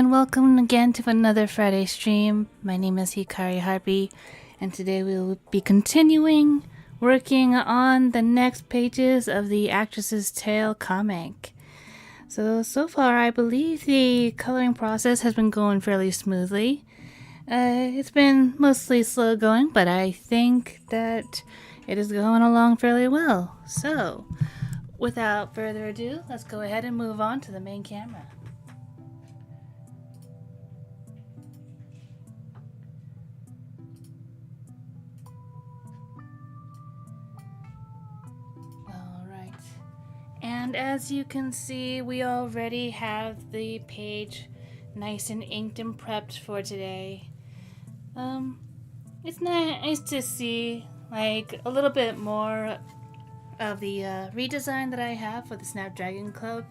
and welcome again to another Friday stream. My name is Hikari Harpy, and today we will be continuing working on the next pages of the Actress's Tale comic. So far I believe the coloring process has been going fairly smoothly. It's been mostly slow going, but I think that it is going along fairly well. So, without further ado, let's go ahead and move on to the main camera. Alright. And as you can see, we already have the page nice and inked and prepped for today. It's nice to see like a little bit more of the redesign that I have for the Snapdragon Club.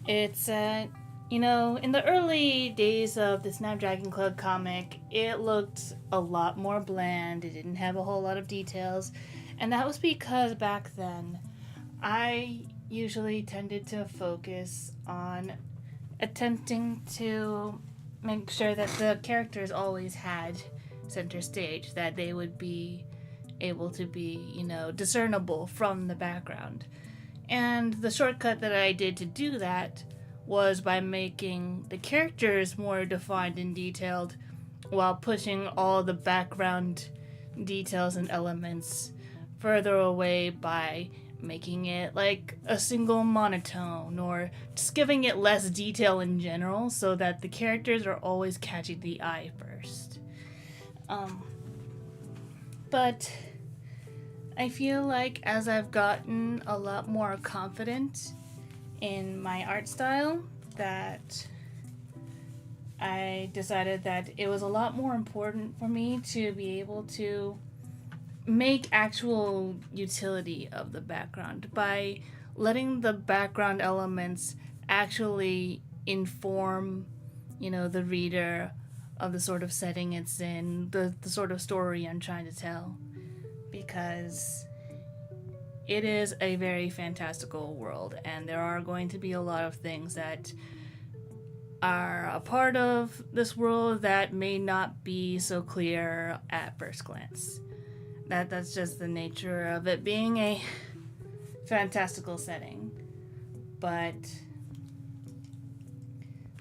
It's in the early days of the Snapdragon Club comic, it looked a lot more bland. It didn't have a whole lot of details, and that was because back then I usually tended to focus on attempting to make sure that the characters always had center stage, that they would be able to be, discernible from the background. And the shortcut that I did to do that was by making the characters more defined and detailed while pushing all the background details and elements further away by making it like a single monotone or just giving it less detail in general so that the characters are always catching the eye first. But I feel like as I've gotten a lot more confident in my art style, that I decided that it was a lot more important for me to be able to make actual utility of the background by letting the background elements actually inform, the reader of the sort of setting it's in, the sort of story I'm trying to tell. Because it is a very fantastical world, and there are going to be a lot of things that are a part of this world that may not be so clear at first glance. That's just the nature of it being a fantastical setting. But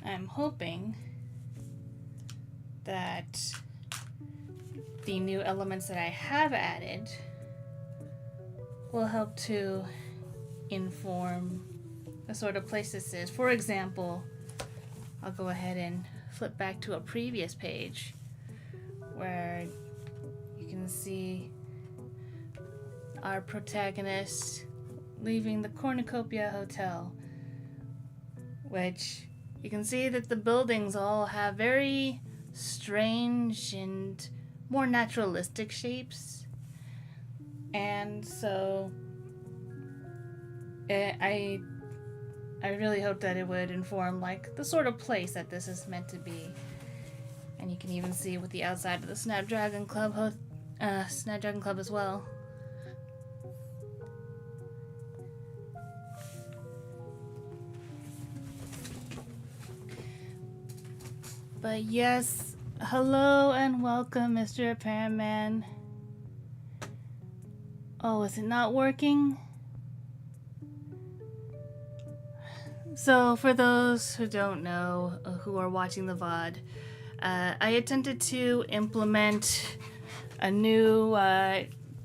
I'm hoping that the new elements that I have added will help to inform the sort of place this is. For example, I'll go ahead and flip back to a previous page where you can see our protagonist leaving the Cornucopia Hotel, which you can see that the buildings all have very strange and more naturalistic shapes. And so I really hope that it would inform like the sort of place that this is meant to be. And you can even see with the outside of the Snapdragon Club as well. But yes, hello and welcome, Mr. Repairman. Oh, is it not working? So, for those who don't know, who are watching the VOD, I attempted to implement a new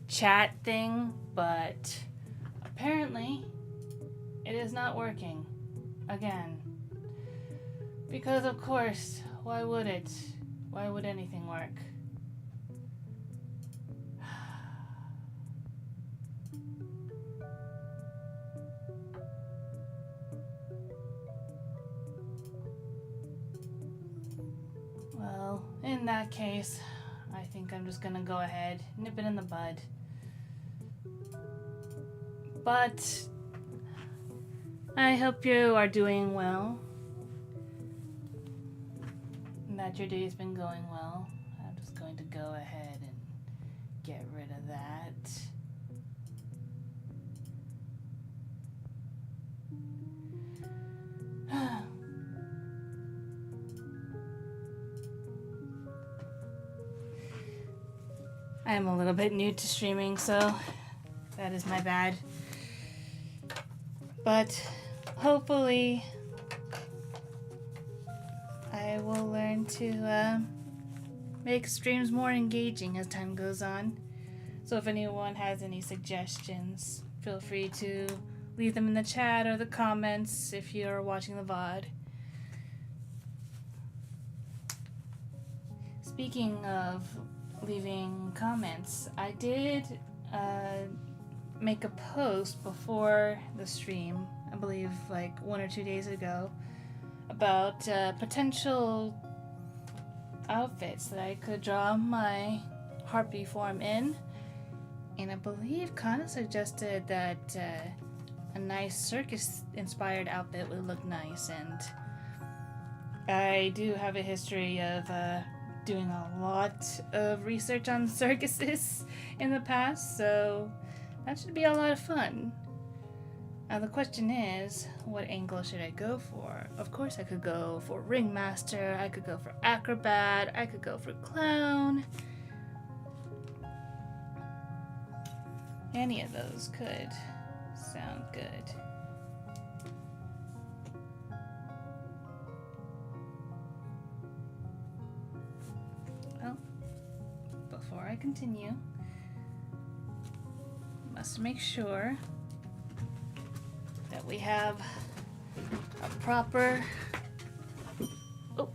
chat thing, but apparently it is not working again. Because of course, why would it? Why would anything work? Well, in that case, I think I'm just gonna go ahead, nip it in the bud. But I hope you are doing well, and that your day's been going well. I'm just going to go ahead and get rid of that. I am a little bit new to streaming, so that is my bad. But hopefully I will learn to make streams more engaging as time goes on. So if anyone has any suggestions, feel free to leave them in the chat or the comments if you're watching the VOD. Speaking of leaving comments, I did make a post before the stream, I believe like 1 or 2 days ago, about potential outfits that I could draw my Harpy form in. And I believe Kana suggested that a nice circus-inspired outfit would look nice, and I do have a history of doing a lot of research on circuses in the past, so that should be a lot of fun. Now the question is, what angle should I go for? Of course I could go for ringmaster, I could go for acrobat, I could go for clown. Any of those could sound good. Well, before I continue, must make sure that we have a proper... Oh!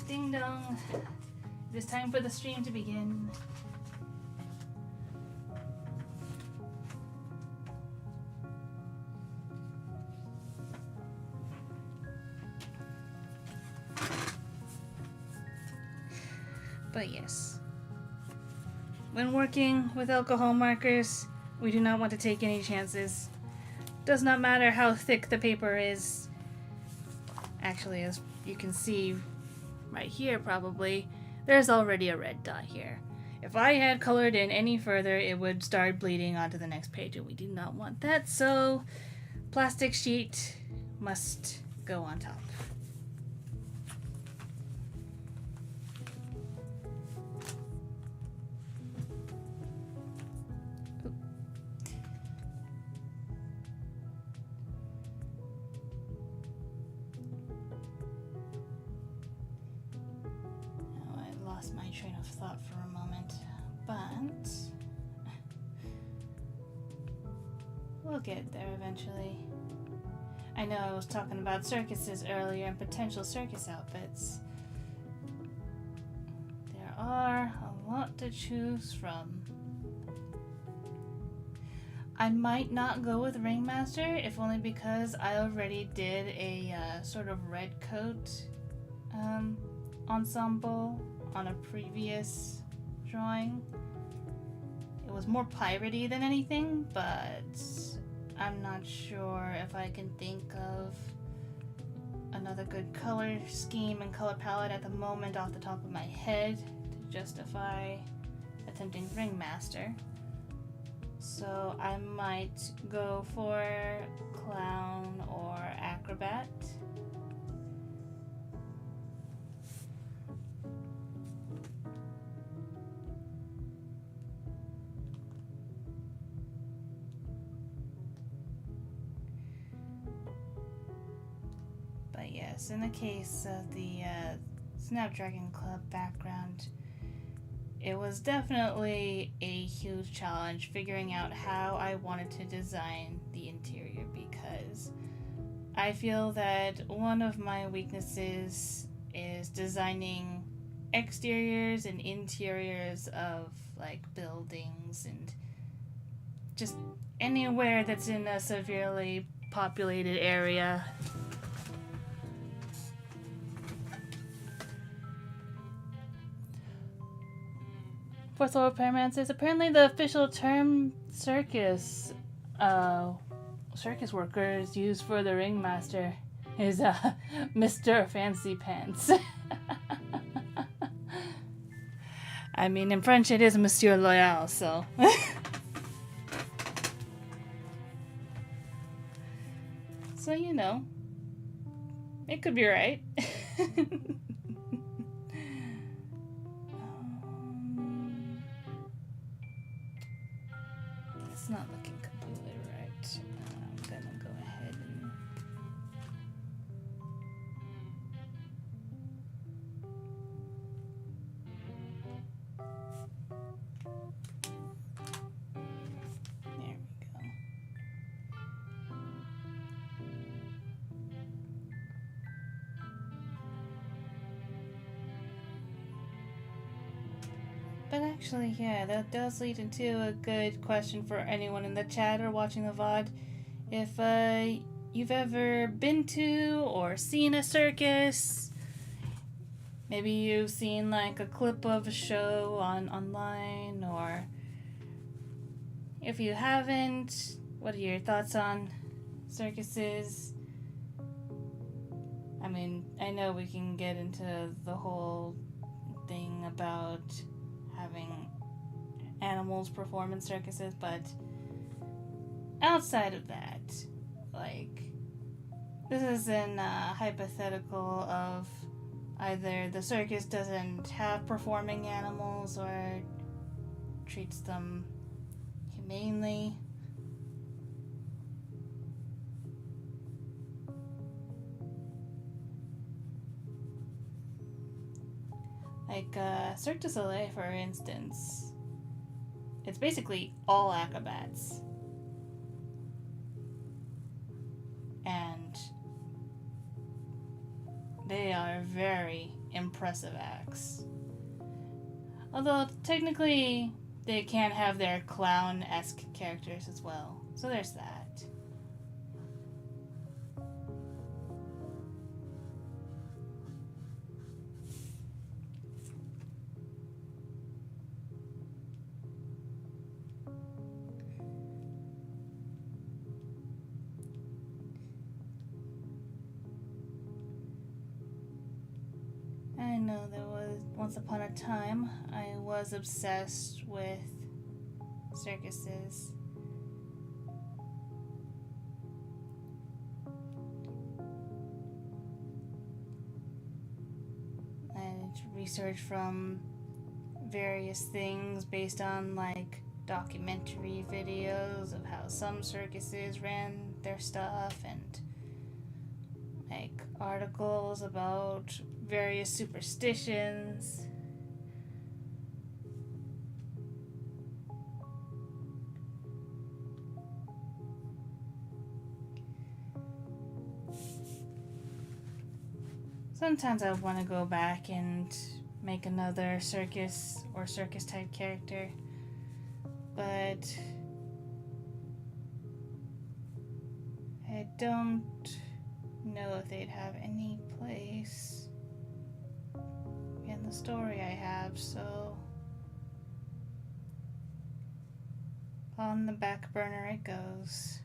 Ding dong! It is time for the stream to begin. But yes, when working with alcohol markers, we do not want to take any chances. Does not matter how thick the paper is. Actually, as you can see right here probably, there's already a red dot here. If I had colored in any further, it would start bleeding onto the next page, and we do not want that, so plastic sheet must go on top. My train of thought for a moment, but we'll get there eventually. I know I was talking about circuses earlier and potential circus outfits. There are a lot to choose from. I might not go with ringmaster, if only because I already did a sort of red coat ensemble on a previous drawing. It was more piratey than anything, but I'm not sure if I can think of another good color scheme and color palette at the moment off the top of my head to justify attempting ringmaster. So I might go for clown or acrobat. Yes, in the case of the Snapdragon Club background, it was definitely a huge challenge figuring out how I wanted to design the interior, because I feel that one of my weaknesses is designing exteriors and interiors of like buildings and just anywhere that's in a severely populated area. For Thor Paramancies, apparently the official term circus workers use for the ringmaster is Mr. Fancy Pants. I mean, in French it is Monsieur Loyal, so. So, you know, it could be right. it's not looking completely right. I'm gonna go ahead and... There we go. But actually, yeah, that does lead into a good question for anyone in the chat or watching the VOD. If you've ever been to or seen a circus, maybe you've seen like a clip of a show online, or if you haven't, what are your thoughts on circuses? I mean, I know we can get into the whole thing about having animals perform in circuses, but outside of that, like, this is an hypothetical of either the circus doesn't have performing animals or treats them humanely. Like, Cirque du Soleil, for instance, it's basically all acrobats. And they are very impressive acts. Although, technically, they can have their clown-esque characters as well. So there's that. I know there was once upon a time I was obsessed with circuses. I researched from various things based on like documentary videos of how some circuses ran their stuff, and like articles about various superstitions. Sometimes I want to go back and make another circus or circus type character, but I don't know if they'd have any place in the story I have, so on the back burner it goes.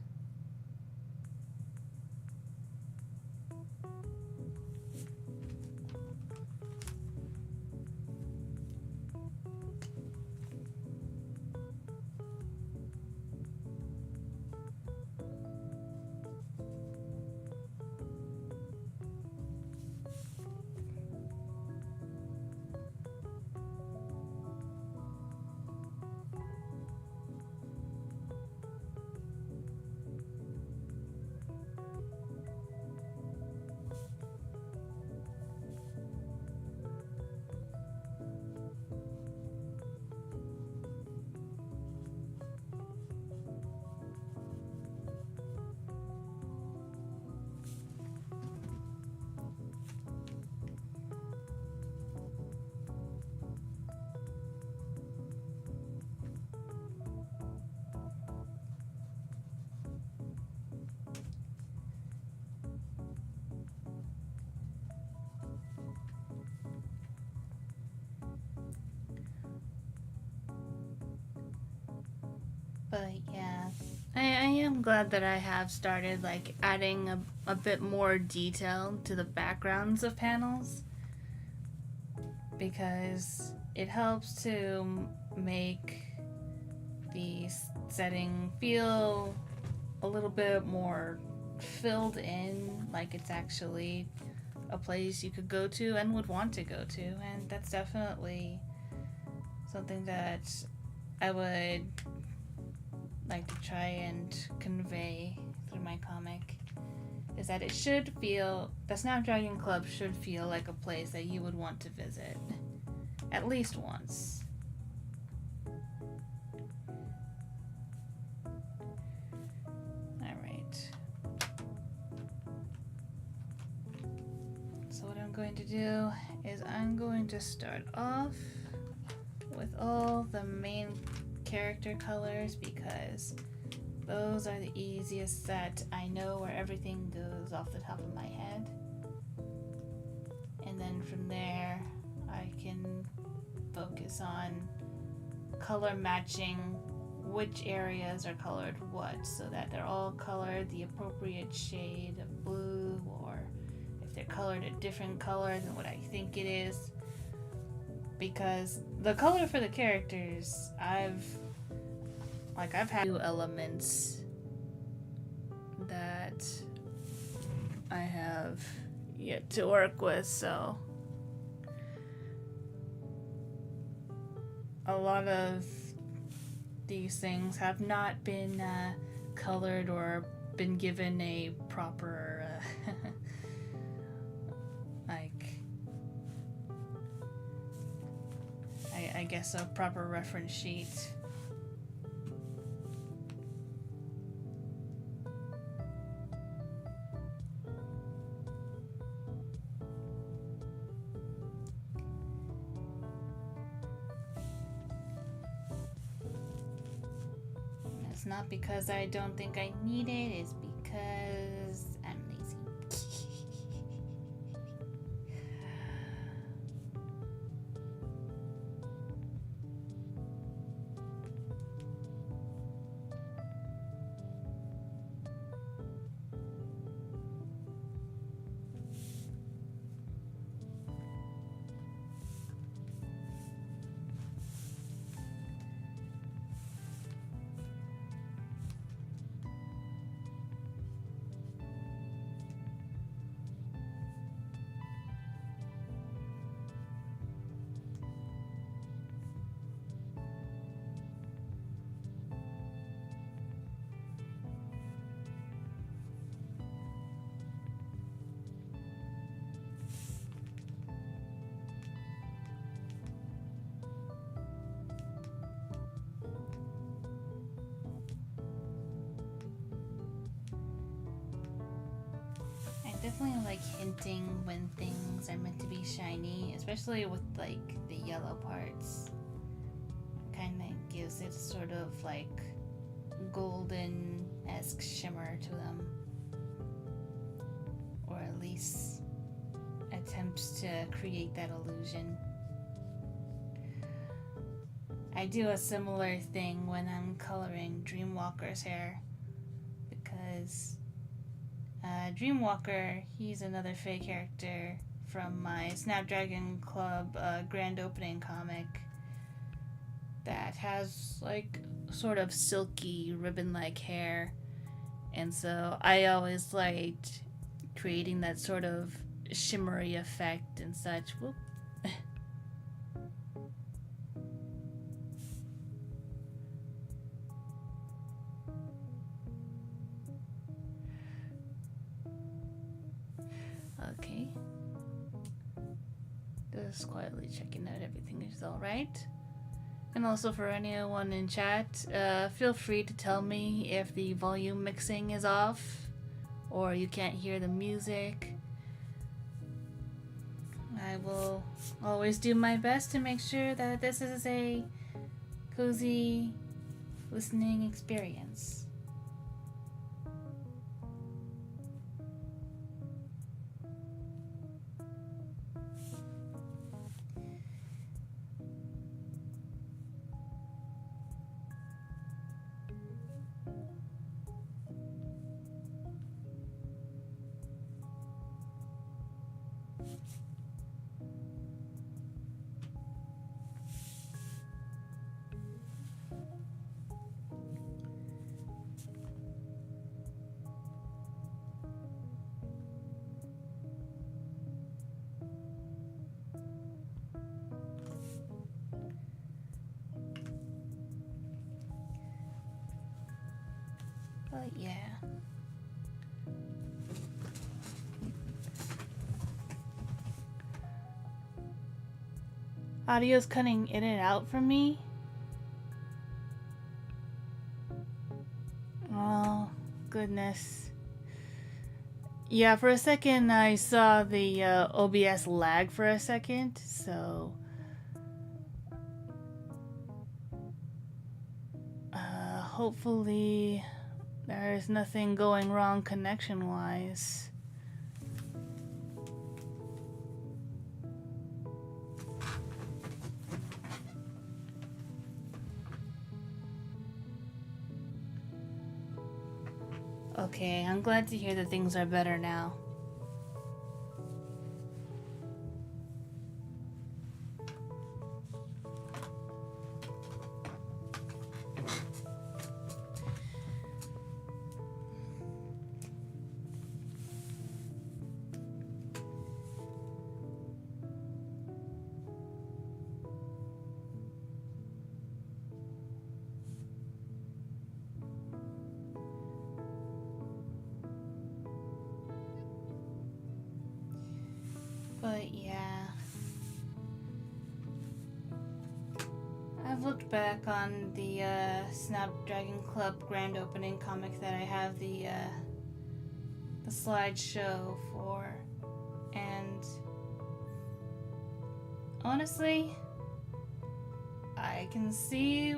But yeah, I am glad that I have started like adding a bit more detail to the backgrounds of panels, because it helps to make the setting feel a little bit more filled in, like it's actually a place you could go to and would want to go to. And that's definitely something that I would like to try and convey through my comic is that the Snapdragon Club should feel like a place that you would want to visit at least once. Alright. So what I'm going to do is I'm going to start off with all the main character colors because those are the easiest that I know where everything goes off the top of my head. And then from there, I can focus on color matching which areas are colored what so that they're all colored the appropriate shade of blue, or if they're colored a different color than what I think it is. Because the color for the characters, I've had two elements that I have yet to work with, so a lot of these things have not been colored or been given a proper I guess a proper reference sheet. It's not because I don't think I need it, it's because I'm lazy. Definitely like hinting when things are meant to be shiny, especially with like the yellow parts. Kind of gives it sort of like golden-esque shimmer to them, or at least attempts to create that illusion. I do a similar thing when I'm coloring Dreamwalker's hair, because Dreamwalker, he's another Fae character from my Snapdragon Club grand opening comic that has like sort of silky ribbon-like hair, and so I always liked creating that sort of shimmery effect and such. Whoop. Okay. Just quietly checking out everything is alright. And also for anyone in chat, feel free to tell me if the volume mixing is off or you can't hear the music. I will always do my best to make sure that this is a cozy listening experience. But yeah. Audio's cutting in and out for me. Oh, goodness. Yeah, for a second I saw the OBS lag for a second, so... hopefully there's nothing going wrong connection-wise. Okay, I'm glad to hear that things are better now. But yeah, I've looked back on the Snapdragon Club grand opening comic that I have the slideshow for, and honestly, I can see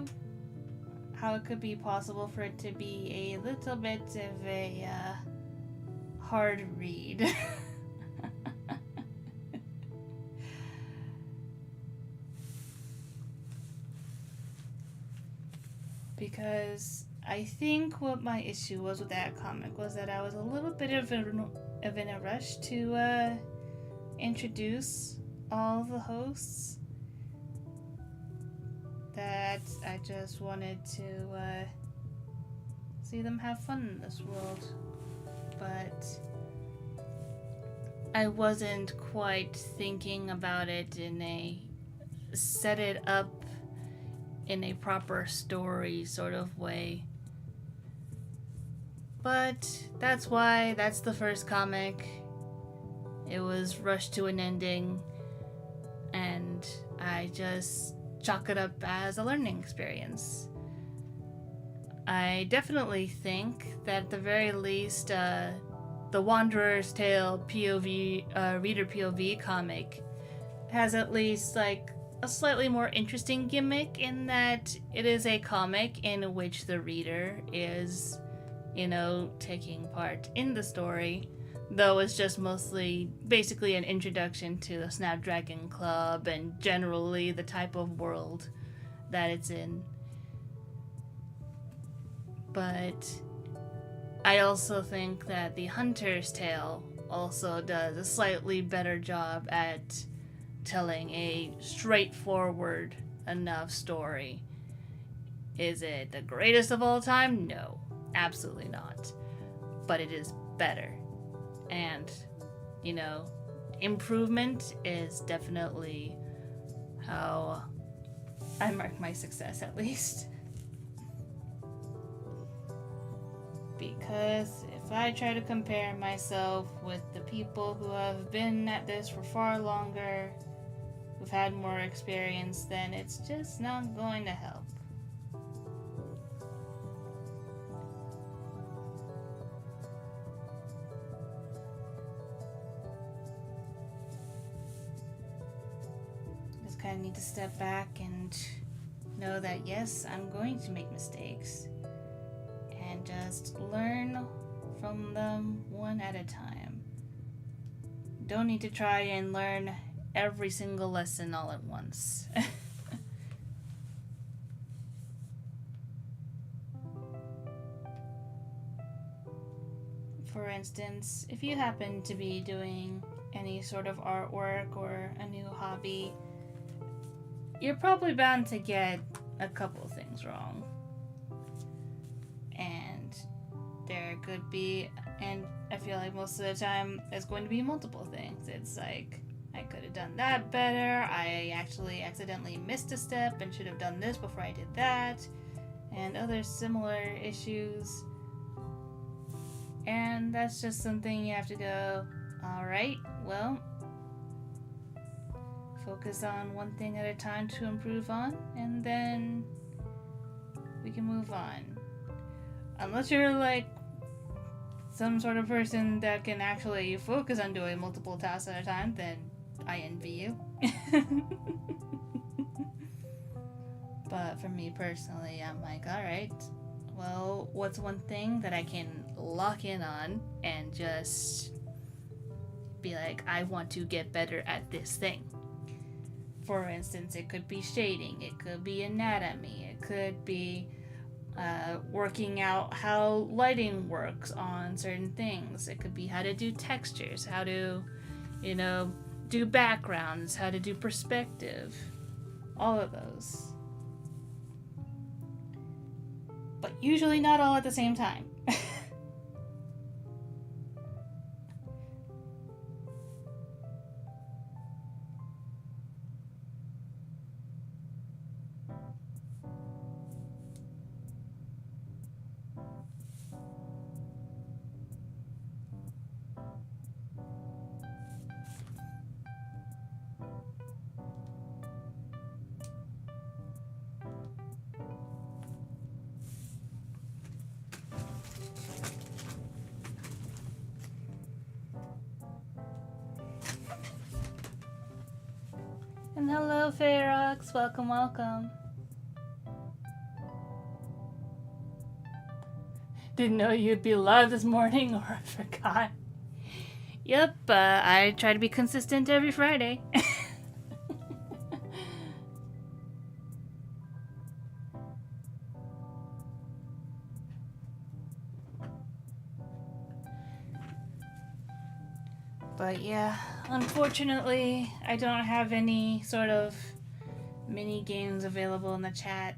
how it could be possible for it to be a little bit of a hard read. Because I think what my issue was with that comic was that I was a little bit in a rush to introduce all the hosts. That I just wanted to see them have fun in this world. But I wasn't quite thinking about it in a set it up in a proper story sort of way. But that's why that's the first comic. It was rushed to an ending, and I just chalk it up as a learning experience. I definitely think that at the very least, the Wanderer's Tale POV, reader POV comic has at least like a slightly more interesting gimmick in that it is a comic in which the reader is, taking part in the story, though it's just mostly basically an introduction to the Snapdragon Club and generally the type of world that it's in. But I also think that the Hunter's Tale also does a slightly better job at telling a straightforward enough story. Is it the greatest of all time? No, absolutely not. But it is better. And, improvement is definitely how I mark my success, at least. Because if I try to compare myself with the people who have been at this for far longer, who've had more experience, then it's just not going to help. Just kind of need to step back and know that yes, I'm going to make mistakes, and just learn from them one at a time. Don't need to try and learn every single lesson all at once. For instance, if you happen to be doing any sort of artwork or a new hobby, you're probably bound to get a couple of things wrong. And there could be, and I feel like most of the time there's going to be multiple things. It's like, I could have done that better, I actually accidentally missed a step and should have done this before I did that, and other similar issues. And that's just something you have to go, alright, well, focus on one thing at a time to improve on, and then we can move on. Unless you're like some sort of person that can actually focus on doing multiple tasks at a time, then I envy you. But for me personally, I'm like, alright, well, what's one thing that I can lock in on and just be like, I want to get better at this thing. For instance, it could be shading, it could be anatomy, it could be working out how lighting works on certain things. It could be how to do textures, how to, do backgrounds, how to do perspective. All of those. But usually not all at the same time. And hello, Ferox. Welcome, welcome. Didn't know you'd be live this morning, or I forgot. Yep, I try to be consistent every Friday. But yeah, unfortunately, I don't have any sort of mini games available in the chat.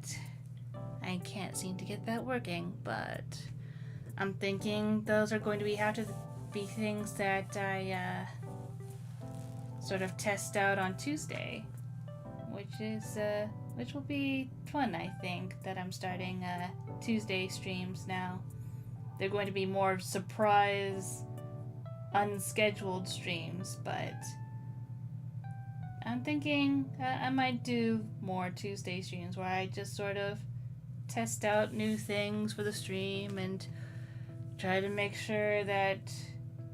I can't seem to get that working, but I'm thinking those are going to have to be things that I sort of test out on Tuesday, which will be fun. I think that I'm starting Tuesday streams now. They're going to be more surprise, unscheduled streams, but I'm thinking I might do more Tuesday streams where I just sort of test out new things for the stream and try to make sure that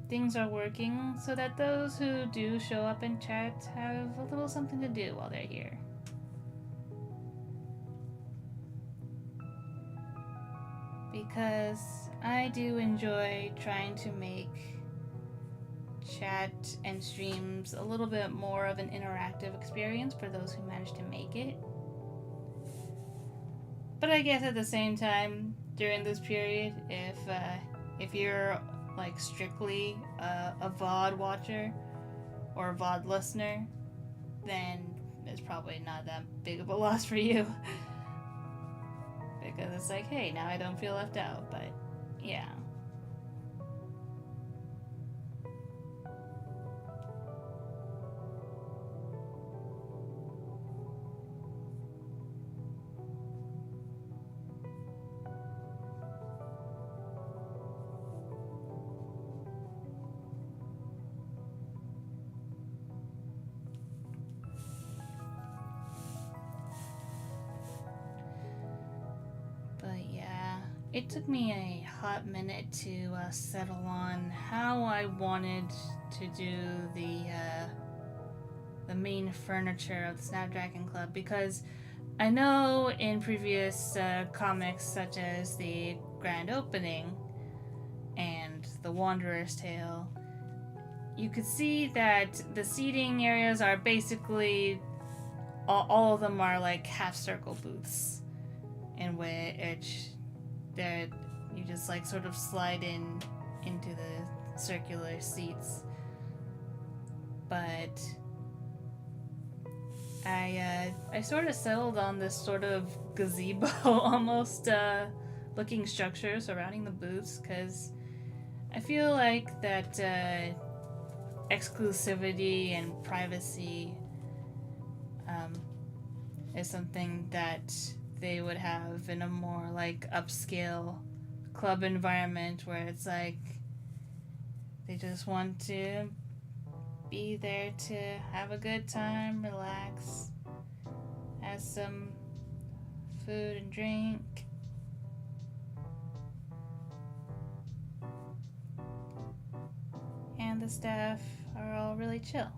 things are working so that those who do show up in chat have a little something to do while they're here. Because I do enjoy trying to make chat and streams a little bit more of an interactive experience for those who manage to make it. But I guess at the same time, during this period, if you're like strictly a VOD watcher or a VOD listener, then it's probably not that big of a loss for you. Because it's like, hey, now I don't feel left out, but yeah. It took me a hot minute to settle on how I wanted to do the main furniture of the Snapdragon Club, because I know in previous comics such as the Grand Opening and the Wanderer's Tale, you could see that the seating areas are basically all of them are like half circle booths, in which that you just like sort of slide into the circular seats. But I sort of settled on this sort of gazebo almost looking structure surrounding the booths, because I feel like that exclusivity and privacy is something that they would have in a more like upscale club environment, where it's like They just want to be there to have a good time, relax, have some food and drink. And the staff are all really chill.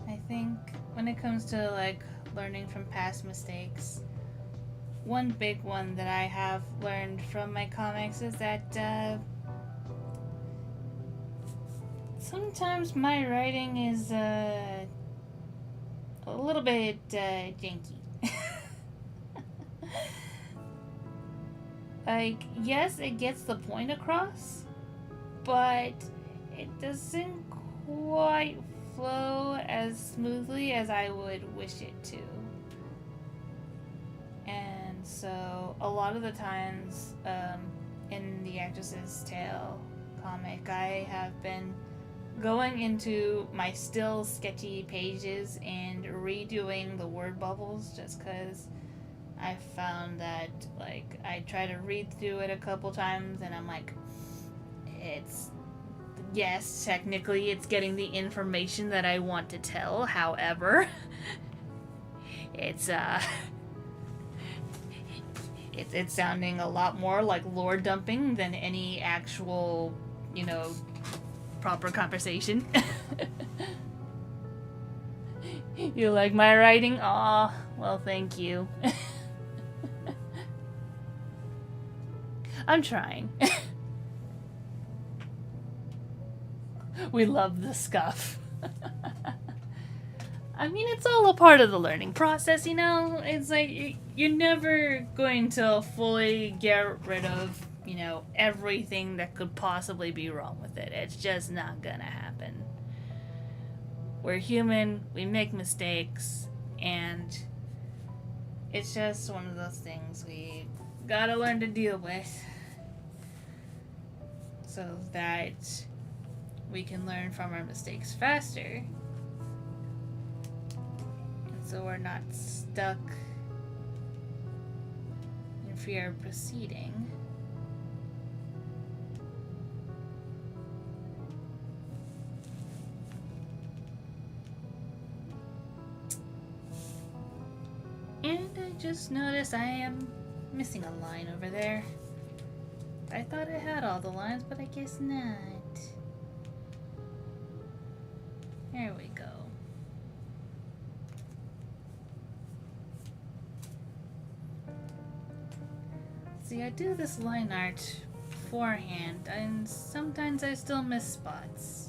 I think when it comes to like learning from past mistakes, one big one that I have learned from my comics is that sometimes my writing is a little bit janky. Like, yes, it gets the point across, but it doesn't quite flow as smoothly as I would wish it to. And so, a lot of the times in the Actress's Tale comic, I have been going into my still sketchy pages and redoing the word bubbles just because I found that, like, I try to read through it a couple times and I'm like, yes, technically it's getting the information that I want to tell. However, it's sounding a lot more like lore dumping than any actual, proper conversation. You like my writing? Aw, well, thank you. I'm trying. We love the scuff. I mean, it's all a part of the learning process, It's like, you're never going to fully get rid of, everything that could possibly be wrong with it. It's just not gonna happen. We're human, we make mistakes, and it's just one of those things we gotta learn to deal with so that we can learn from our mistakes faster. And so we're not stuck in fear of proceeding. And I just noticed I am missing a line over there. I thought I had all the lines, but I guess not. There we go. See, I do this line art beforehand, and sometimes I still miss spots.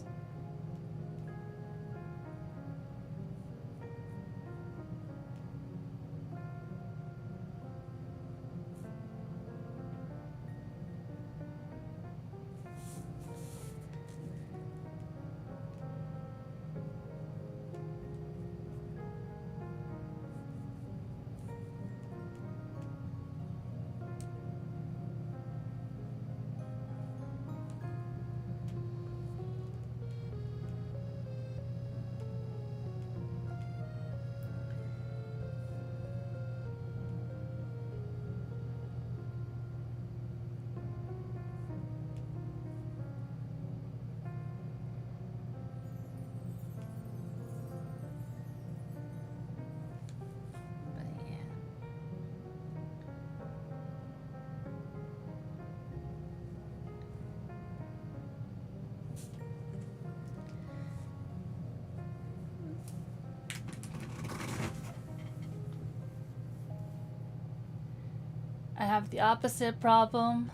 I have the opposite problem.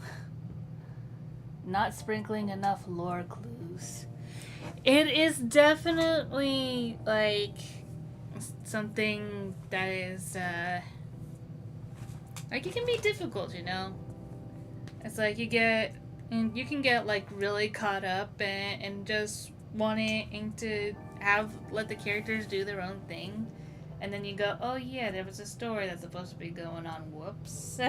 Not sprinkling enough lore clues. It is definitely like something that is like it can be difficult, you know. It's like you can get like really caught up and just wanting to let the characters do their own thing, and then you go, oh yeah, there was a story that's supposed to be going on. Whoops.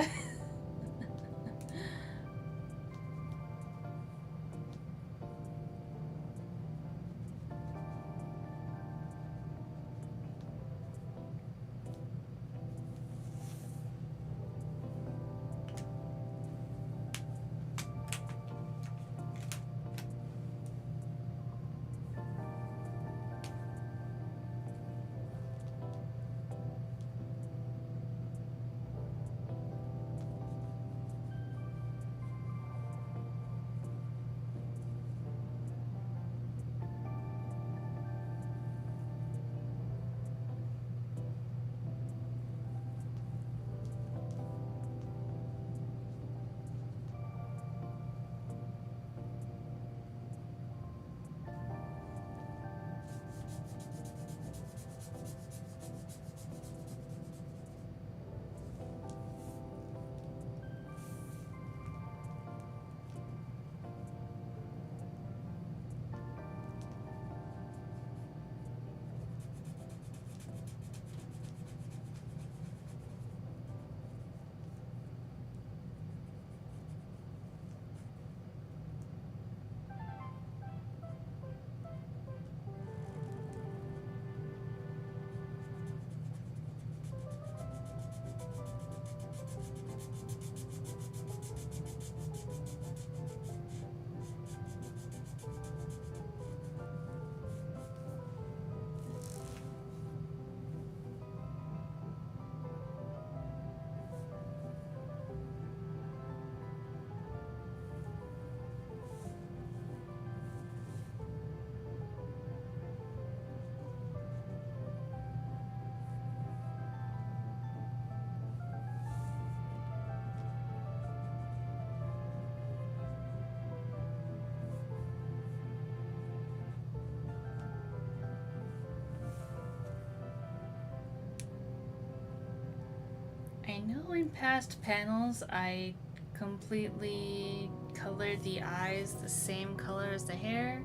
I know in past panels I completely colored the eyes the same color as the hair,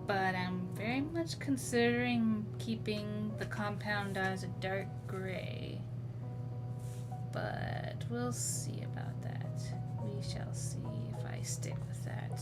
but I'm very much considering keeping the compound eyes a dark gray. But we'll see about that. We shall see if I stick with that.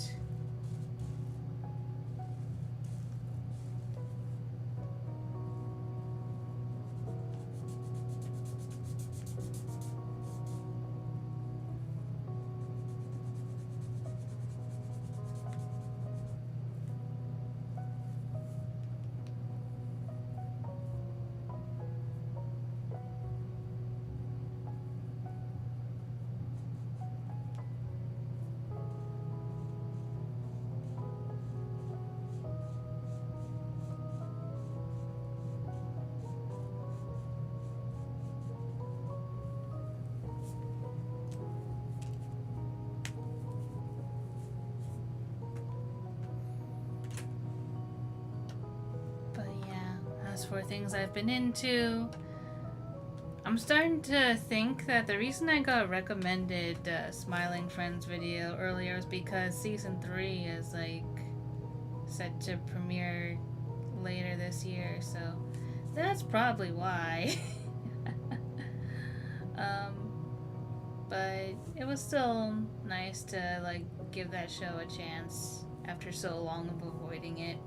For things I've been into, I'm starting to think that the reason I got recommended Smiling Friends video earlier is because season 3 is like set to premiere later this year, so that's probably why. But it was still nice to like give that show a chance after so long of avoiding it.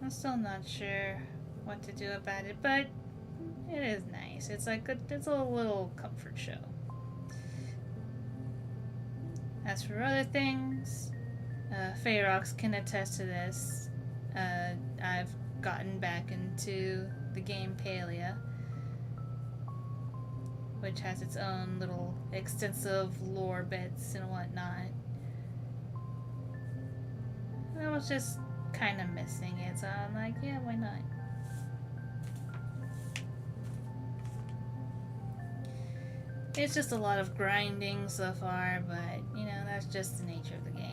I'm still not sure what to do about it, but it is nice. It's like it's a little comfort show. As for other things, Feyrox can attest to this. I've gotten back into the game Palia. which has its own little extensive lore bits and whatnot. And I was just kind of missing it, so I'm like, yeah, why not? It's just a lot of grinding so far, but you know, that's just the nature of the game.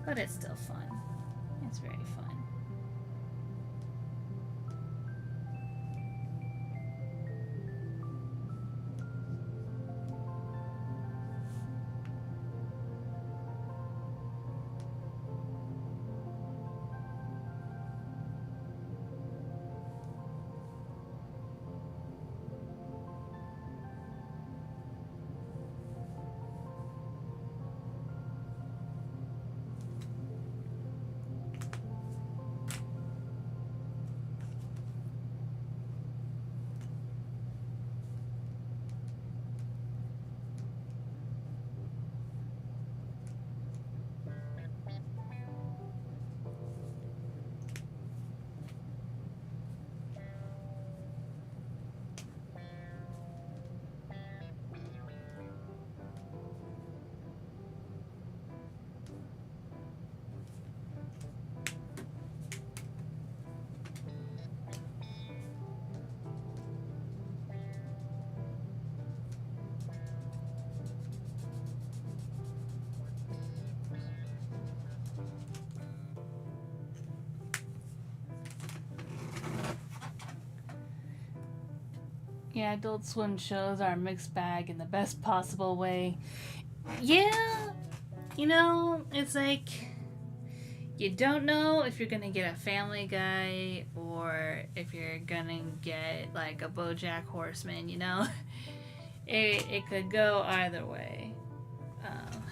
But it's still fun. It's very fun. Yeah, Adult Swim shows are a mixed bag in the best possible way. Yeah, you know, it's like you don't know if you're gonna get a Family Guy or if you're gonna get like a BoJack Horseman. You know, it could go either way. Um,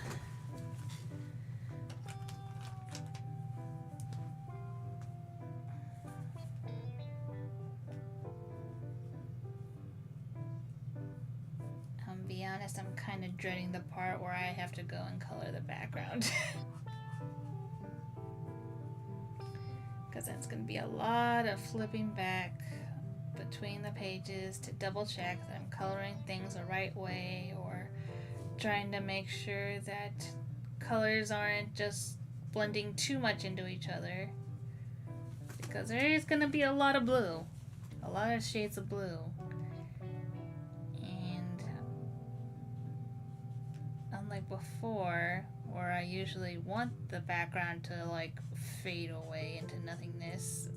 I'll be honest, I'm kind of dreading the part where I have to go and color the background. Because that's going to be a lot of flipping back between the pages to double check that I'm coloring things the right way, or trying to make sure that colors aren't just blending too much into each other. Because there is going to be a lot of blue. A lot of shades of blue. And unlike before, where I usually want the background to like fade away into nothingness,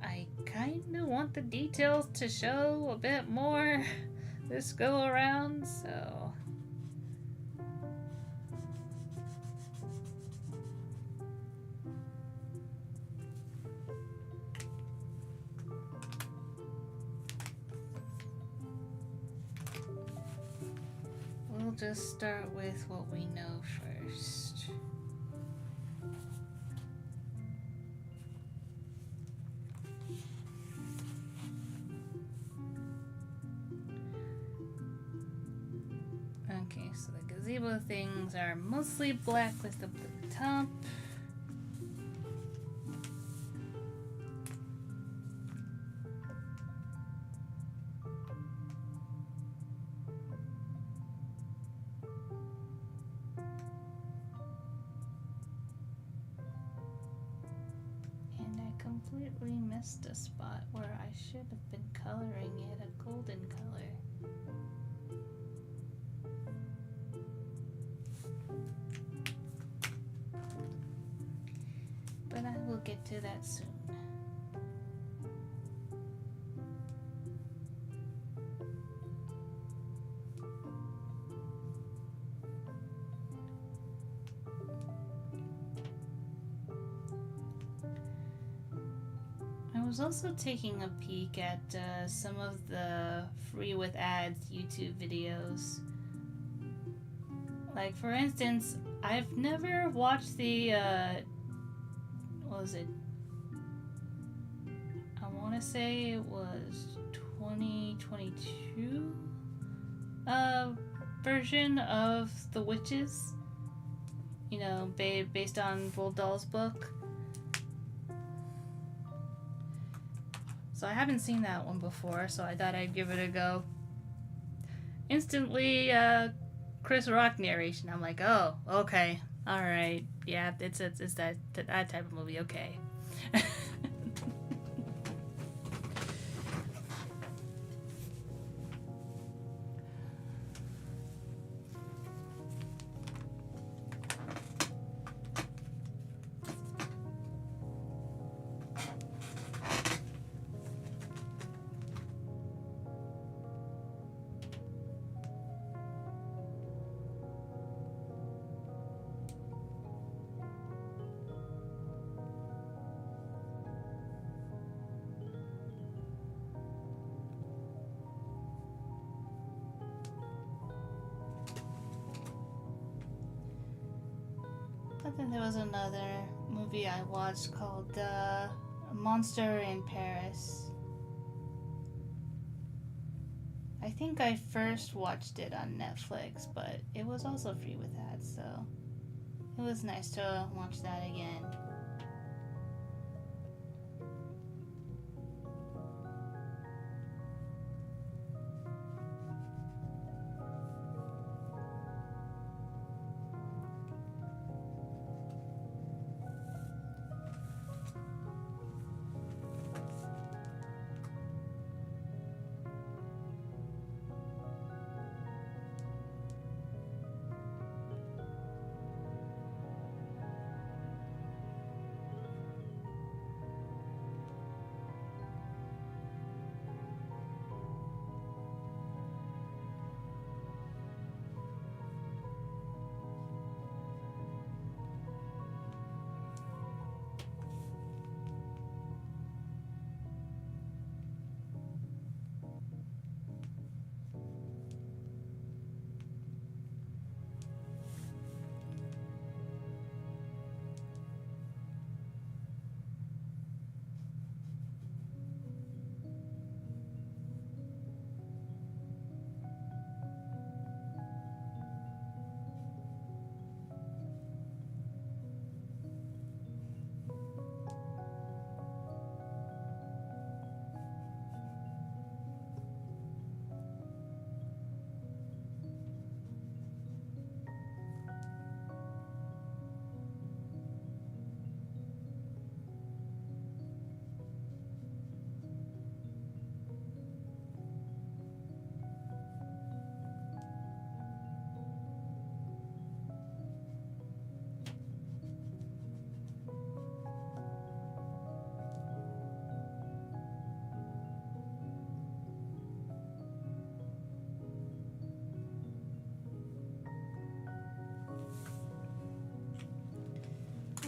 I kind of want the details to show a bit more this go around, so we'll just start with what we know first. Okay, so the gazebo things are mostly black with the blue top. And I completely missed a spot where I should have been coloring it a golden color. But I will get to that soon. I was also taking a peek at some of the free with ads YouTube videos. Like, for instance, I've never watched the what was it? I want to say it was 2022 version of the witches. You know, based on Roald Dahl's book. So I haven't seen that one before, so I thought I'd give it a go. Instantly, Chris Rock narration. I'm like, oh, okay, all right, yeah, it's that type of movie. Okay. But then there was another movie I watched called Monster in Paris. I think I first watched it on Netflix, but it was also free with ads, so it was nice to watch that again.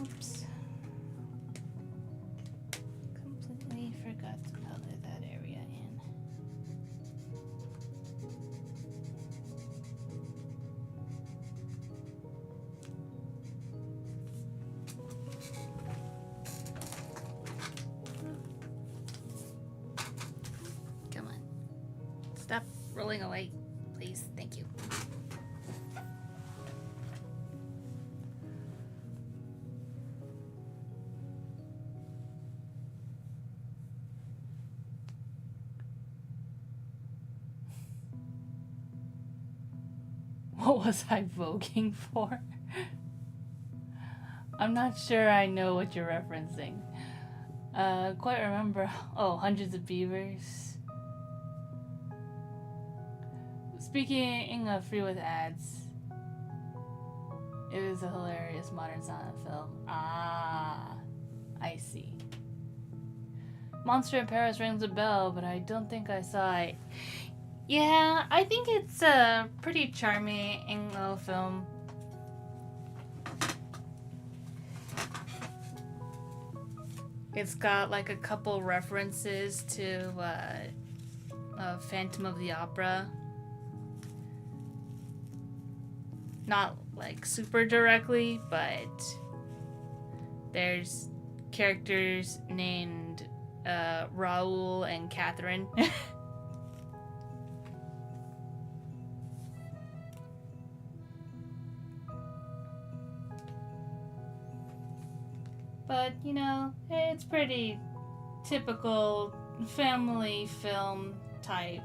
Oops. Completely forgot to color that area in. Come on. Stop rolling away, please. Thank you. What was I voguing for? I'm not sure I know what you're referencing. Quite remember. Oh, Hundreds of Beavers. Speaking of free with ads, it was a hilarious modern silent film. Ah, I see. Monster in Paris rings a bell, but I don't think I saw it. Yeah, I think it's a pretty charming little film. It's got like a couple references to Phantom of the Opera. Not like super directly, but there's characters named Raoul and Catherine. But, you know, it's pretty typical family film type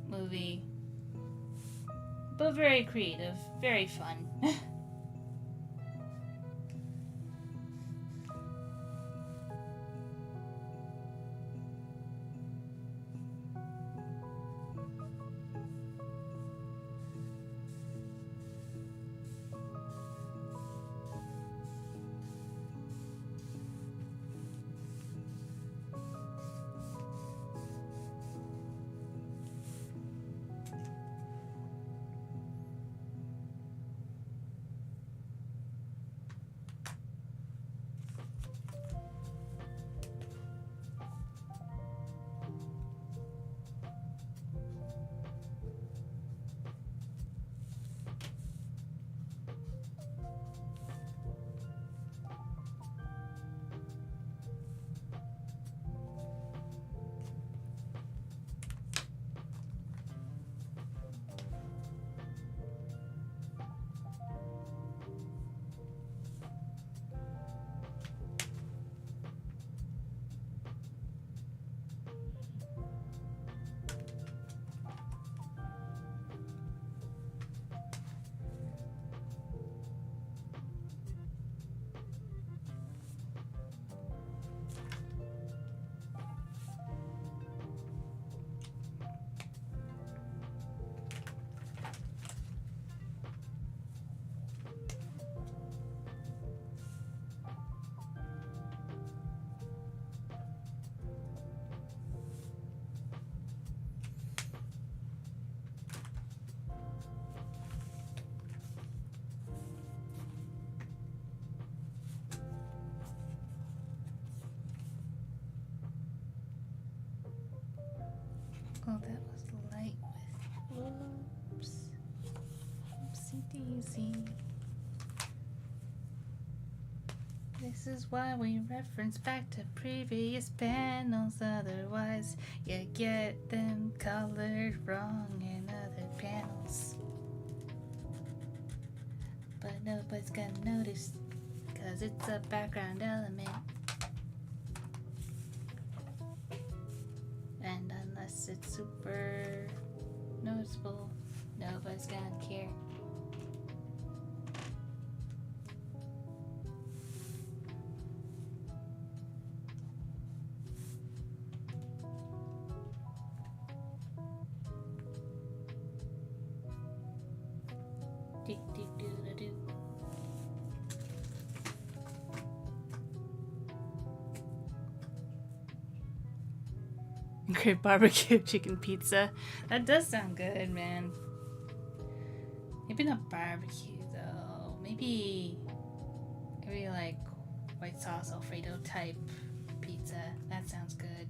movie. But very creative, very fun. Oh, that was light with. Oops. Oopsie daisy. This is why we reference back to previous panels, otherwise you get them colored wrong in other panels. But nobody's gonna notice, cause it's a background element. And unless it's super noticeable, nobody's gonna care. Great barbecue chicken pizza. That does sound good, man. Maybe not barbecue though. Maybe like white sauce Alfredo type pizza. That sounds good.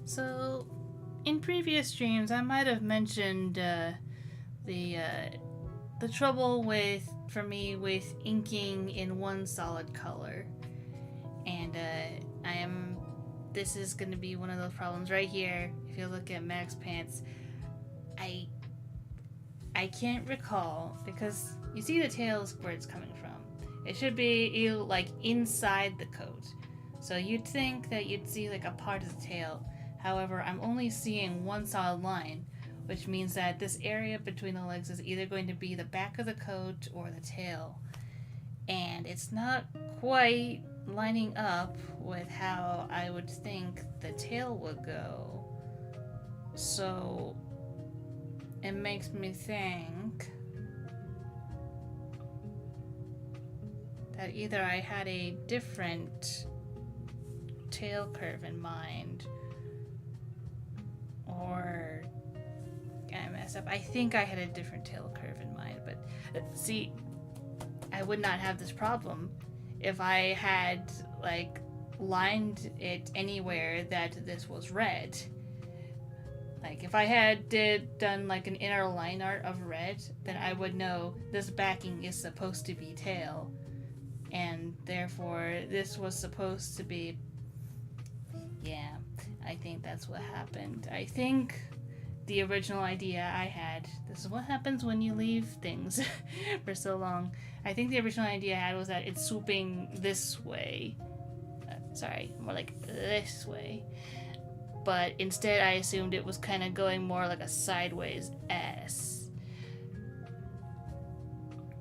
So, in previous streams, I might have mentioned the trouble for me with inking in one solid color, and this is going to be one of those problems right here. If you look at Max Pants, I can't recall, because you see the tails where it's coming from. It should be like inside the coat, so you'd think that you'd see like a part of the tail. However, I'm only seeing one solid line, which means that this area between the legs is either going to be the back of the coat or the tail. And it's not quite lining up with how I would think the tail would go. So it makes me think that either I had a different tail curve in mind, or I messed up. I think I had a different tail curve in mind, but see, I would not have this problem if I had like lined it anywhere that this was red. Like, if I had done like an inner line art of red, then I would know this backing is supposed to be tail, and therefore this was supposed to be. Yeah, I think that's what happened. I think the original idea I had. This is what happens when you leave things for so long. I think the original idea I had was that it's swooping this way. Sorry, more like this way. But instead I assumed it was kind of going more like a sideways S.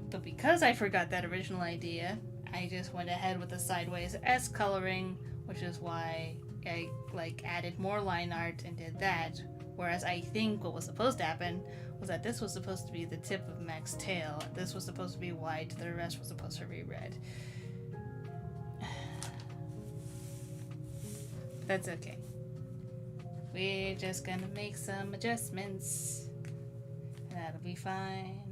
But because I forgot that original idea, I just went ahead with the sideways S coloring, which is why I like added more line art and did that. Whereas I think what was supposed to happen was that this was supposed to be the tip of Mac's tail. This was supposed to be white, the rest was supposed to be red. That's okay. We're just gonna make some adjustments. That'll be fine.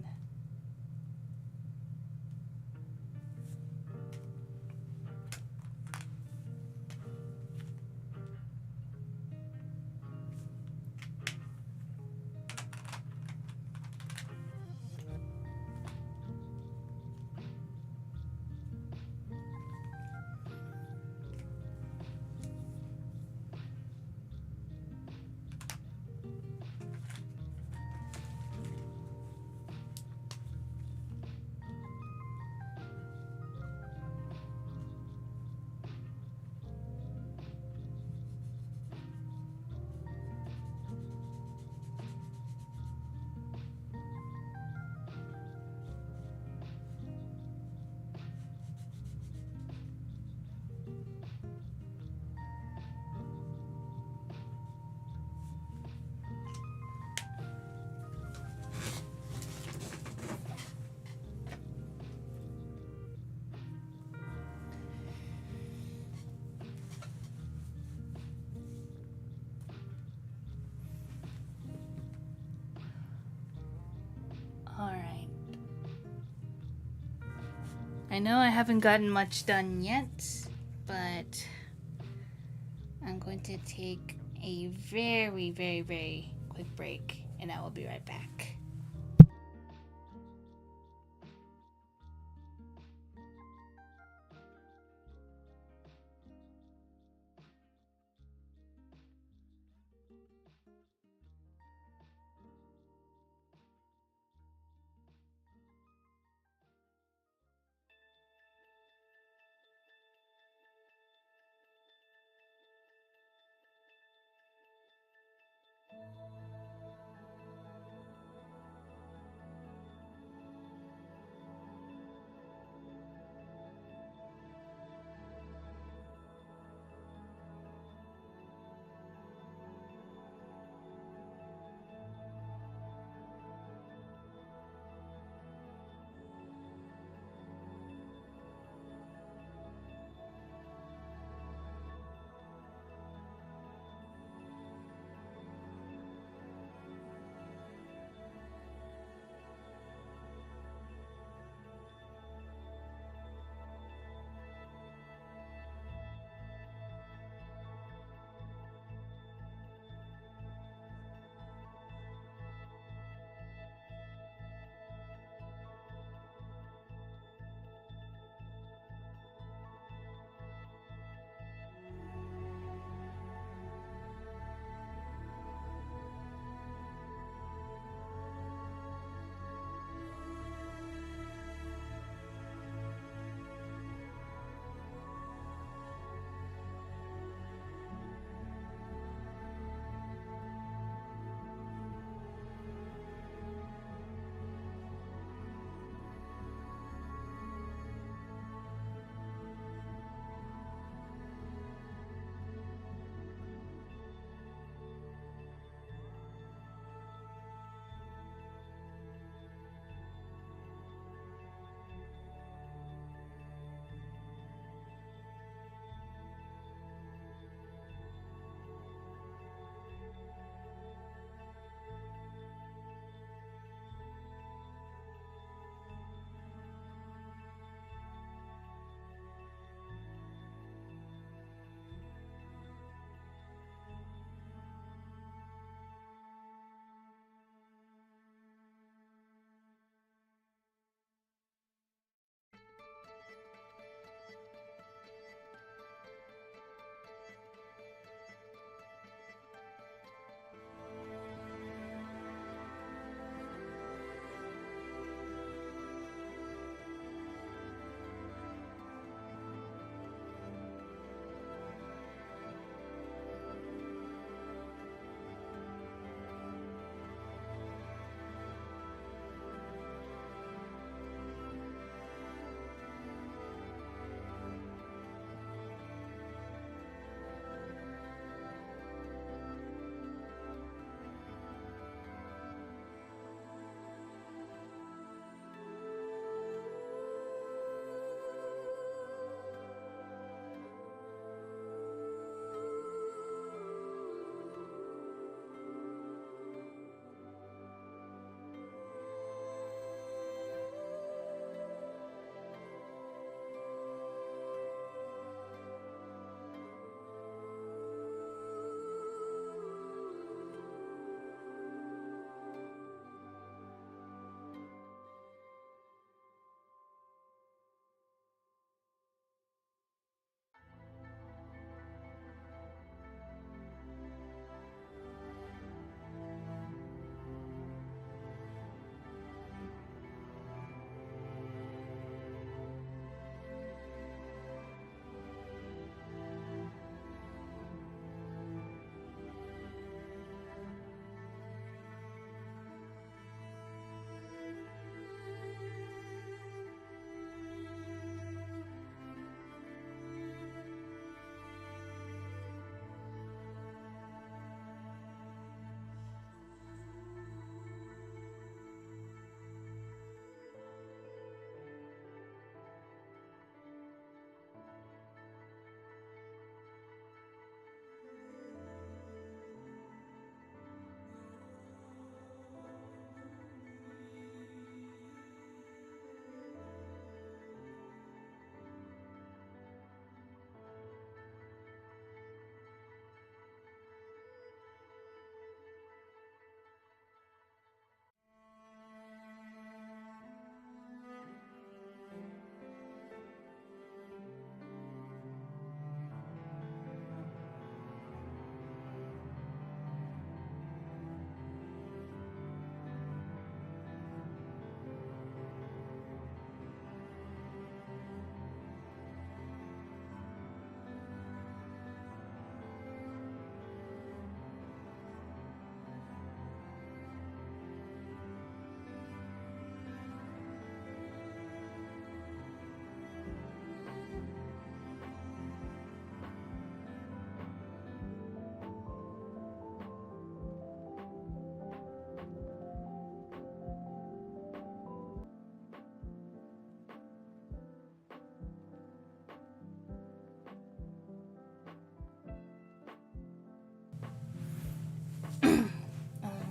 Alright. I know I haven't gotten much done yet, but I'm going to take a very, very, very quick break, and I will be right back.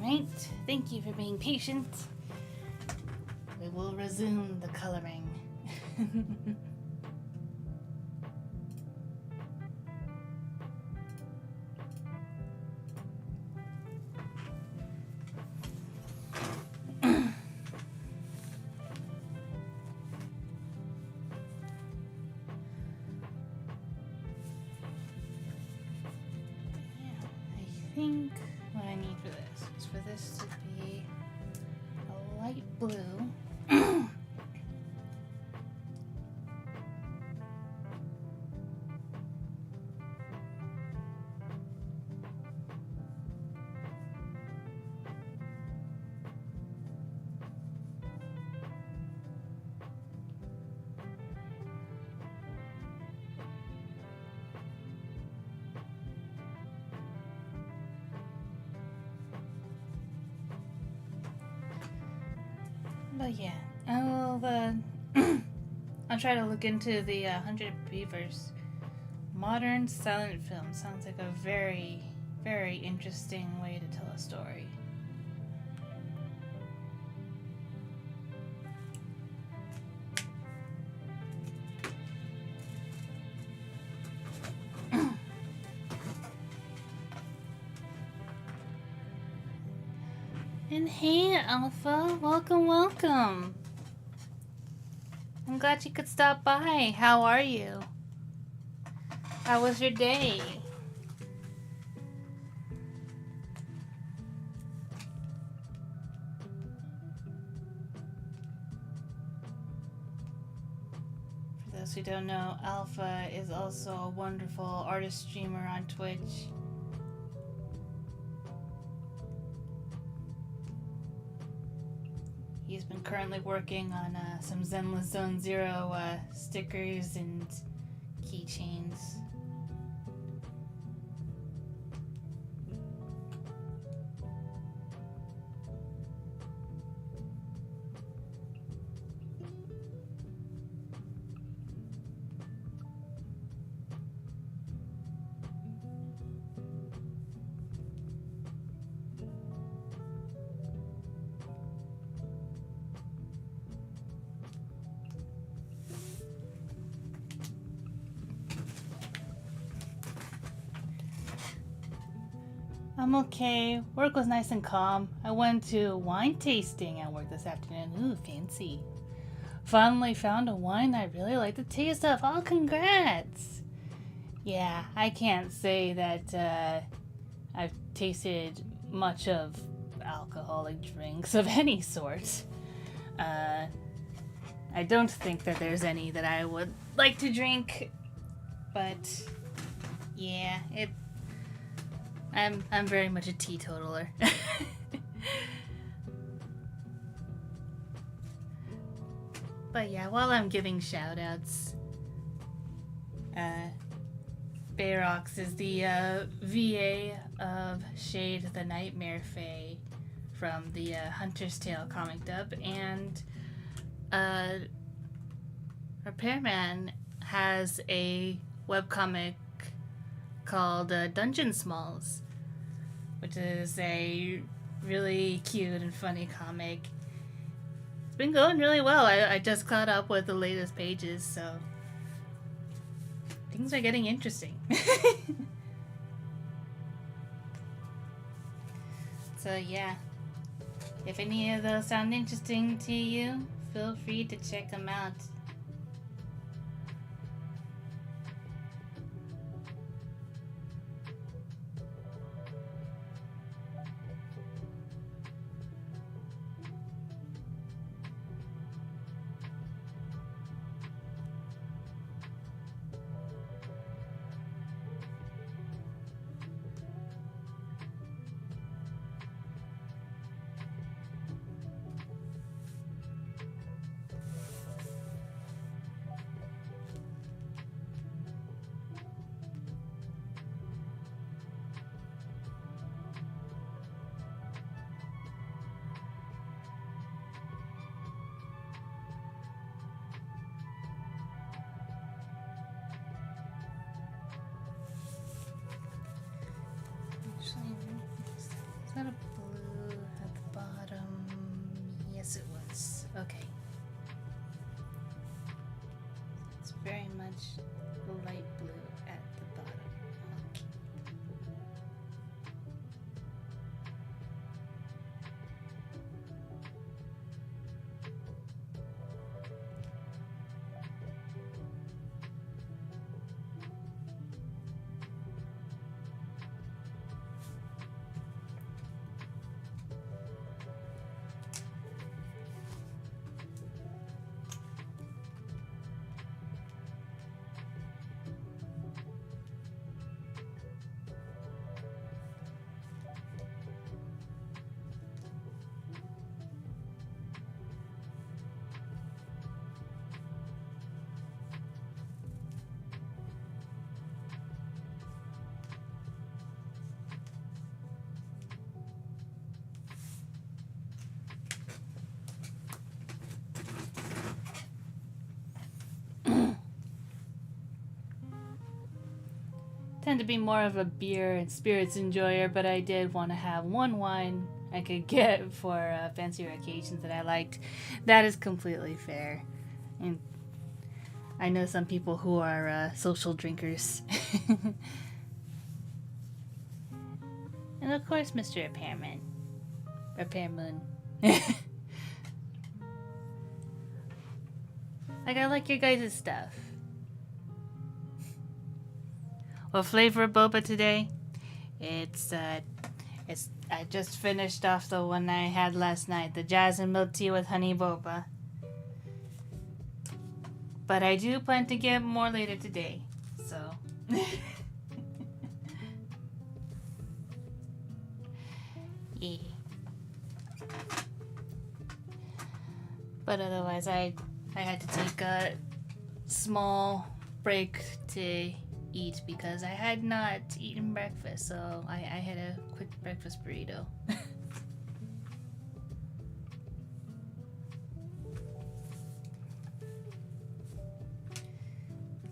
Alright, thank you for being patient. We will resume the coloring. I think what I need for this is for this to be a light blue. But yeah, I'll try to look into the 100 Beavers. Modern silent film sounds like a very, very interesting way to tell a story. And hey, Alpha, welcome. I'm glad you could stop by. How are you? How was your day? For those who don't know, Alpha is also a wonderful artist streamer on Twitch. He's been currently working on some Zenless Zone Zero stickers and keychains. I'm okay. Work was nice and calm. I went to wine tasting at work this afternoon. Ooh, fancy. Finally found a wine I really like the taste of. Oh, congrats! Yeah, I can't say that I've tasted much of alcoholic drinks of any sort. I don't think that there's any that I would like to drink, but yeah, I'm very much a teetotaler. But yeah, while I'm giving shoutouts, Bayrox is the VA of Shade the Nightmare Fae from the Hunter's Tale comic dub, and Repairman has a webcomic called Dungeon Smalls, which is a really cute and funny comic. It's been going really well. I just caught up with the latest pages, so things are getting interesting. So yeah, if any of those sound interesting to you, feel free to check them out. Is that a blue? tend to be more of a beer and spirits enjoyer, but I did want to have one wine I could get for fancier occasions that I liked. That is completely fair. And I know some people who are social drinkers. And of course, Mr. Repairman. Repairmoon. Like, I like your guys' stuff. What flavor of boba today? It's I just finished off the one I had last night, the jasmine milk tea with honey boba. But I do plan to get more later today, so. Yeah. But otherwise, I had to take a small break to eat because I had not eaten breakfast, so I had a quick breakfast burrito.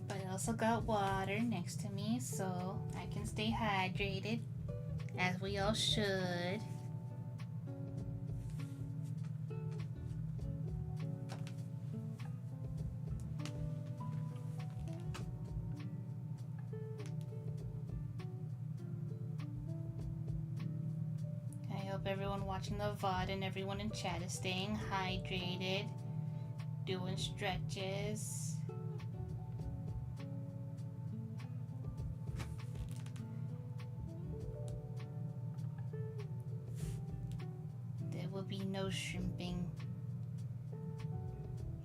But I also got water next to me so I can stay hydrated, as we all should. Everyone watching the VOD and everyone in chat is staying hydrated, doing stretches. There will be no shrimping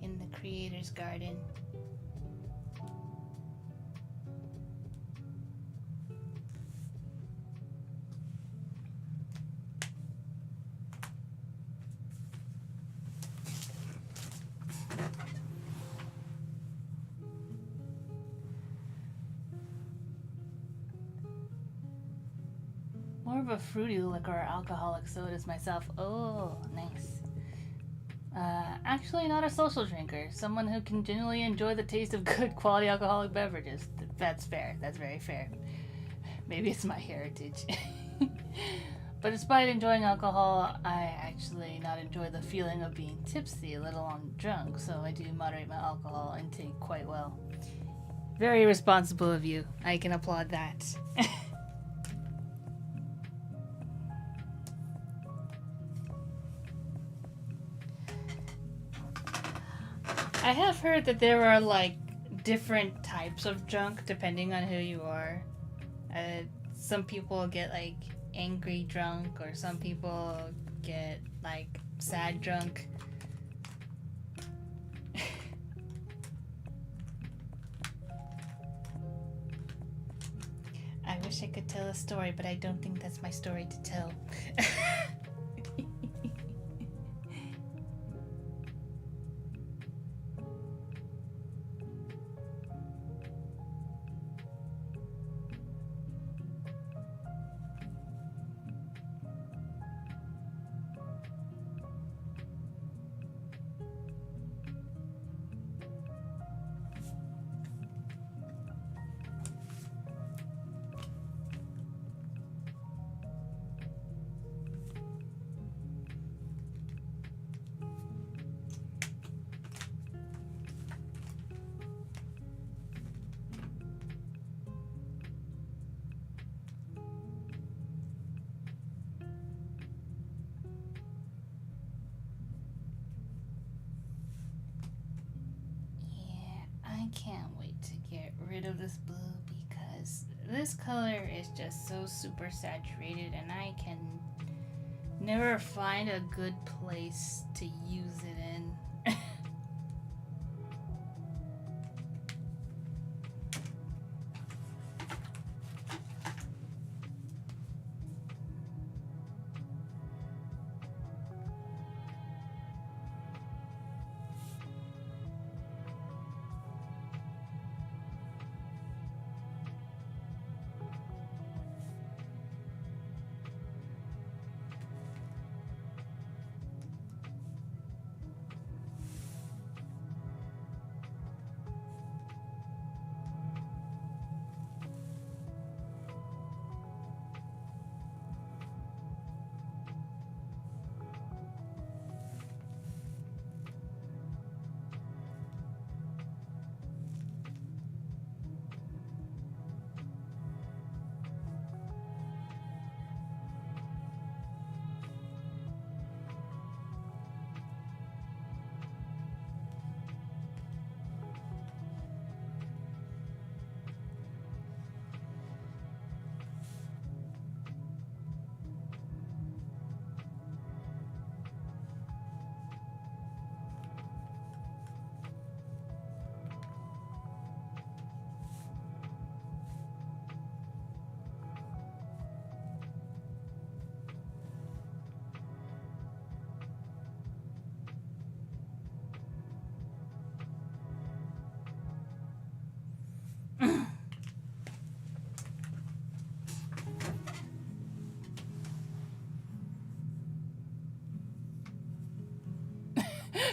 in the creator's garden. More of a fruity liquor or alcoholic sodas myself. Oh, nice. Actually not a social drinker. Someone who can genuinely enjoy the taste of good quality alcoholic beverages. That's fair. That's very fair. Maybe it's my heritage. But despite enjoying alcohol, I actually not enjoy the feeling of being tipsy, let alone drunk, so I do moderate my alcohol intake quite well. Very responsible of you. I can applaud that. I have heard that there are like different types of drunk depending on who you are. Some people get like angry drunk, or some people get like sad drunk. I wish I could tell a story, but I don't think that's my story to tell. I can't wait to get rid of this blue because this color is just so super saturated and I can never find a good place to use it in.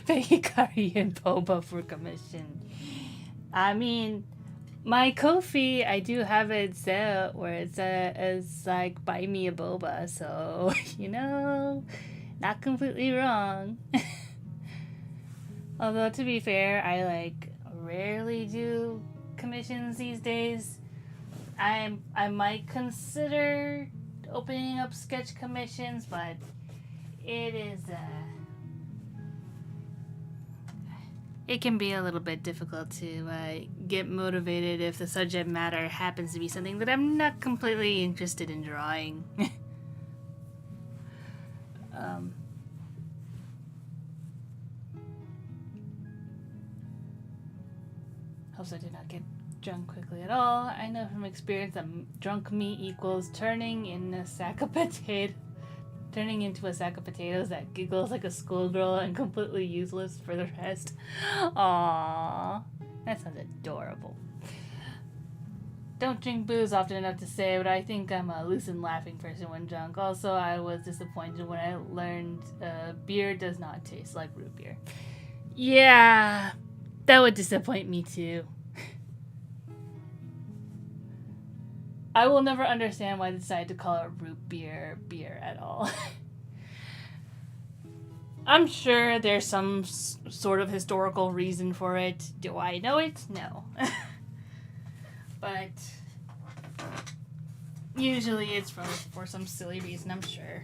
pay Hikari and Boba for commission. I mean, my Ko-fi, I do have it set where it's like, buy me a boba, so, not completely wrong. Although, to be fair, I, rarely do commissions these days. I might consider opening up sketch commissions, but it is, it can be a little bit difficult to get motivated if the subject matter happens to be something that I'm not completely interested in drawing. Hopes I did not get drunk quickly at all. I know from experience that drunk me equals turning into a sack of potatoes that giggles like a schoolgirl and completely useless for the rest. Aww, that sounds adorable. Don't drink booze often enough to say, but I think I'm a loose and laughing person when drunk. Also, I was disappointed when I learned beer does not taste like root beer. Yeah, that would disappoint me too. I will never understand why they decided to call it root beer at all. I'm sure there's some sort of historical reason for it. Do I know it? No. But usually it's for some silly reason, I'm sure.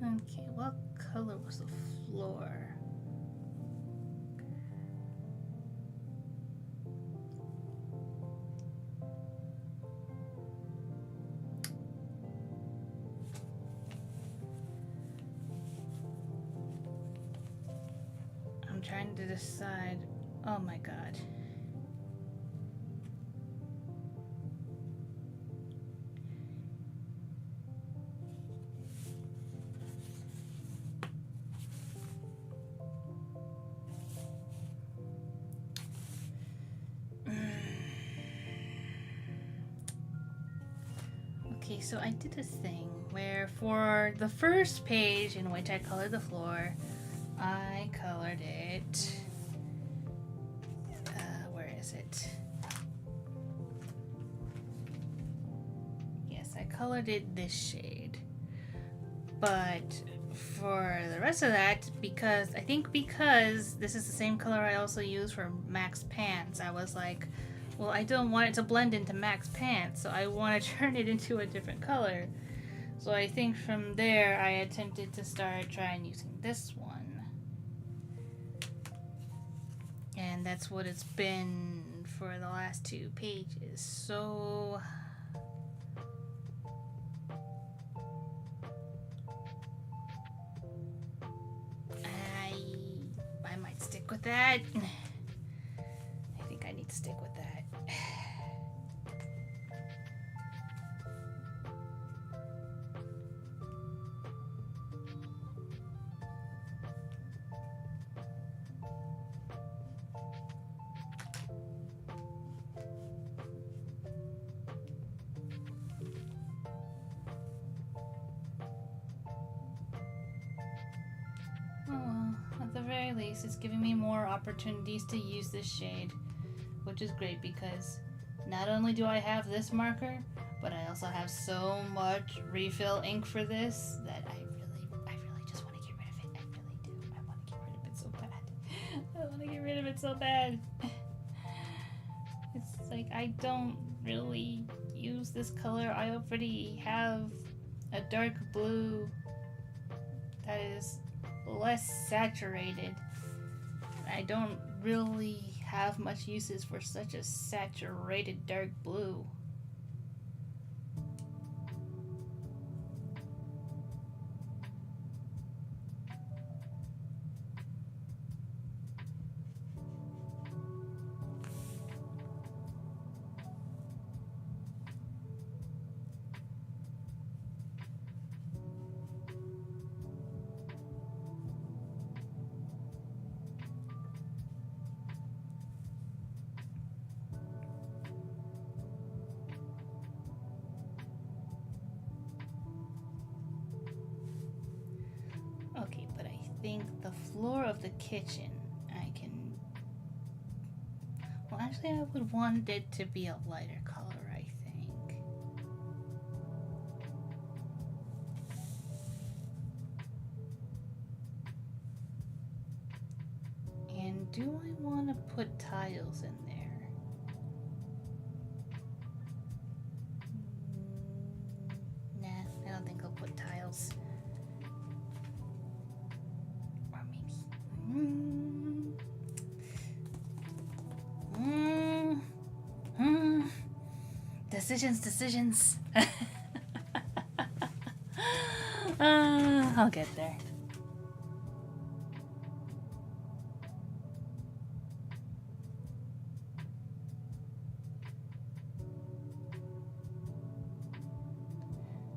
Okay, what color was the floor? I'm trying to decide. Oh my god. Okay, so I did a thing where for the first page in which I colored the floor, I colored it. Where is it? Yes, I colored it this shade. But for the rest of that, because this is the same color I also use for Max Pants, I was like, well, I don't want it to blend into Max Pants, so I want to turn it into a different color. So I think from there, I attempted to start trying using this one. And that's what it's been for the last 2 pages. So I might stick with that. I think I need to stick with that. At the very least, it's giving me more opportunities to use this shade, which is great because not only do I have this marker, but I also have so much refill ink for this that I really just want to get rid of it. I really do. I want to get rid of it so bad. I want to get rid of it so bad. It's like I don't really use this color. I already have a dark blue that is less saturated. I don't really have much uses for such a saturated dark blue. of the kitchen, I can... Well, actually, I would want it to be a lighter color, I think. And do I want to put tiles in there? Nah, I don't think I'll put tiles. Or maybe... Decisions. I'll get there.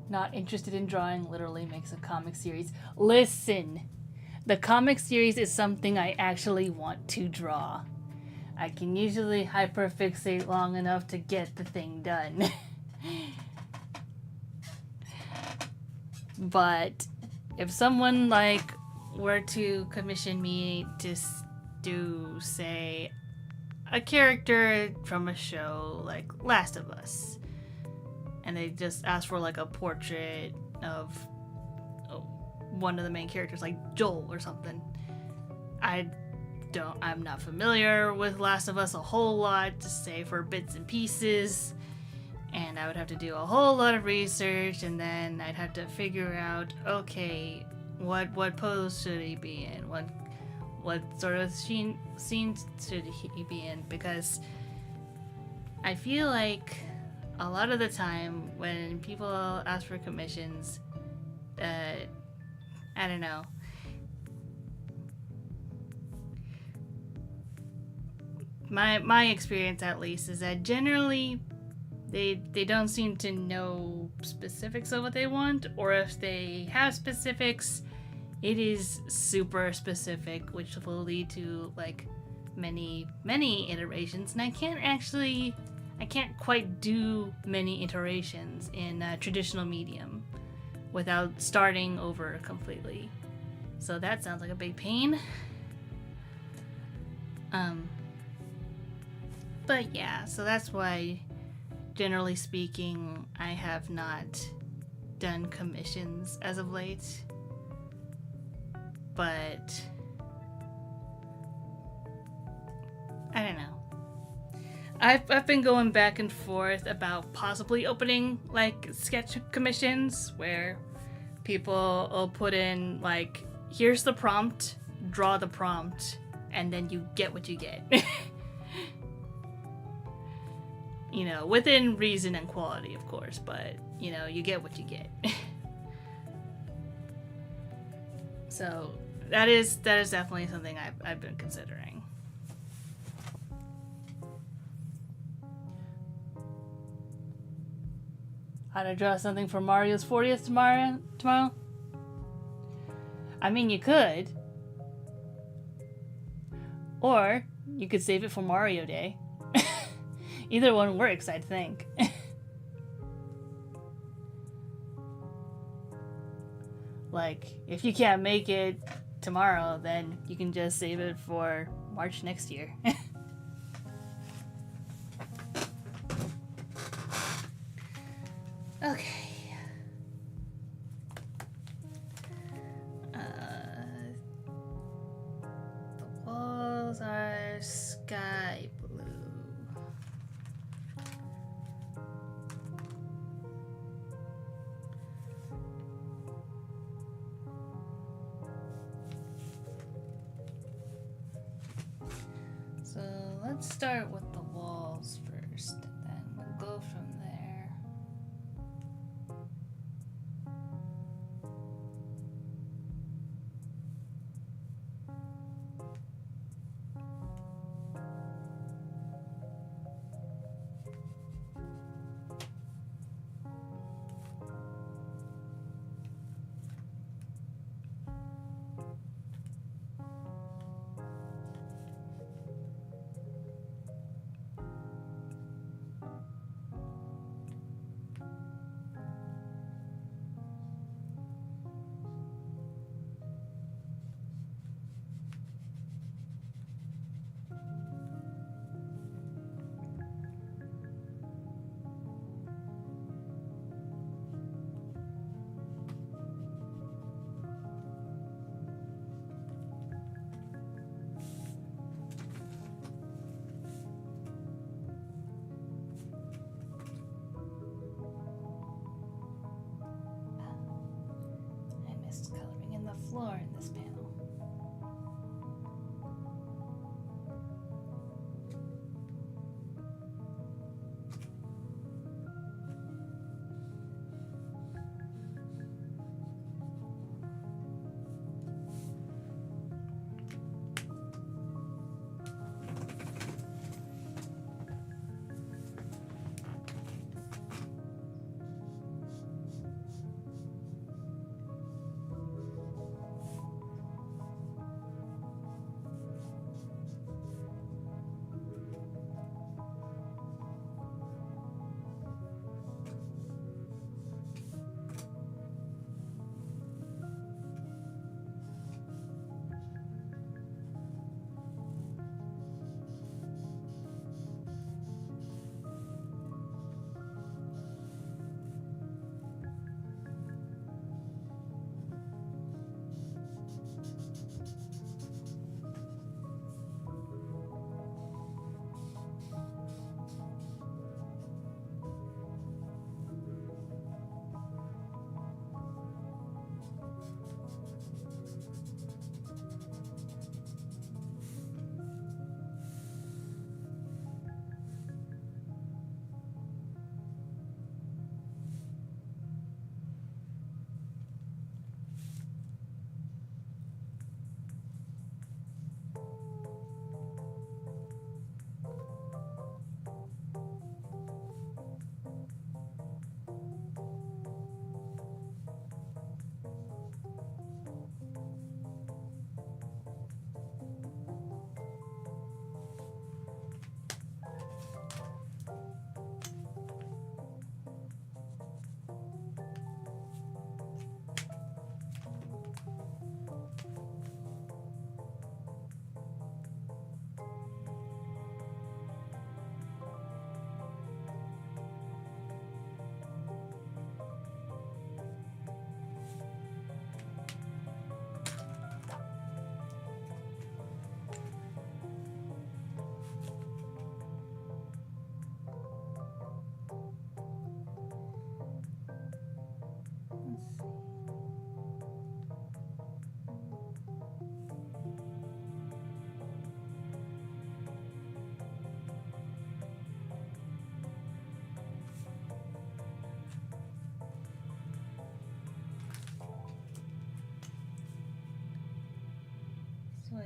Not interested in drawing literally makes a comic series. Listen, the comic series is something I actually want to draw. I can usually hyperfixate long enough to get the thing done. But if someone like were to commission me to do, say, a character from a show like Last of Us, and they just ask for like a portrait of one of the main characters, like Joel or something, I'm not familiar with Last of Us a whole lot, to say for bits and pieces, and I would have to do a whole lot of research, and then I'd have to figure out, okay, what pose should he be in, what sort of scene should he be in, because I feel like a lot of the time when people ask for commissions, I don't know, my experience at least is that generally they don't seem to know specifics of what they want, or if they have specifics, it is super specific, which will lead to like many iterations, and I can't quite do many iterations in a traditional medium without starting over completely. So that sounds like a big pain. But yeah, so that's why, generally speaking, I have not done commissions as of late. But I don't know. I've been going back and forth about possibly opening like sketch commissions where people will put in like, here's the prompt, draw the prompt, and then you get what you get. You know, within reason and quality, of course, but you know, you get what you get. So that is definitely something I've been considering. How to draw something for Mario's 40th tomorrow? I mean, you could. Or you could save it for Mario Day. Either one works, I'd think. Like, if you can't make it tomorrow, then you can just save it for March next year. Okay. The walls are sky blue. So let's start with the walls first, and then we'll go from there.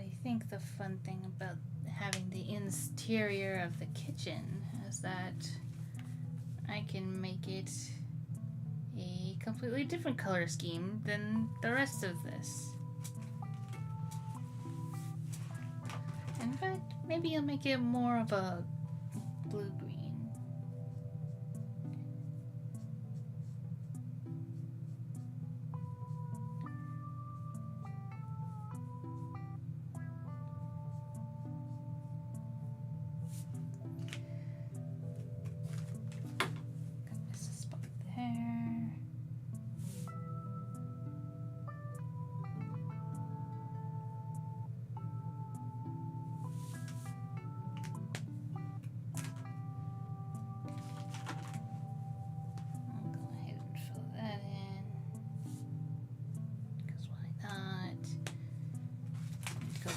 I think the fun thing about having the interior of the kitchen is that I can make it a completely different color scheme than the rest of this. In fact, maybe I'll make it more of a blue-green.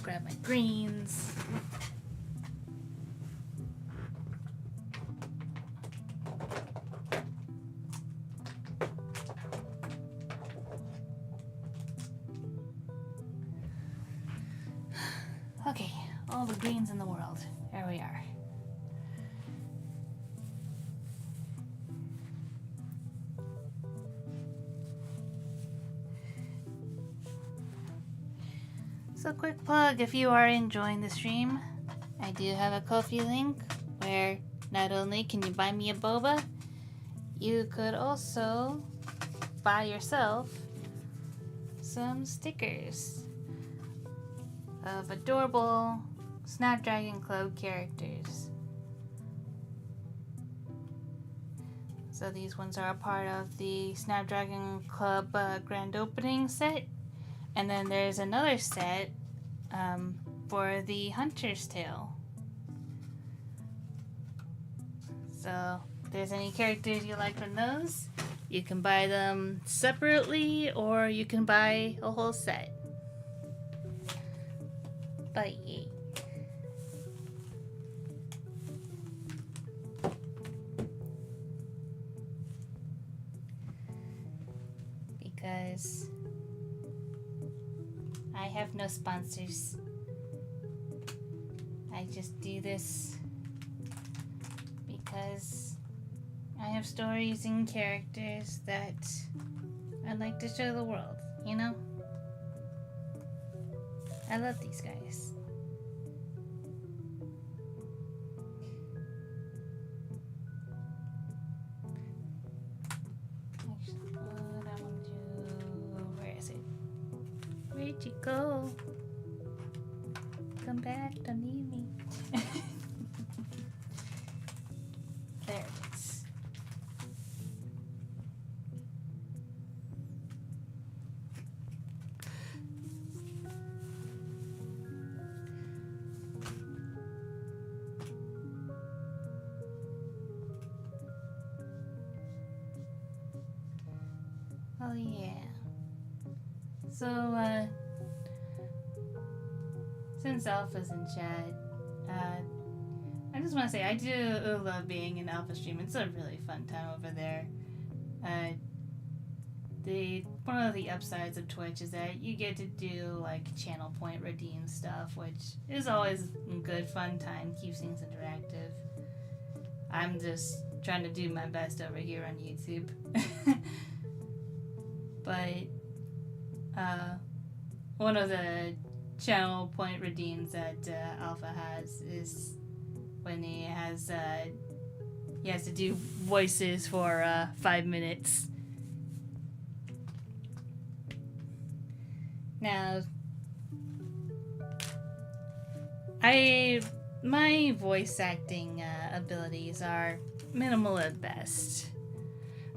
Grab my greens. Okay, all the greens in the world. There we are. So quick plug, if you are enjoying the stream, I do have a Ko-fi link where not only can you buy me a boba, you could also buy yourself some stickers of adorable Snapdragon Club characters. So these ones are a part of the Snapdragon Club grand opening set. And then there's another set for the Hunter's Tale. So if there's any characters you like from those, you can buy them separately or you can buy a whole set. But yeah. Because I have no sponsors. I just do this because I have stories and characters that I'd like to show the world, you know? I love these guys. Actually, what I want to do... Where is it? Where'd you go? Come back, don't need me. There it is. Oh yeah. So, since Alpha's in chat, I just want to say I do love being in Alpha stream. It's a really fun time over there. One of the upsides of Twitch is that you get to do like channel point redeem stuff, which is always a good fun time, keeps things interactive. I'm just trying to do my best over here on YouTube. But one of the channel point redeems that Alpha has is when he has to do voices for 5 minutes. Now, my voice acting abilities are minimal at best.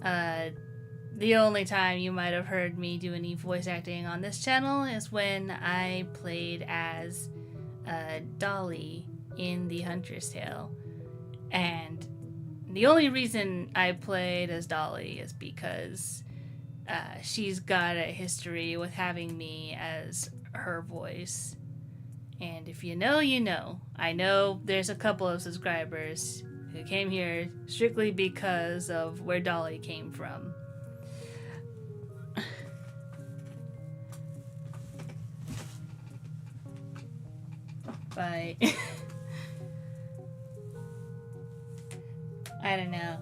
The only time you might have heard me do any voice acting on this channel is when I played as Dolly in The Hunter's Tale. And the only reason I played as Dolly is because she's got a history with having me as her voice. And if you know, you know. I know there's a couple of subscribers who came here strictly because of where Dolly came from. But I don't know.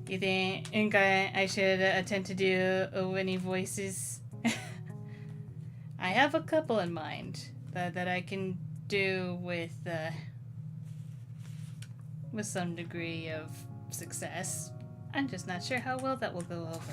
You think I should attempt to do any voices? I have a couple in mind that I can do with some degree of success. I'm just not sure how well that will go over.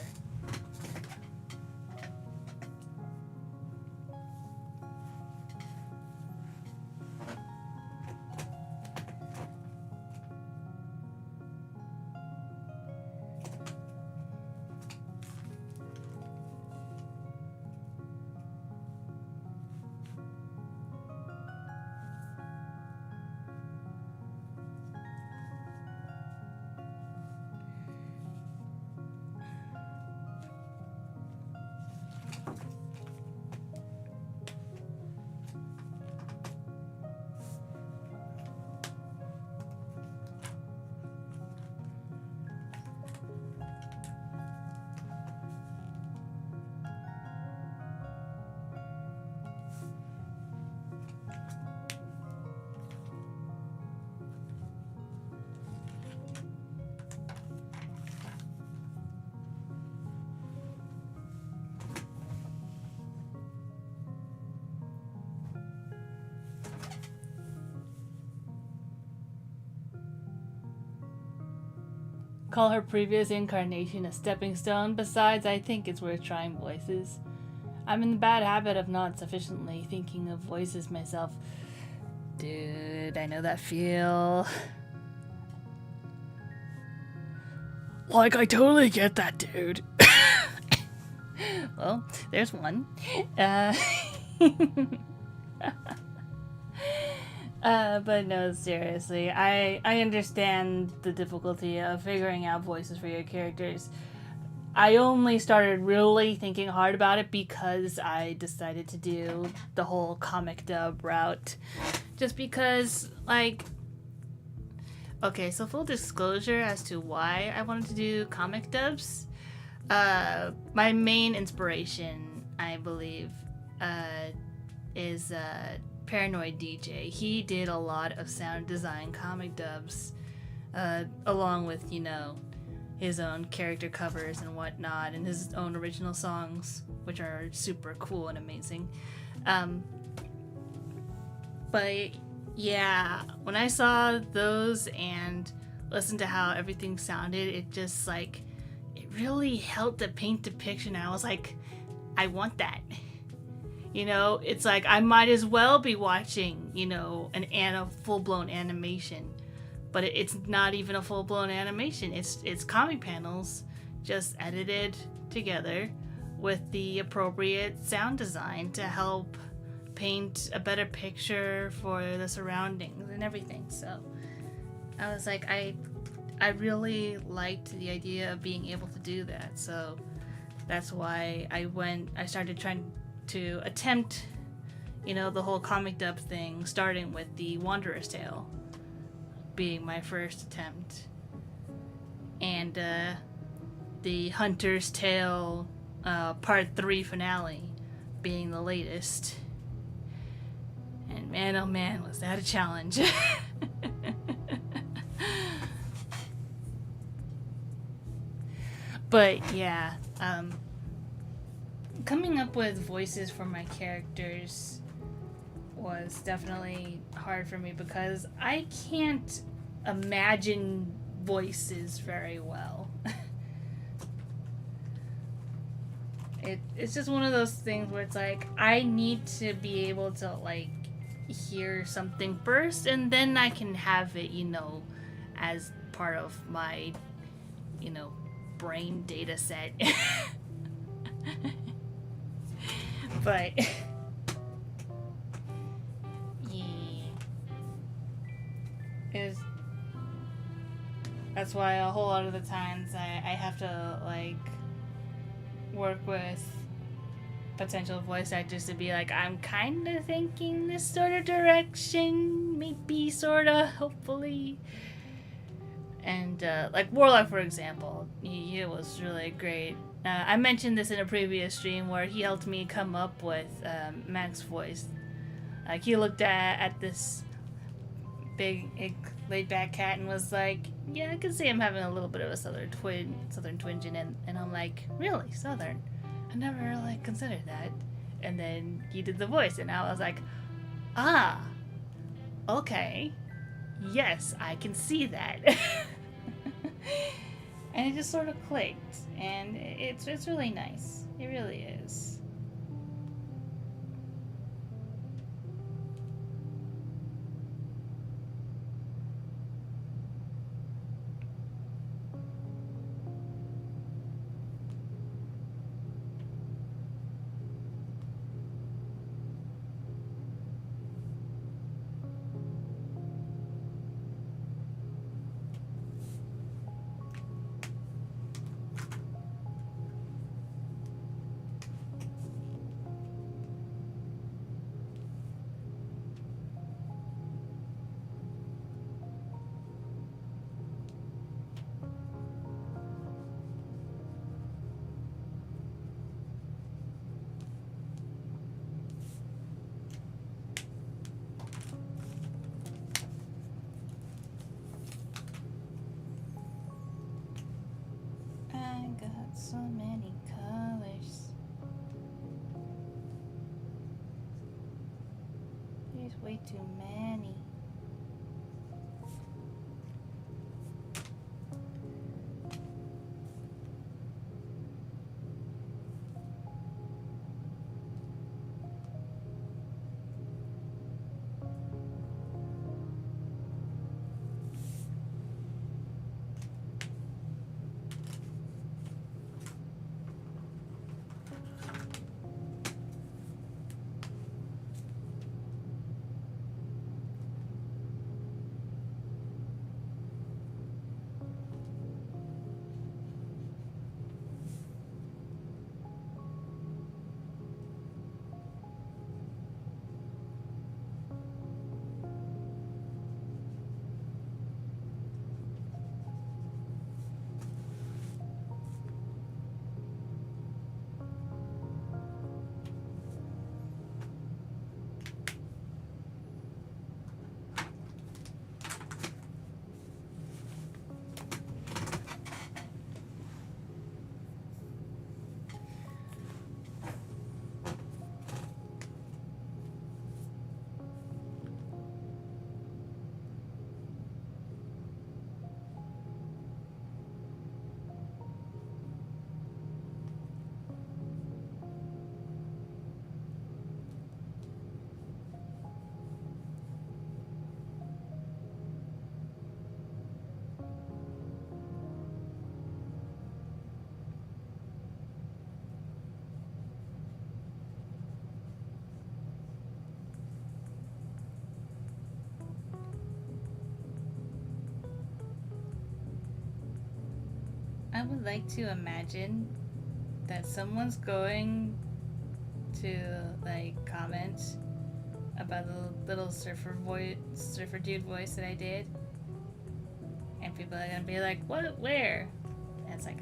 Call her previous incarnation a stepping stone. Besides, I think it's worth trying voices. I'm in the bad habit of not sufficiently thinking of voices myself. Dude, I know that feel. Like, I totally get that, dude. Well, there's one. But no, seriously, I understand the difficulty of figuring out voices for your characters. I only started really thinking hard about it because I decided to do the whole comic dub route. Just because, like... Okay, so full disclosure as to why I wanted to do comic dubs. My main inspiration, I believe, is... Paranoid DJ. He did a lot of sound design comic dubs, along with, you know, his own character covers and whatnot, and his own original songs, which are super cool and amazing. But yeah, when I saw those and listened to how everything sounded, it just like, it really helped to paint the picture, and I was like, I want that. You know, it's like I might as well be watching, you know, a full-blown animation, but it's not even a full-blown animation. It's comic panels just edited together with the appropriate sound design to help paint a better picture for the surroundings and everything. So I was like, I really liked the idea of being able to do that. So that's why I started trying to attempt, you know, the whole comic dub thing, starting with the Wanderer's Tale being my first attempt, and the Hunter's Tale Part 3 finale being the latest. And man, oh man, was that a challenge. But yeah, coming up with voices for my characters was definitely hard for me because I can't imagine voices very well. It's just one of those things where it's like, I need to be able to like hear something first, and then I can have it, you know, as part of my, you know, brain data set. But yeah, that's why a whole lot of the times I have to like work with potential voice actors to be like, I'm kind of thinking this sort of direction, maybe, sort of, hopefully. And like Warlock, for example, he was really great I mentioned this in a previous stream where he helped me come up with Mac's voice. Like, he looked at this big, laid back cat and was like, yeah, I can see him having a little bit of a southern twinge in it. And I'm like, really? Southern? I never really considered that. And then he did the voice, and I was like, ah, okay. Yes, I can see that. And it just sort of clicked, and it's really nice. It really is. So many colors. There's way too many. I would like to imagine that someone's going to like comment about the little surfer dude voice that I did, and people are gonna be like, "What? Where?" And it's like,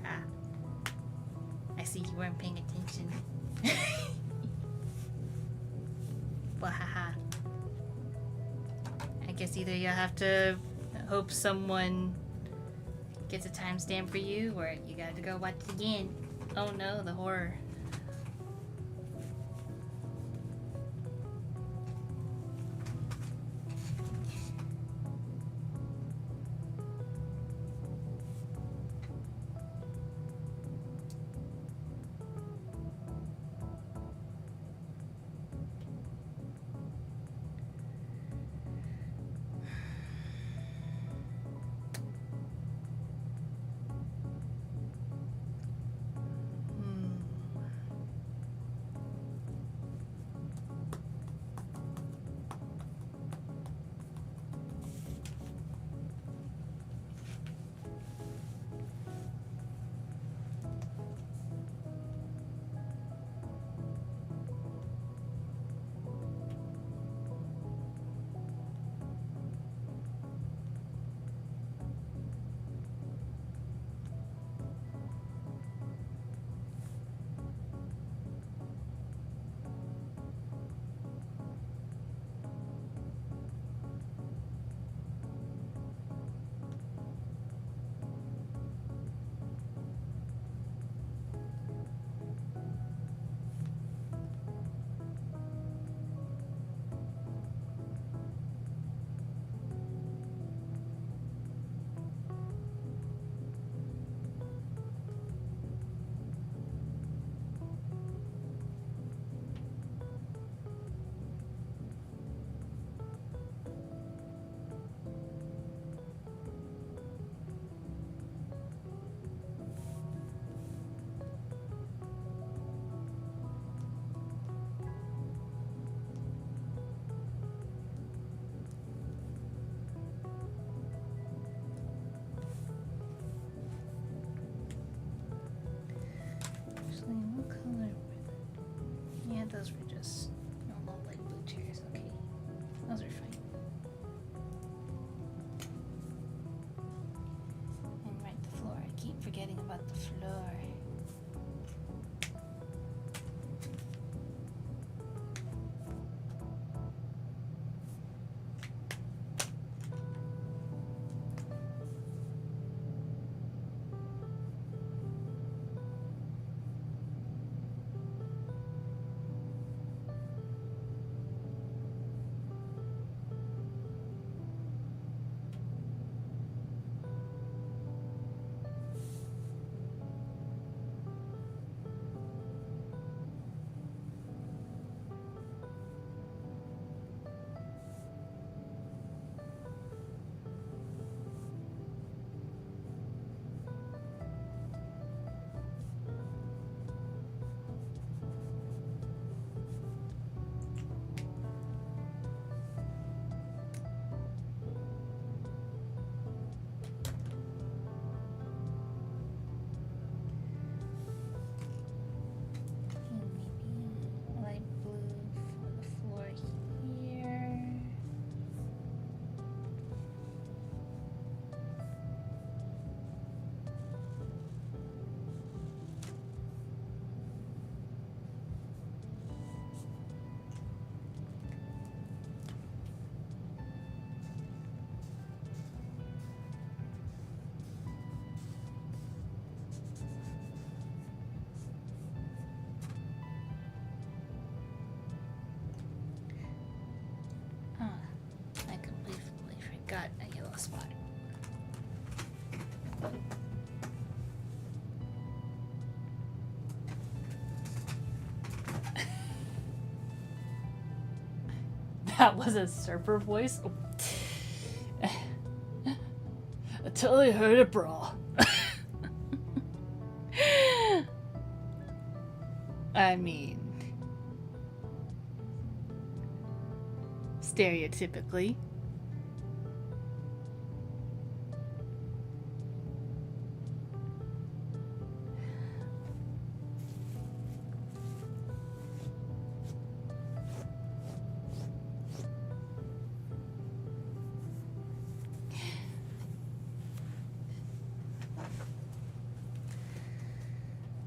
I see you weren't paying attention. Wahaha. I guess either you'll have to hope someone gets a timestamp for you, or you got to go watch it again. Oh no, the horror. got a yellow spot. That was a surfer voice? I totally heard it, bro. I mean, stereotypically.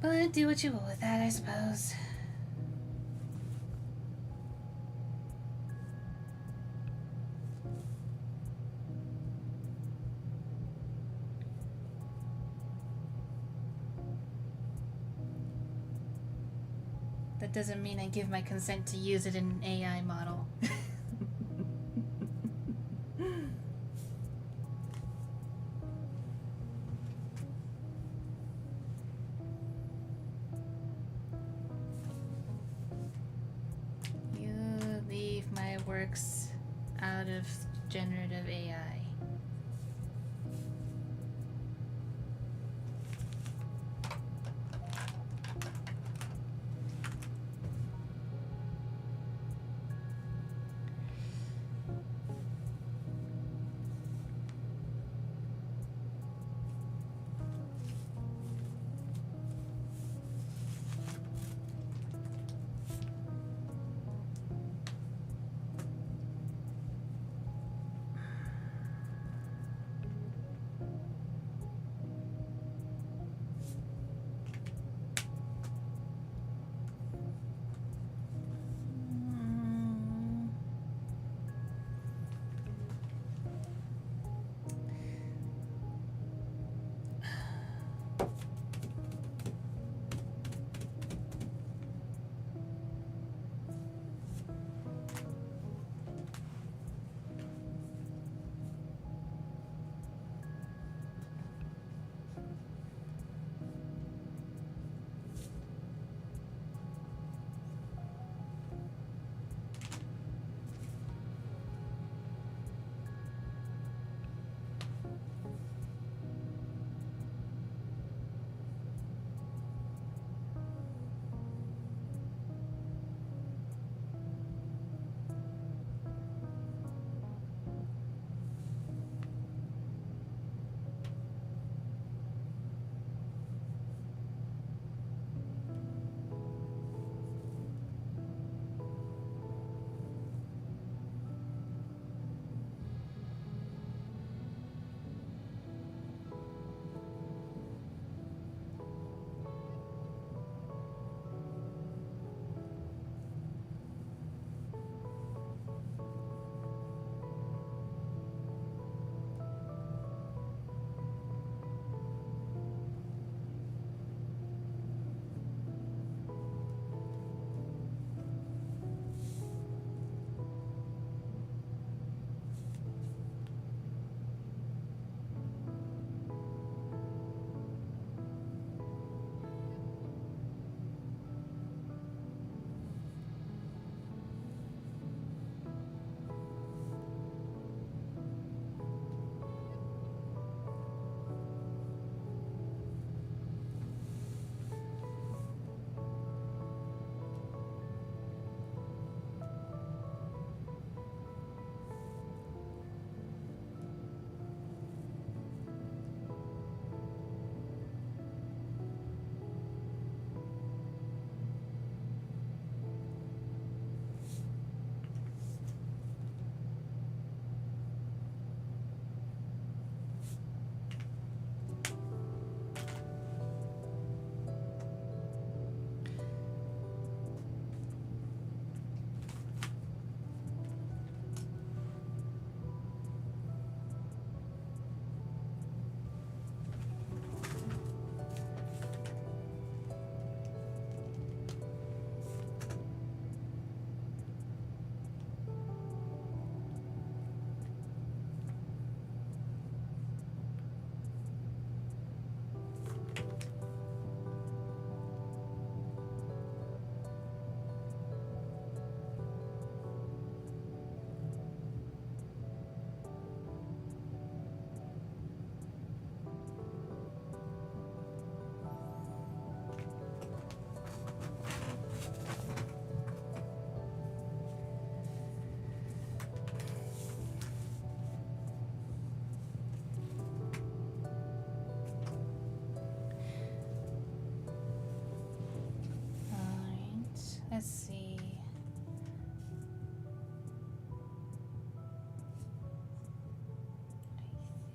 But do what you will with that, I suppose. That doesn't mean I give my consent to use it in an AI model. You leave my works out of generative AI.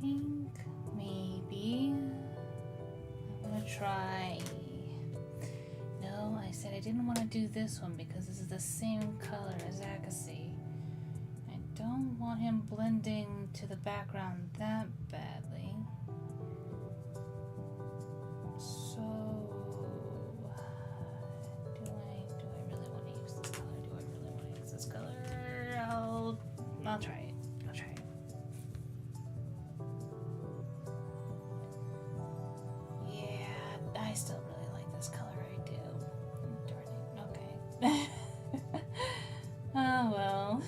think maybe I'm gonna try. No, I said I didn't want to do this one because this is the same color as Akasi. I don't want him blending to the background that badly. So, do I really want to use this color? Do I really want to use this color? I'll try it. I'll try it. Yeah, I still really like this color. I do. Darn it. Okay. Oh well.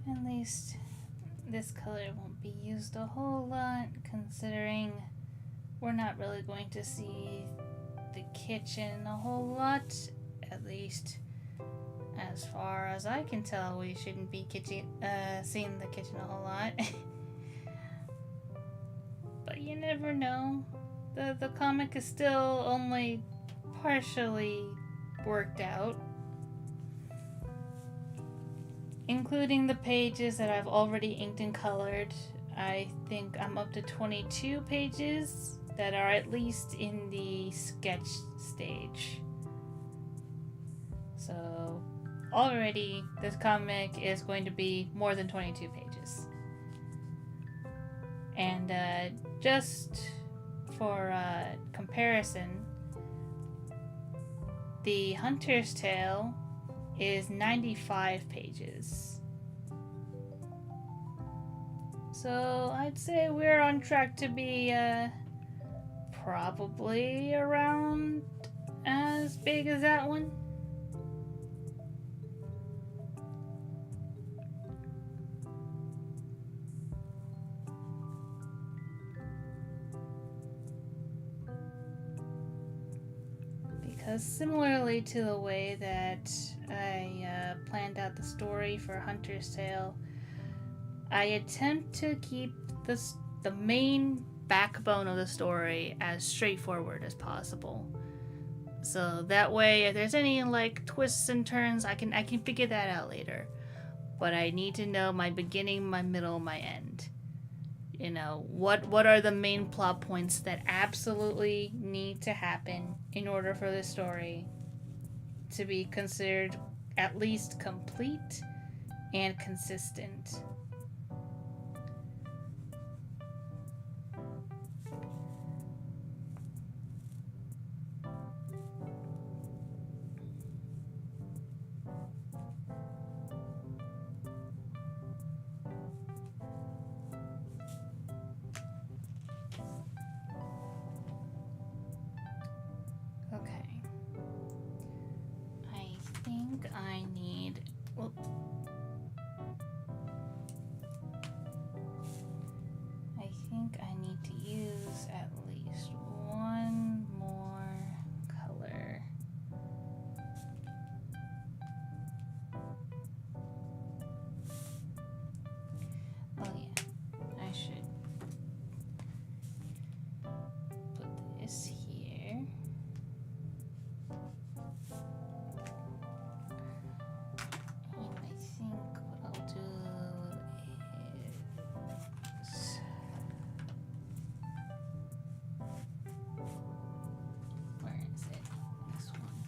At least this color won't be used a whole lot, considering we're not really going to see the kitchen a whole lot. At least, as far as I can tell, we shouldn't be seeing the kitchen a whole lot. But you never know. The comic is still only partially worked out, including the pages that I've already inked and colored. I think I'm up to 22 pages that are at least in the sketch stage. So already this comic is going to be more than 22 pages. And just for comparison, the Hunter's Tale is 95 pages. So I'd say we're on track to be probably around as big as that one. Because similarly to the way that I planned out the story for Hunter's Tale, I attempt to keep the main backbone of the story as straightforward as possible. So that way, if there's any like twists and turns, I can figure that out later. But I need to know my beginning, my middle, my end. You know, what are the main plot points that absolutely need to happen in order for the story to be considered at least complete and consistent. Okay. I think I need... Well, I think I need to use at least one more color. Oh yeah, I should put this here. And I think what I'll do is... Where is it? This one.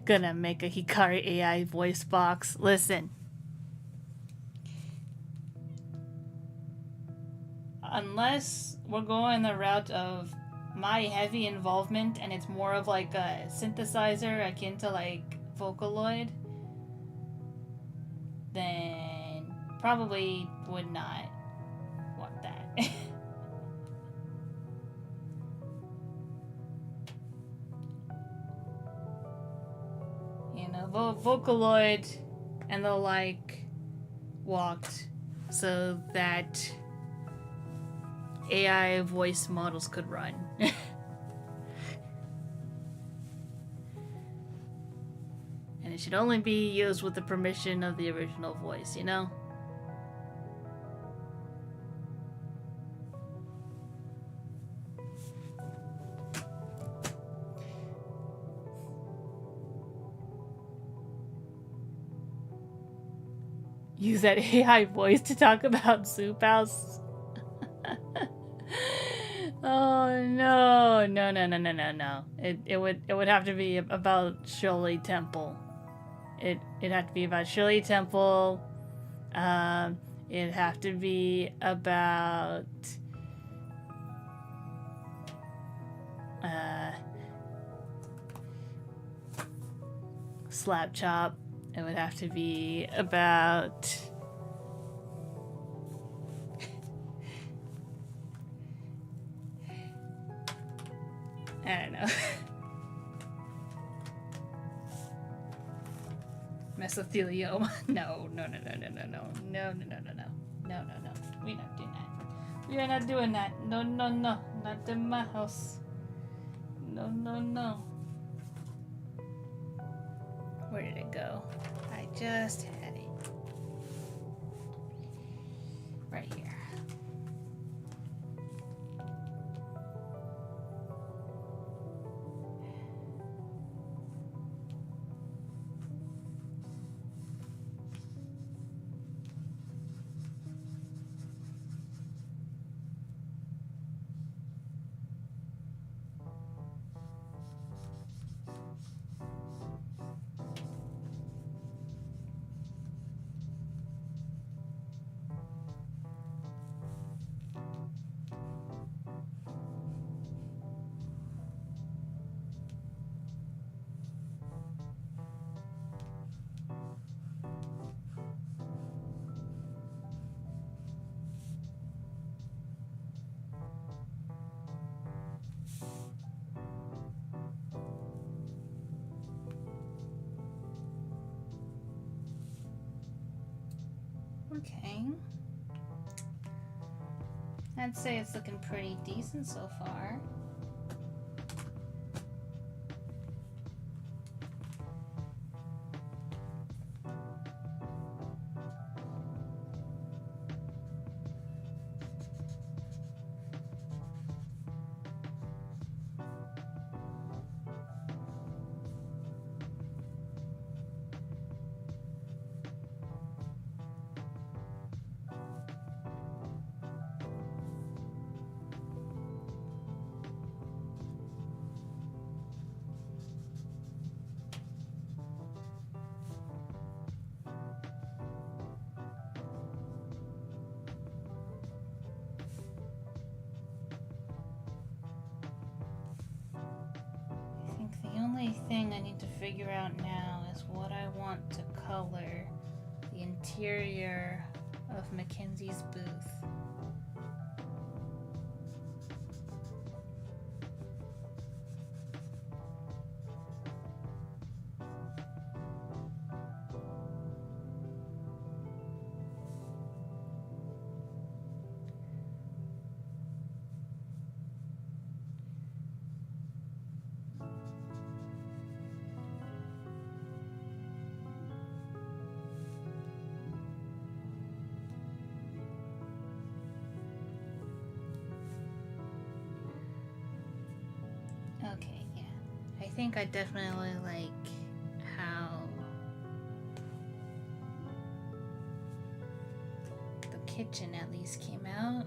Gonna make a Hikari AI voice box. Listen. Unless we're going the route of my heavy involvement and it's more of like a synthesizer akin to like Vocaloid, then probably would not want that. You know, Vocaloid and the like walked so that AI voice models could run. And it should only be used with the permission of the original voice, you know? Use that AI voice to talk about Soup House. Oh no, no, no, no, no, no, no. It would have to be about Shirley Temple. It'd have to be about Shirley Temple. It'd have to be about Slap Chop. It would have to be about I don't know. Mesothelioma. No. No. We're not doing that. We are not doing that. No. Not in my house. No. Where did it go? I just had it. Right here. Okay. I'd say it's looking pretty decent so far. The only thing I need to figure out now is what I want to color the interior of Mackenzie's booth. Okay, yeah. I think I definitely like how the kitchen at least came out.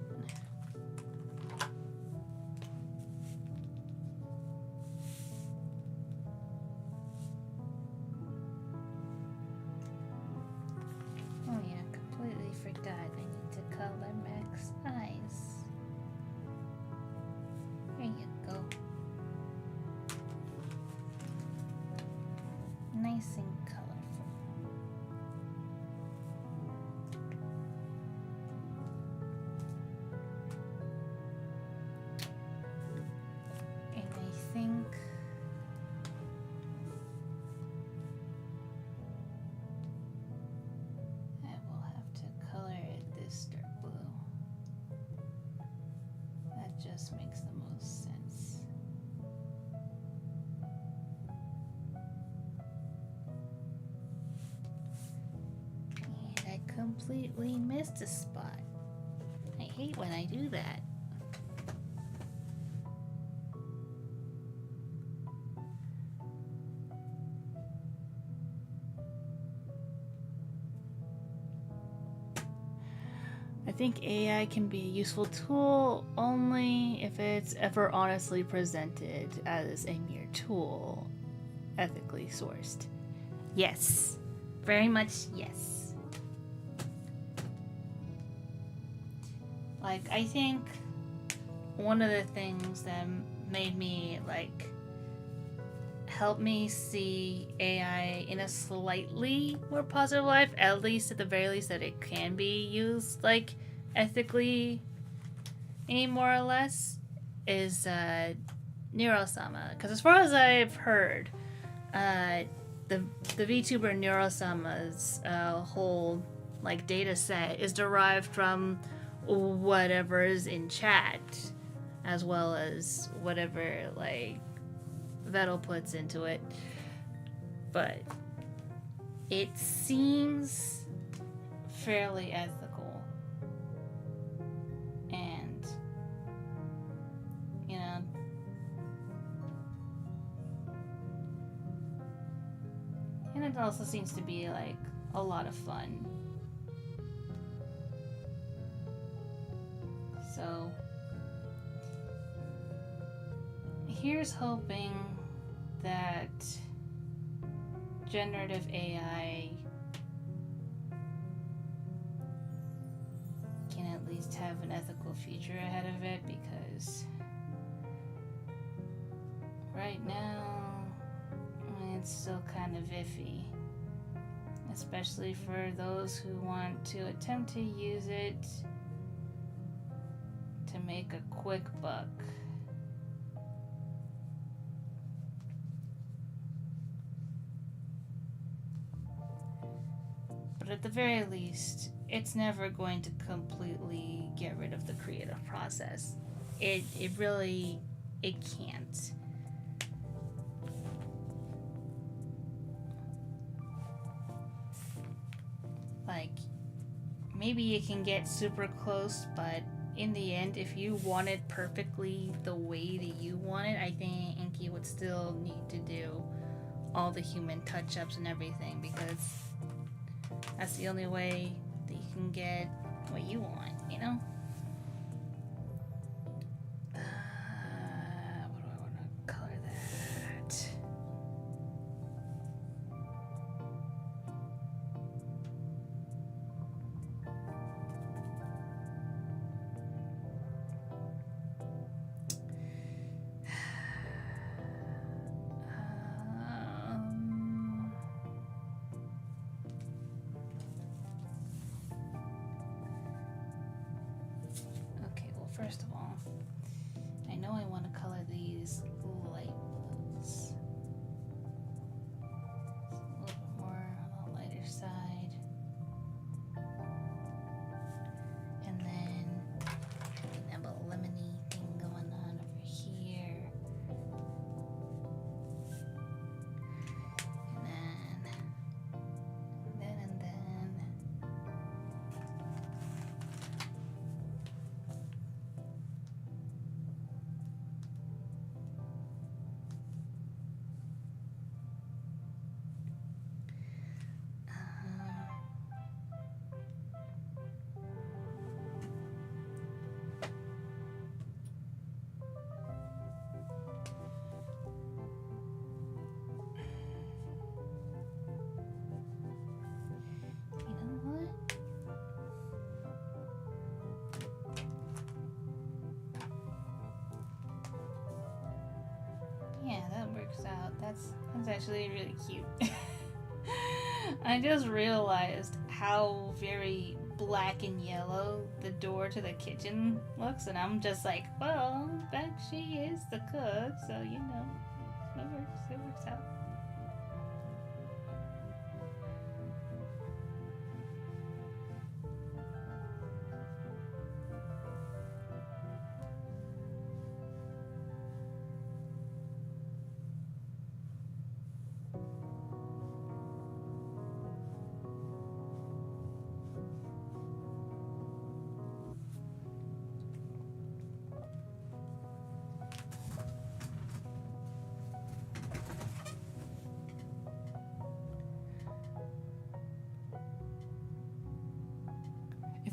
Oh yeah, completely forgot. I need to color Mac's eyes. There you go. Nice and colorful. And I think I will have to color it this completely missed a spot. I hate when I do that. I think AI can be a useful tool only if it's ever honestly presented as a mere tool, ethically sourced. Yes, very much yes. Like, I think one of the things that made me, like, help me see AI in a slightly more positive light, at least at the very least that it can be used, like, ethically, any more or less, is Neurosama. Because as far as I've heard, the VTuber Neurosama's whole, like, data set is derived from whatever is in chat, as well as whatever, like, Vettel puts into it. But it seems fairly ethical. And, you know, and it also seems to be, like, a lot of fun. So, here's hoping that generative AI can at least have an ethical future ahead of it, because right now it's still kind of iffy, especially for those who want to attempt to use it to make a quick buck. But at the very least, it's never going to completely get rid of the creative process. It really, it can't. Like, maybe it can get super close, but in the end, if you want it perfectly the way that you want it, I think Inky would still need to do all the human touch-ups and everything, because that's the only way that you can get what you want, you know? What do I want to color that? Okay, well, first of all, I know I want to color these light blues. A little bit more on the lighter side. And then we can have a lemony thing going on over here. And then. You know what? Yeah, that works out. That's actually really cute. I just realized how very black and yellow the door to the kitchen looks, and I'm just like, well, but she is the cook, so you know, it works out.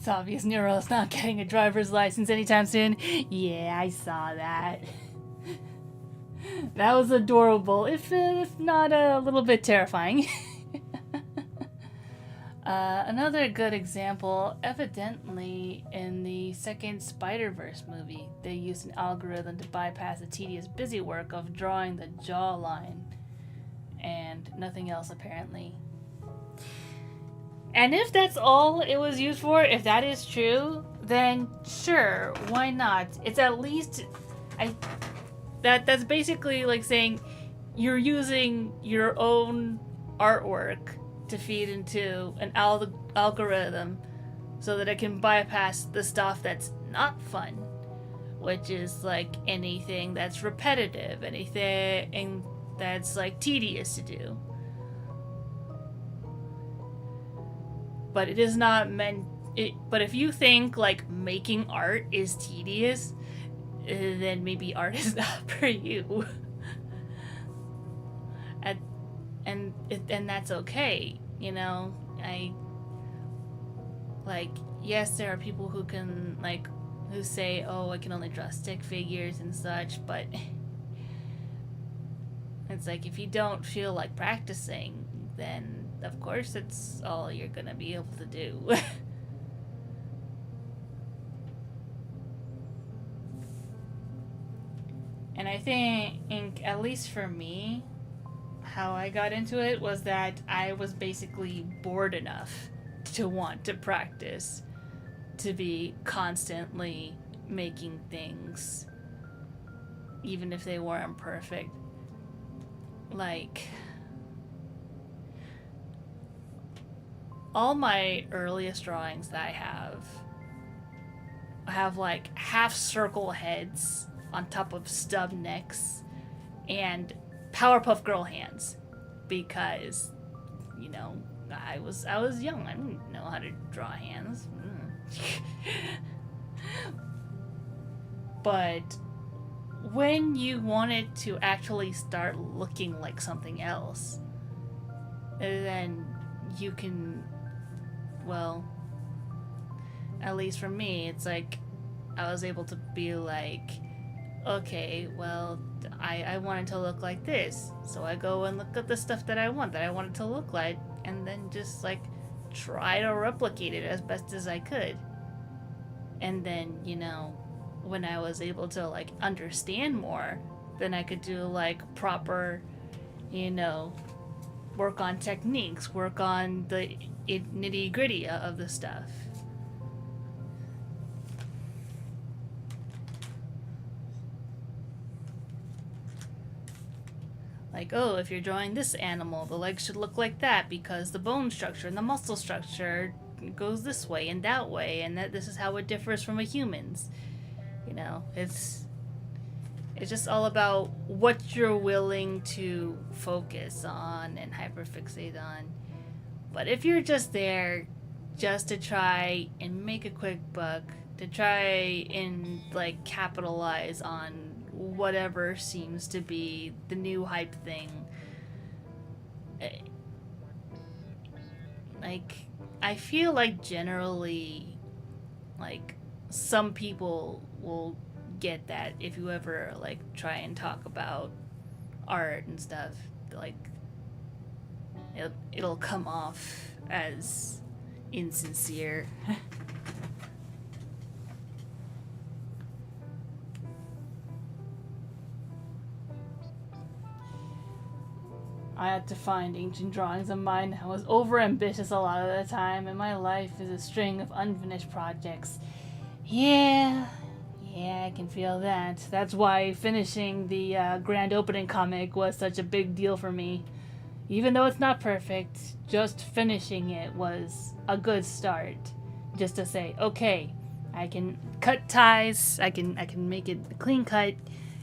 It's obvious Nero's not getting a driver's license anytime soon. Yeah, I saw that. That was adorable, if not a little bit terrifying. Another good example, evidently in the second Spider-Verse movie, they used an algorithm to bypass the tedious busy work of drawing the jawline, and nothing else apparently. And if that's all it was used for, if that is true, then sure, why not? It's at least... That's basically like saying you're using your own artwork to feed into an algorithm so that it can bypass the stuff that's not fun, which is like anything that's repetitive, anything that's like tedious to do. But it is not meant... But if you think like making art is tedious, then maybe art is not for you. And that's okay, you know. Yes, there are people who can who say, oh, I can only draw stick figures and such, but it's like, if you don't feel like practicing, then of course it's all you're gonna be able to do. And I think, at least for me, how I got into it was that I was basically bored enough to want to practice, to be constantly making things, even if they weren't perfect. Like, all my earliest drawings that I have like half circle heads on top of stub necks and Powerpuff Girl hands, because, you know, I was young. I didn't know how to draw hands. But when you wanted to actually start looking like something else, then you can, well, at least for me, it's like I was able to be like, okay, well, I wanted to look like this, so I go and look at the stuff that I want it to look like, and then just like try to replicate it as best as I could. And then, you know, when I was able to like understand more, then I could do like proper, you know, work on techniques, work on the nitty gritty of the stuff. Like, oh, if you're drawing this animal, the legs should look like that because the bone structure and the muscle structure goes this way and that way, and that this is how it differs from a human's. You know, it's just all about what you're willing to focus on and hyperfixate on. But if you're just there just to try and make a quick buck, to try and like capitalize on whatever seems to be the new hype thing, like, I feel like generally, like, some people will get that if you ever like try and talk about art and stuff. Like, it'll come off as insincere. I had to find ancient drawings of mine. I was overambitious a lot of the time, and my life is a string of unfinished projects. Yeah, I can feel that. That's why finishing the grand opening comic was such a big deal for me. Even though it's not perfect, just finishing it was a good start. Just to say, okay, I can cut ties, I can make it a clean cut,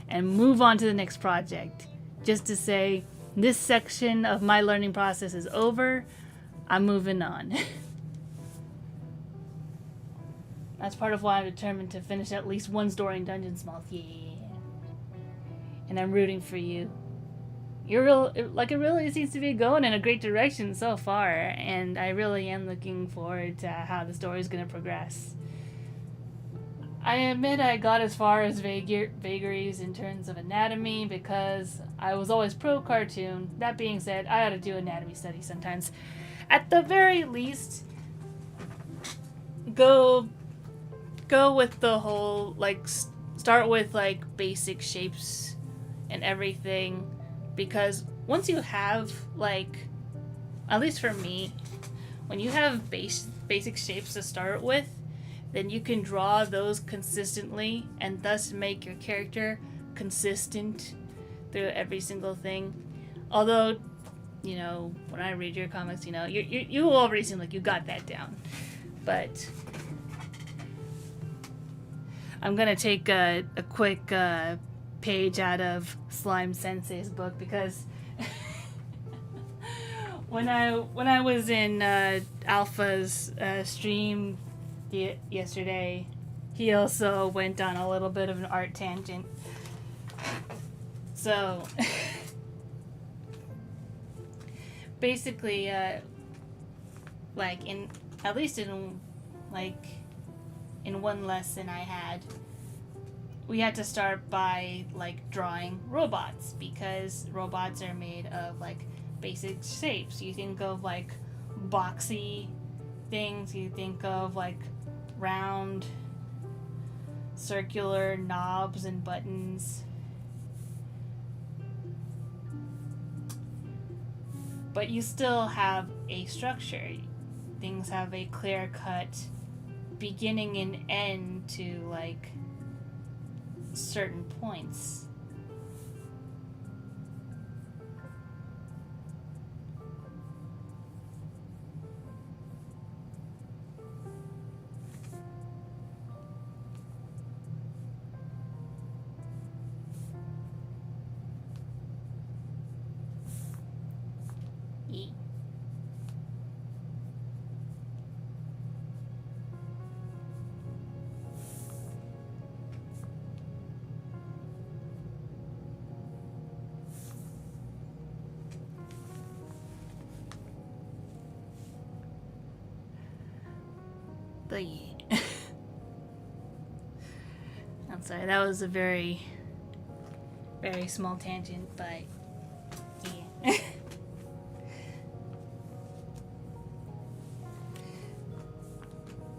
and move on to the next project. Just to say, this section of my learning process is over, I'm moving on. That's part of why I'm determined to finish at least one story in Dungeon Smalls. Yeah. And I'm rooting for you. it really seems to be going in a great direction so far, and I really am looking forward to how the story is going to progress. I admit I got as far as vagaries in terms of anatomy because I was always pro cartoon. That being said, I ought to do anatomy studies sometimes. At the very least, go with the whole like start with like basic shapes and everything, because once you have like, at least for me, when you have basic shapes to start with, then you can draw those consistently and thus make your character consistent through every single thing. Although, you know, when I read your comics, you know, you already seem like you got that down. But I'm gonna take a quick page out of Slime Sensei's book, because when I was in Alpha's stream yesterday, he also went on a little bit of an art tangent. So basically, like in at least in like in one lesson I had, we had to start by like drawing robots, because robots are made of like basic shapes. You think of like boxy things, you think of like round circular knobs and buttons, but you still have a structure. Things have a clear cut beginning and end to like certain points. But yeah. I'm sorry, that was a very, very small tangent, but yeah.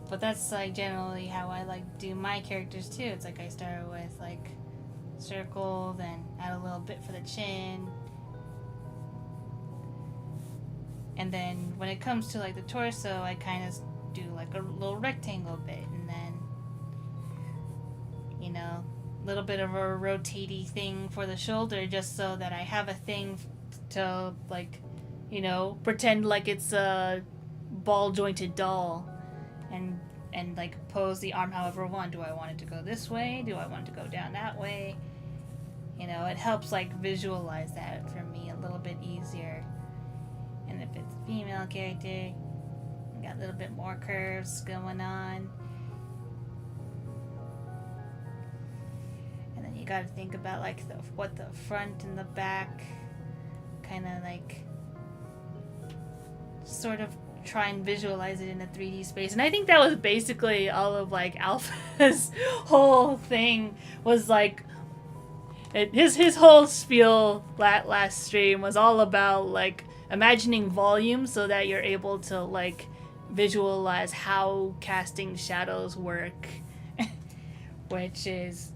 But that's like generally how I like do my characters too. It's like I start with like circle, then add a little bit for the chin, and then when it comes to like the torso, I kind of do like a little rectangle bit, and then, you know, a little bit of a rotating thing for the shoulder, just so that I have a thing to like, you know, pretend like it's a ball jointed doll, and like pose the arm however I want. Do I want it to go this way? Do I want it to go down that way? You know, it helps like visualize that for me a little bit easier. And if it's a female character, got a little bit more curves going on. And then you gotta think about like what the front and the back kind of like sort of try and visualize it in a 3D space. And I think that was basically all of like Alpha's whole thing, was like his whole spiel last stream was all about like imagining volume so that you're able to like visualize how casting shadows work, which is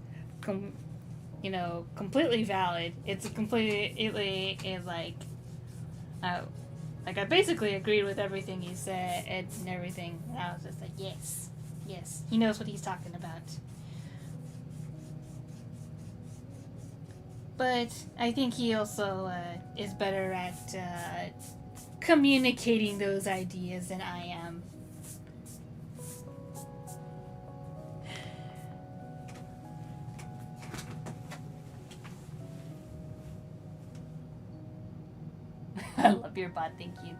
you know, completely valid. It's completely like I basically agreed with everything he said and everything. I was just like, yes, he knows what he's talking about. But I think he also is better at communicating those ideas than I am. I love your bot, thank you.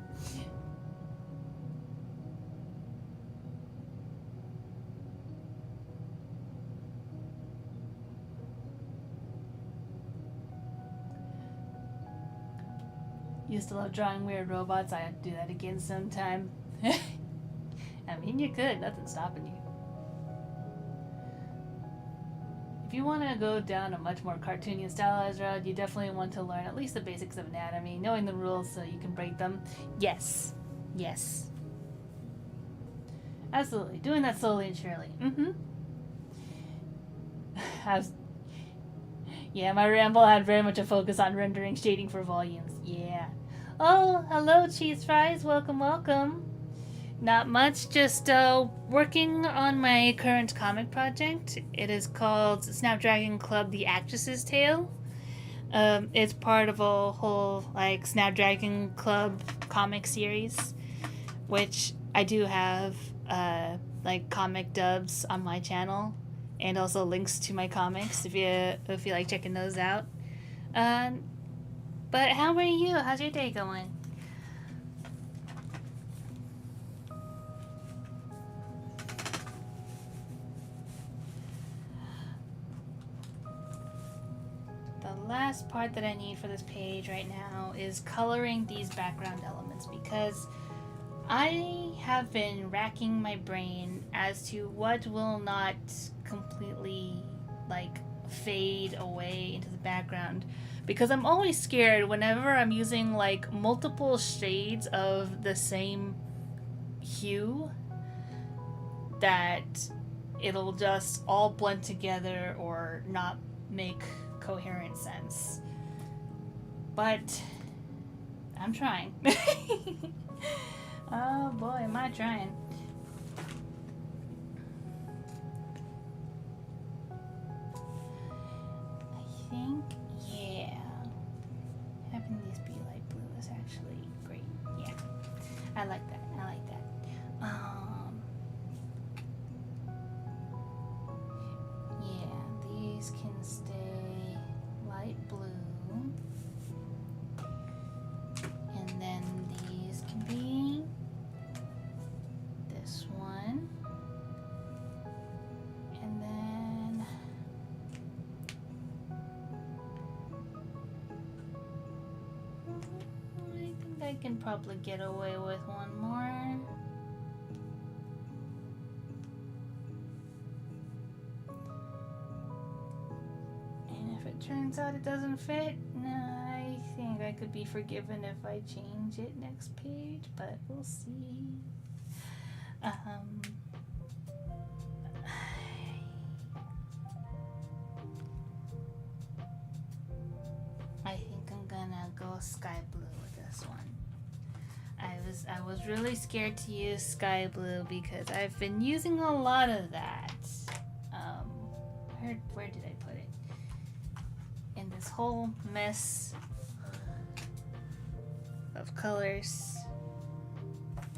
used to love drawing weird robots. I have to do that again sometime. I mean, you could. Nothing's stopping you. If you want to go down a much more cartoony and stylized route, you definitely want to learn at least the basics of anatomy, knowing the rules so you can break them. Yes. Yes. Absolutely. Doing that slowly and surely. Yeah, my ramble had very much a focus on rendering shading for volumes. Yeah. Oh, hello, cheese fries. Welcome, welcome. Not much, just working on my current comic project. It is called Snapdragon Club: The Actress's Tale. It's part of a whole like Snapdragon Club comic series, which I do have like comic dubs on my channel, and also links to my comics if you like checking those out. But how are you? How's your day going? The last part that I need for this page right now is coloring these background elements, because I have been racking my brain as to what will not completely like fade away into the background, because I'm always scared whenever I'm using like multiple shades of the same hue that it'll just all blend together or not make coherent sense. But I'm trying. Oh boy, am I trying. I think, yeah, having these be light blue is actually great. Yeah, I like that. I like that. Yeah, these can stay light blue, and then these can be this one, and then I think I can probably get away with one more. And if it turns out it doesn't fit, I think I could be forgiven if I change it next page, but we'll see. I think I'm gonna go sky blue with this one. I was really scared to use sky blue because I've been using a lot of that. Where did I put it? In this whole mess of colors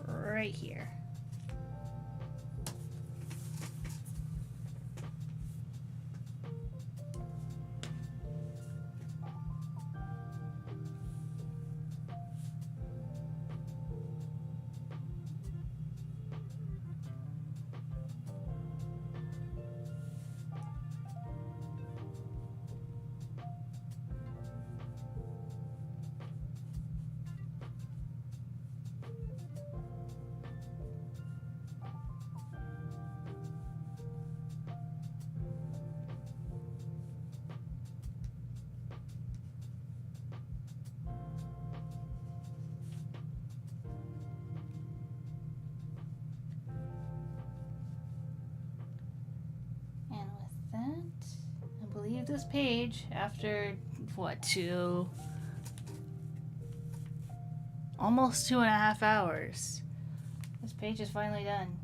right here. Leave this page after what, almost 2.5 hours. This page is finally done.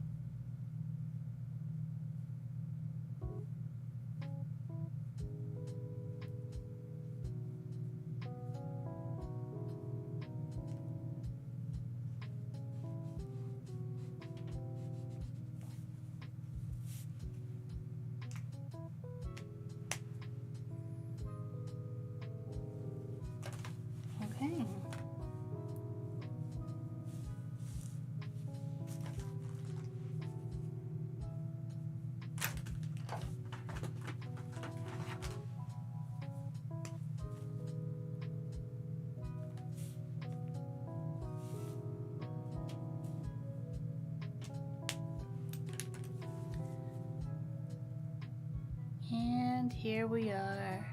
here we are.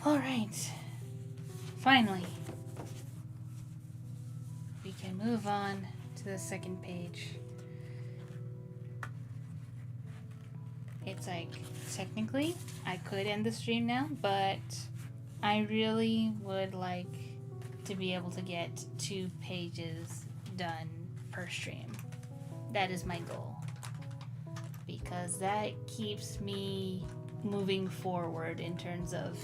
All right. Finally, we can move on to the second page. It's like, technically, I could end the stream now, but I really would like to be able to get 2 pages done per stream. That is my goal. Because that keeps me moving forward in terms of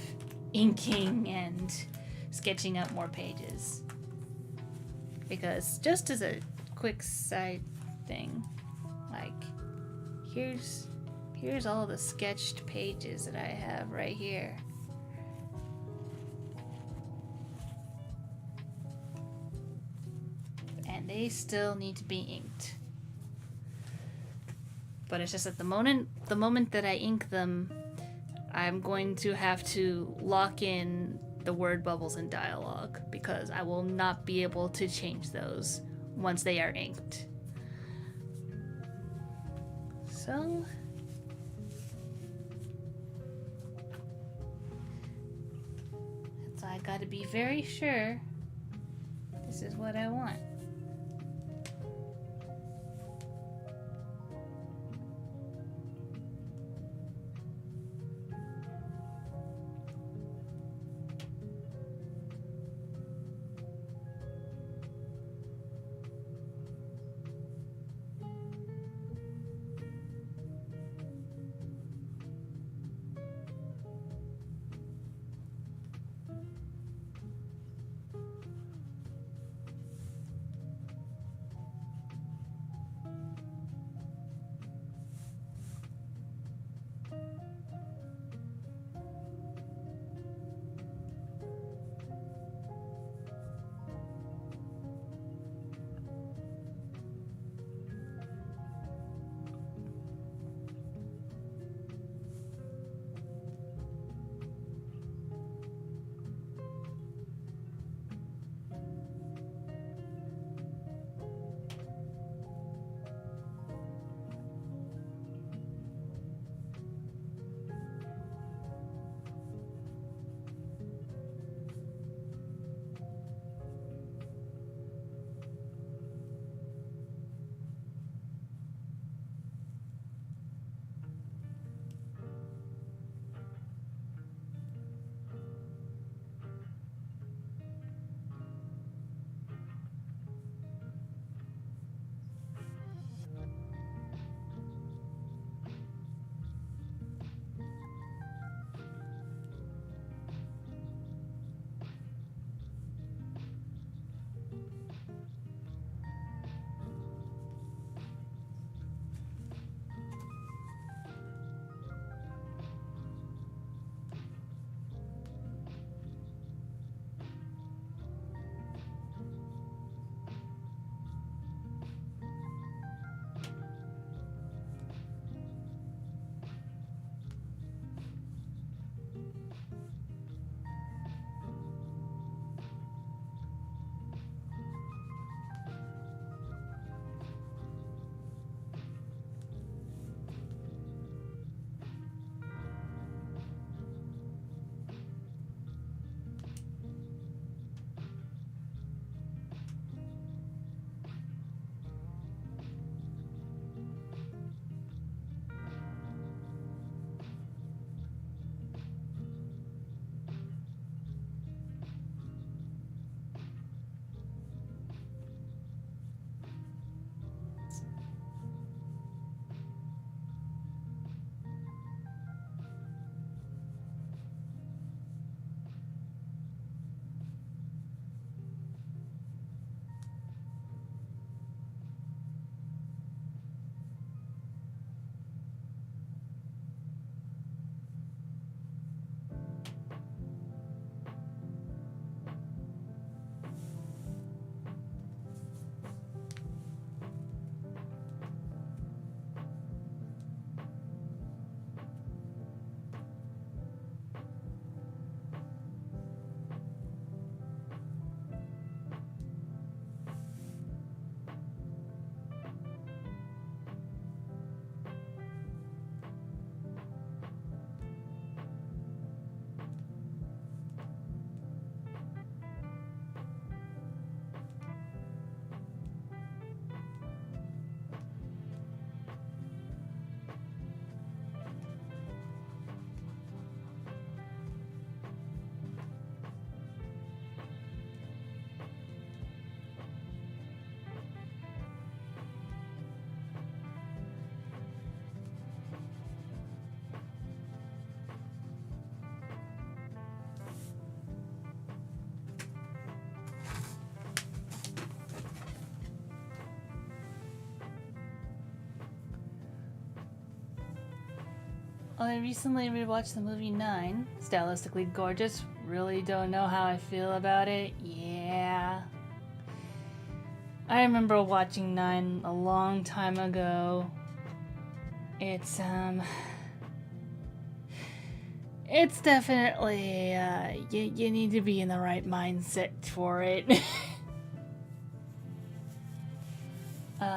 inking and sketching up more pages. Because just as a quick side thing, like here's all the sketched pages that I have right here. And they still need to be inked. But it's just at the moment that I ink them, I'm going to have to lock in the word bubbles and dialogue because I will not be able to change those once they are inked. So I gotta be very sure this is what I want. I recently rewatched the movie 9. Stylistically gorgeous. Really don't know how I feel about it. Yeah. I remember watching 9 a long time ago. It's definitely, you need to be in the right mindset for it.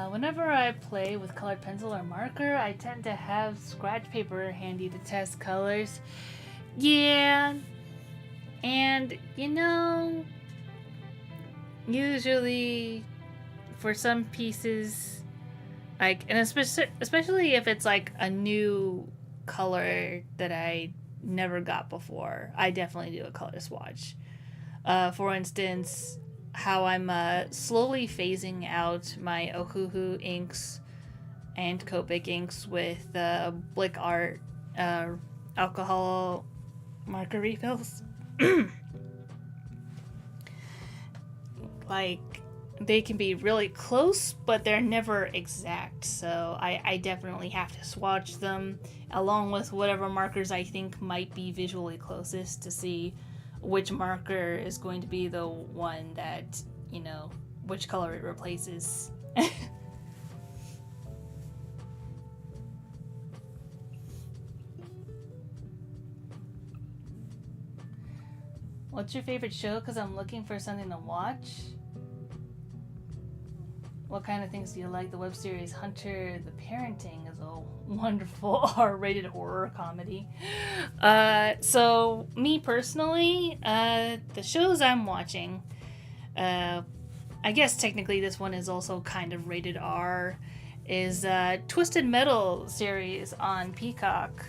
Whenever I play with colored pencil or marker, I tend to have scratch paper handy to test colors. Yeah, and usually for some pieces, and especially if it's like a new color that I never got before, I definitely do a color swatch. For instance, how I'm slowly phasing out my Ohuhu inks and Copic inks with Blick Art alcohol marker refills. Like, they can be really close, but they're never exact, so I definitely have to swatch them along with whatever markers I think might be visually closest to see which marker is going to be the one that, which color it replaces. What's your favorite show? Because I'm looking for something to watch. What kind of things do you like? The web series Hunter the Parenting is a wonderful R-rated horror comedy. So me personally, the shows I'm watching, I guess technically this one is also kind of rated R, is Twisted Metal series on Peacock.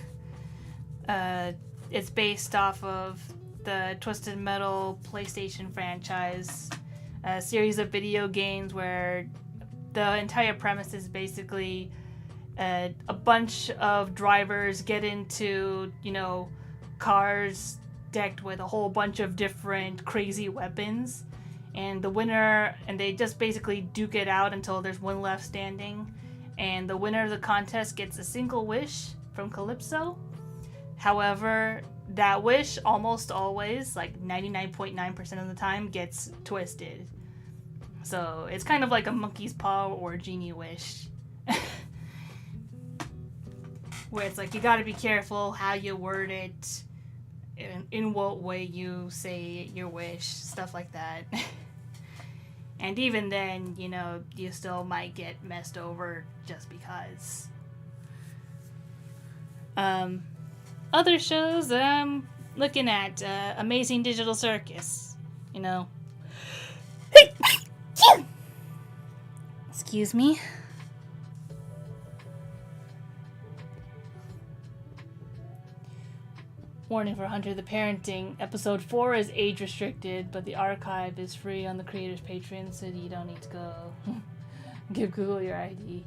It's based off of the Twisted Metal PlayStation franchise, a series of video games where the entire premise is basically a bunch of drivers get into, cars decked with a whole bunch of different crazy weapons, and they just basically duke it out until there's one left standing, and the winner of the contest gets a single wish from Calypso. However, that wish almost always, like 99.9% of the time, gets twisted. So it's kind of like a monkey's paw or a genie wish. Where it's like you gotta be careful how you word it, in what way you say your wish, stuff like that. And even then, you still might get messed over just because. Other shows that I'm looking at, Amazing Digital Circus, Excuse me. Warning for Hunter the Parenting. Episode 4 is age restricted, but the archive is free on the creator's Patreon, so you don't need to go give Google your ID.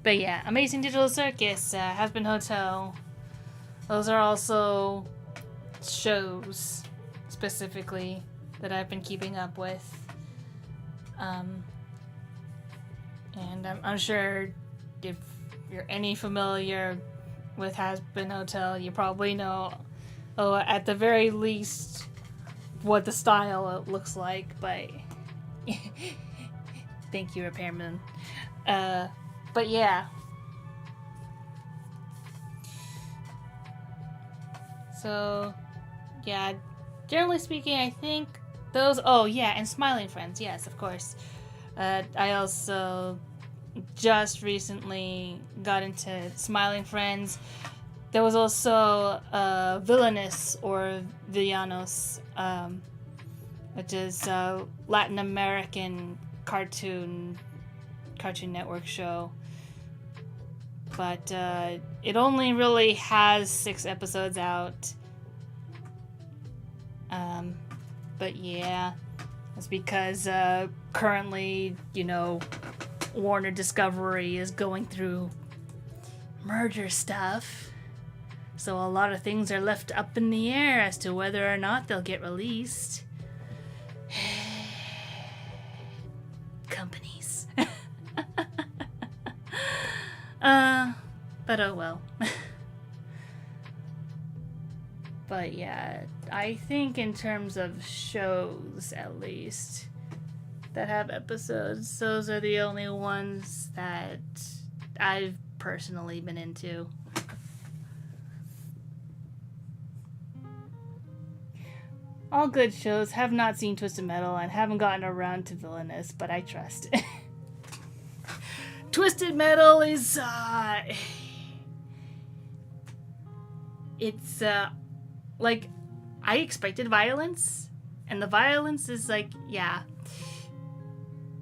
But yeah, Amazing Digital Circus, Has-Been Hotel. Those are also shows, specifically, that I've been keeping up with. And I'm sure if you're any familiar with Has-Been Hotel, you probably know, at the very least, what the style looks like, but thank you, Repairman. But yeah. So, yeah, generally speaking, I think those... Oh, yeah, and Smiling Friends, yes, of course. I also just recently got into Smiling Friends. There was also Villainous or Villanos, which is a Latin American Cartoon Network show. But it only really has 6 episodes out. But yeah, it's because currently, Warner Discovery is going through merger stuff. So a lot of things are left up in the air as to whether or not they'll get released. Companies. But oh well. But yeah, I think in terms of shows, at least, that have episodes, those are the only ones that I've personally been into. All good shows. Have not seen Twisted Metal and haven't gotten around to Villainous, but I trust. Twisted Metal is it's like, I expected violence, and the violence is like, yeah,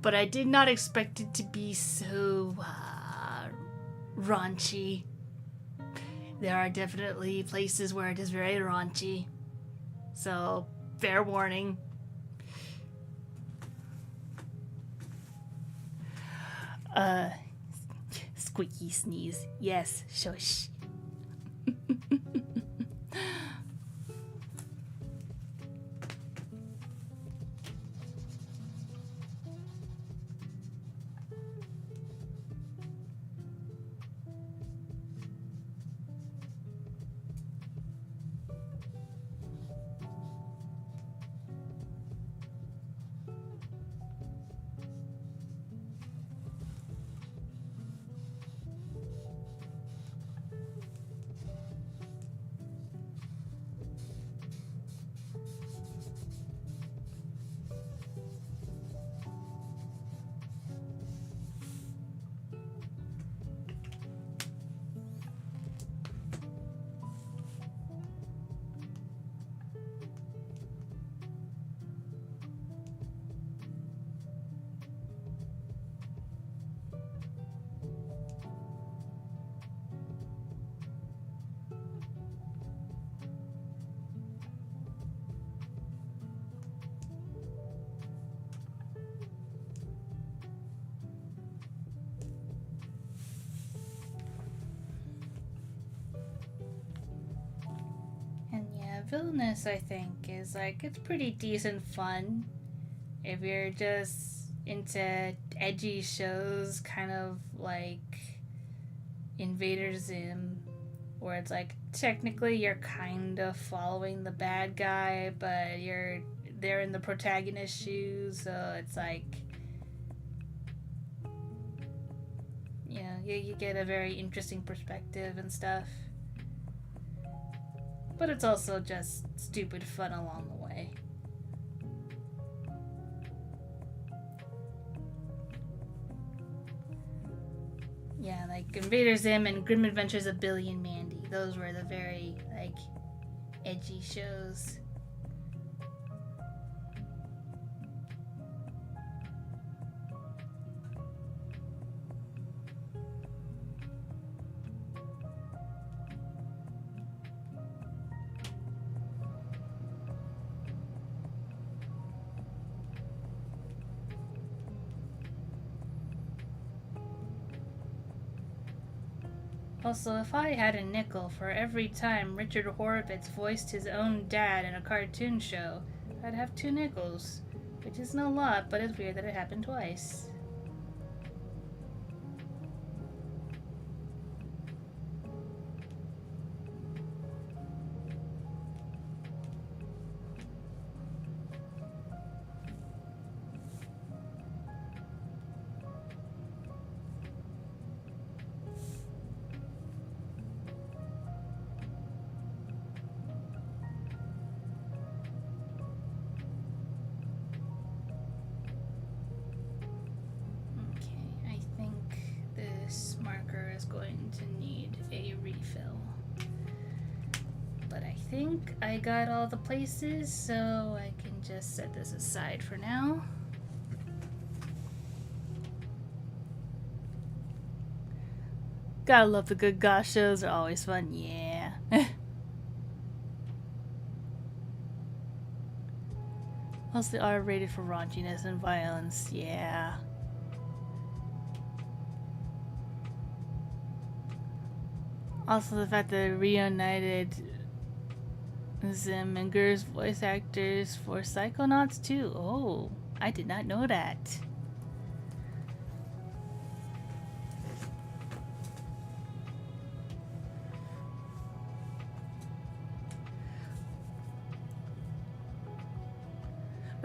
but I did not expect it to be so raunchy. There are definitely places where it is very raunchy, so fair warning. Squeaky sneeze. Yes, shush. Villainous, I think, is like, it's pretty decent fun if you're just into edgy shows, kind of like Invader Zim, where it's like, technically you're kind of following the bad guy, but they're in the protagonist's shoes, so it's like, you know, you get a very interesting perspective and stuff. But it's also just stupid fun along the way. Yeah, like Invader Zim and Grim Adventures of Billy and Mandy. Those were the very, like, edgy shows. Also, if I had a nickel for every time Richard Horvitz voiced his own dad in a cartoon show, I'd have 2 nickels. Which isn't a lot, but it's weird that it happened twice. I think I got all the places, so I can just set this aside for now. Gotta love the good gosh shows, are always fun, yeah. Mostly R-rated for raunchiness and violence, yeah. Also the fact that they reunited Zim and Gur's voice actors for Psychonauts too. Oh, I did not know that.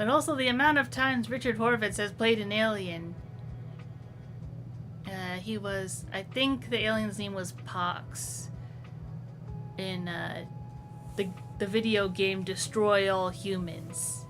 But also the amount of times Richard Horvitz has played an alien. He was, I think the alien's name was Pox in the video game Destroy All Humans.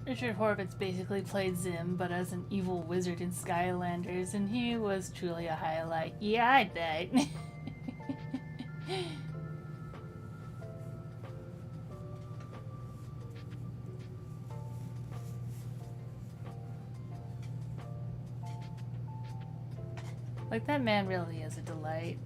Richard Horvitz basically played Zim, but as an evil wizard in Skylanders, and he was truly a highlight. Yeah, I bet. Like, that man really is a delight.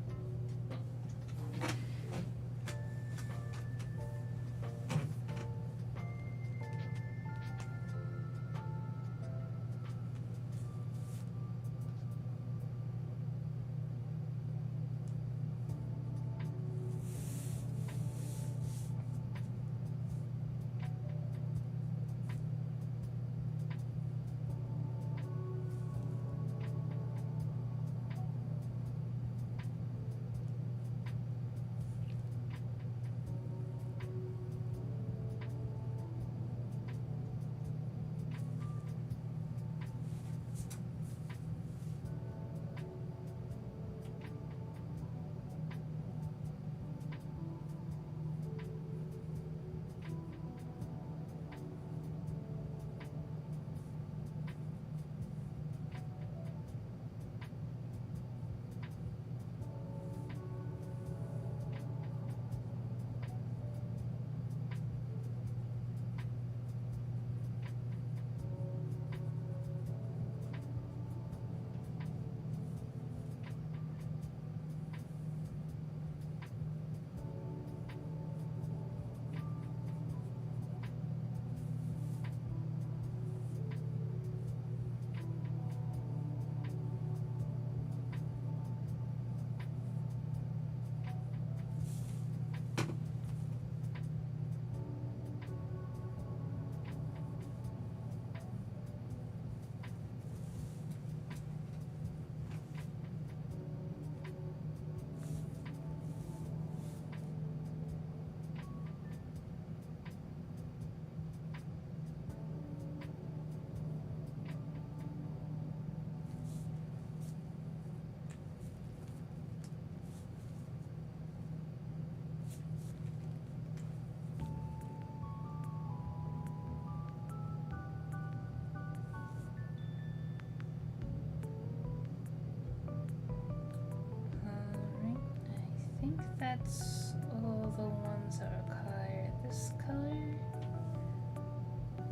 That's all the ones that require this color.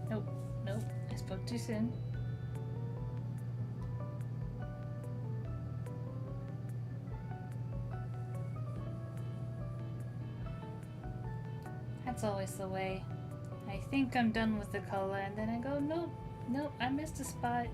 Nope, nope, I spoke too soon. That's always the way. I think I'm done with the color, and then I go, nope, nope, I missed a spot.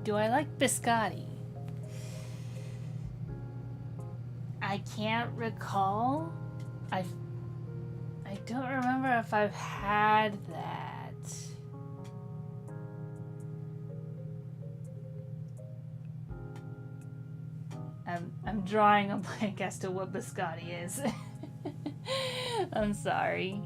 Do I like biscotti? I can't recall. I don't remember if I've had that. I'm drawing a blank as to what biscotti is. I'm sorry.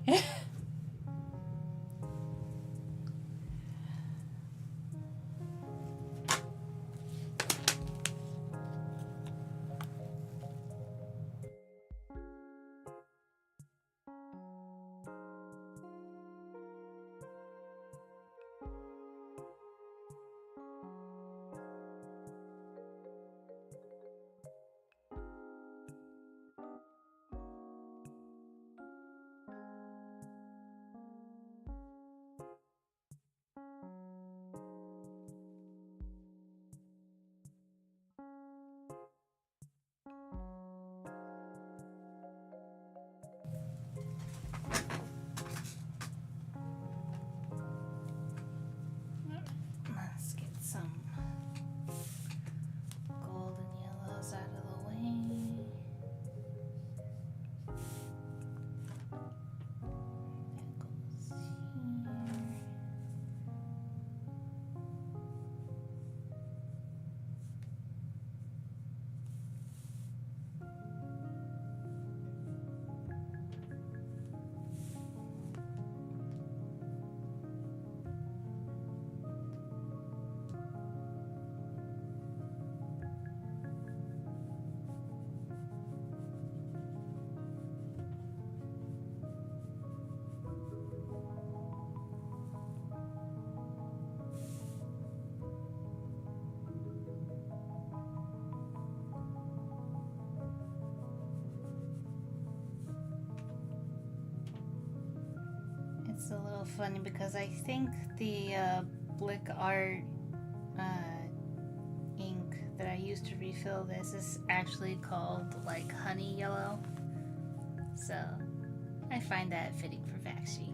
Let's get some golden yellows out of the way. That goes here. It's a little funny because I think the Blick Art ink that I used to refill this is actually called like honey yellow. So I find that fitting for Vaxi.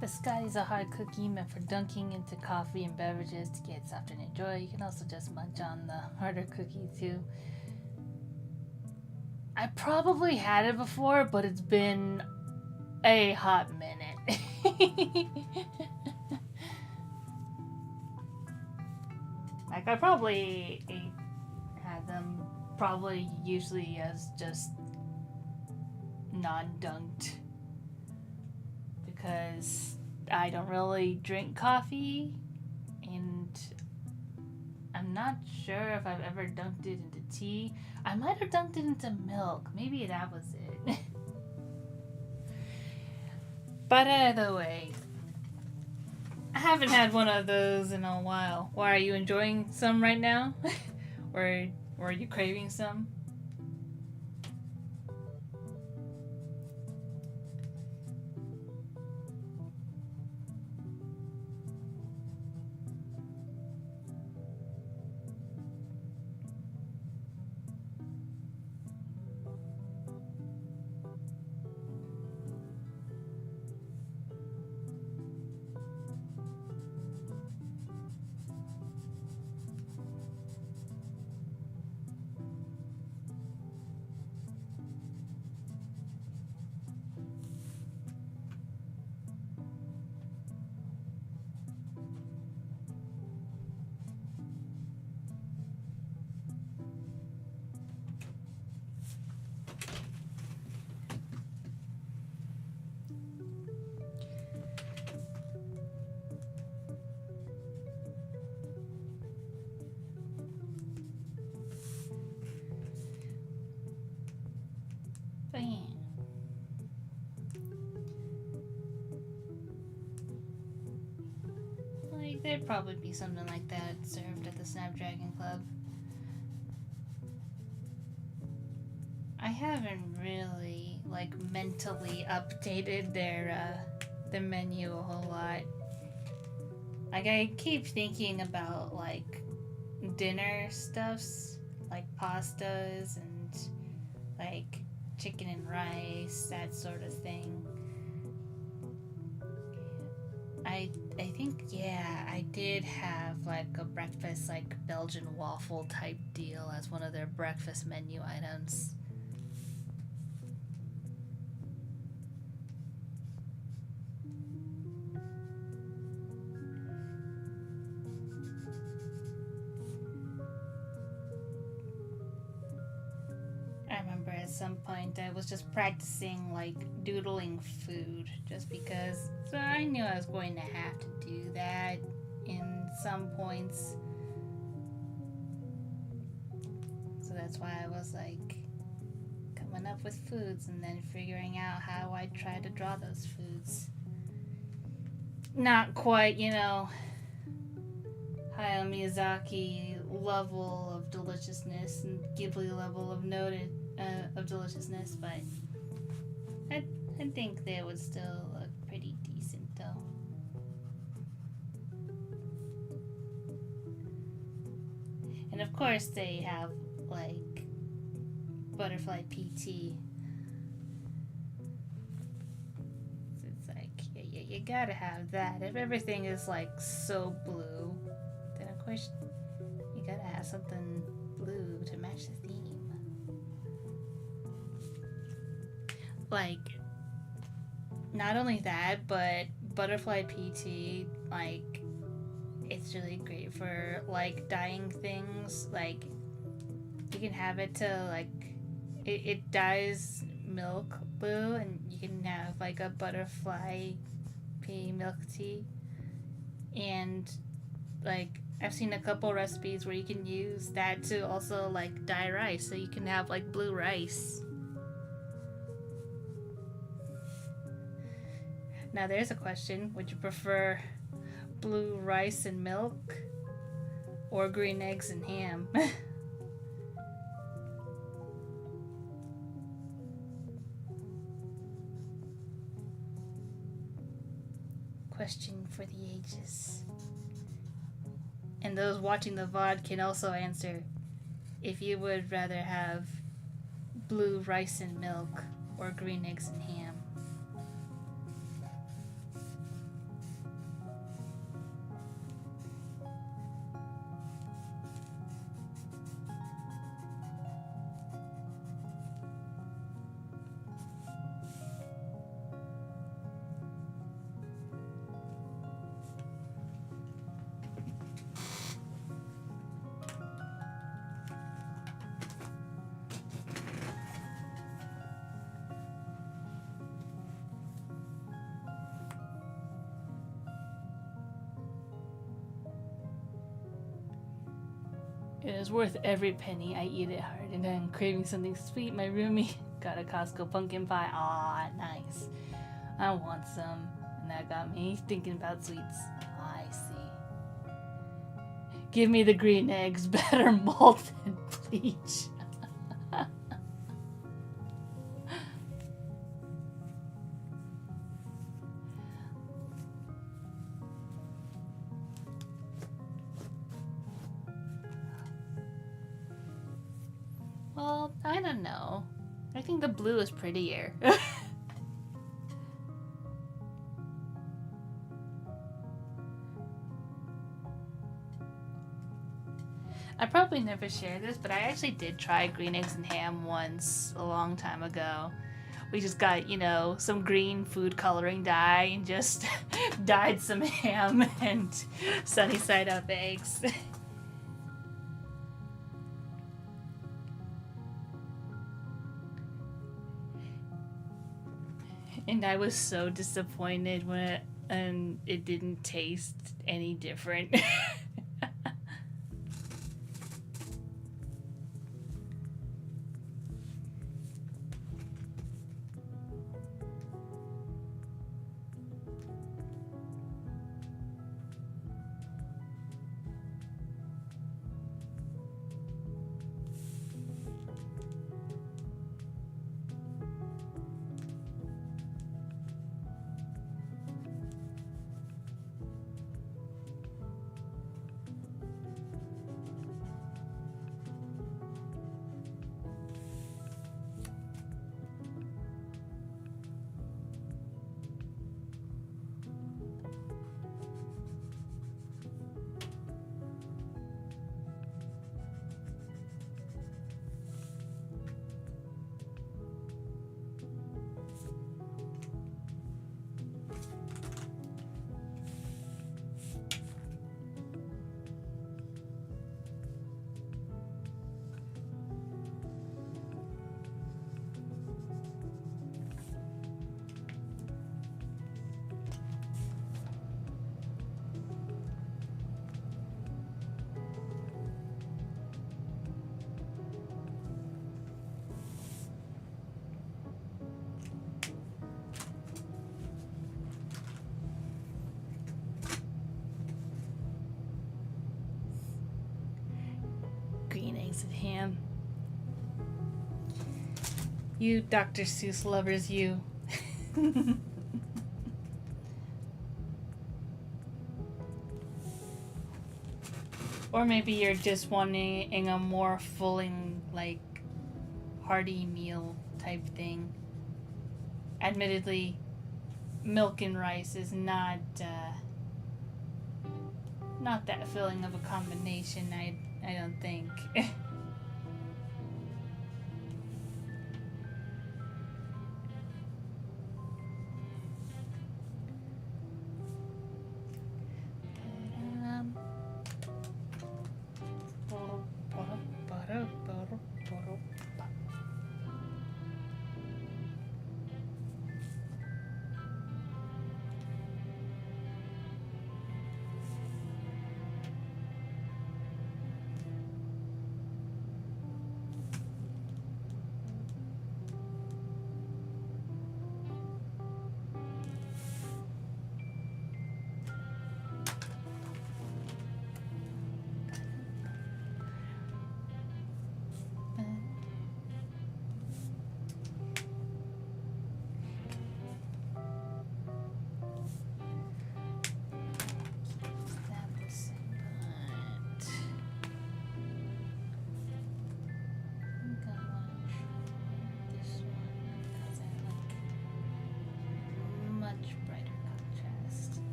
Biscotti is a hard cookie meant for dunking into coffee and beverages to get soft and enjoy. You can also just munch on the harder cookie too. I probably had it before, but it's been a hot minute. Like, I probably had them probably usually as just non-dunked, because I don't really drink coffee, and I'm not sure if I've ever dunked it into tea. I might have dunked it into milk. Maybe that was it. But either way, I haven't had one of those in a while. Why, are you enjoying some right now? or are you craving some? But yeah. Like, there'd probably be something like that served at the Snapdragon Club. I haven't really, like, mentally updated their menu a whole lot. Like, I keep thinking about, like, dinner stuffs, like pastas and, like, chicken and rice, that sort of thing. I think, yeah, I did have, like, a breakfast, like, Belgian waffle type deal as one of their breakfast menu items. I remember at some point I was just practicing, like, doodling food just because. So I knew I was going to have to do that in some points. So that's why I was, like, coming up with foods and then figuring out how I try to draw those foods. Not quite, Hayao Miyazaki level of deliciousness and Ghibli level of noted of deliciousness, but I think they would still look pretty decent though. And of course they have, like, butterfly PT. It's like, yeah, you gotta have that. If everything is, like, so blue, then of course you gotta have something blue to match the theme. Like, not only that, but butterfly PT, like, it's really great for, like, dyeing things. Like, you can have it to, like, it dyes milk blue, and you can have, like, a butterfly pea milk tea. And, like, I've seen a couple recipes where you can use that to also, like, dye rice, so you can have, like, blue rice. Now there's a question: would you prefer blue rice and milk, or green eggs and ham? Question for the ages. And those watching the VOD can also answer if you would rather have blue rice and milk or green eggs and ham. It is worth every penny. I eat it hard, and I'm craving something sweet. My roomie got a Costco pumpkin pie. Aw, nice. I want some. And that got me thinking about sweets. I see. Give me the green eggs, better malt than bleach. Well, I don't know. I think the blue is prettier. I probably never shared this, but I actually did try green eggs and ham once a long time ago. We just got, some green food coloring dye and just dyed some ham and sunny side up eggs. And I was so disappointed when it didn't taste any different. Green eggs and ham. You Dr. Seuss lovers, you. Or maybe you're just wanting a more filling, hearty meal type thing. Admittedly, milk and rice is not that filling of a combination, I don't think.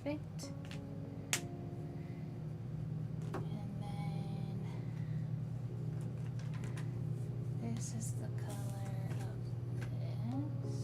Perfect. And then this is the color of this.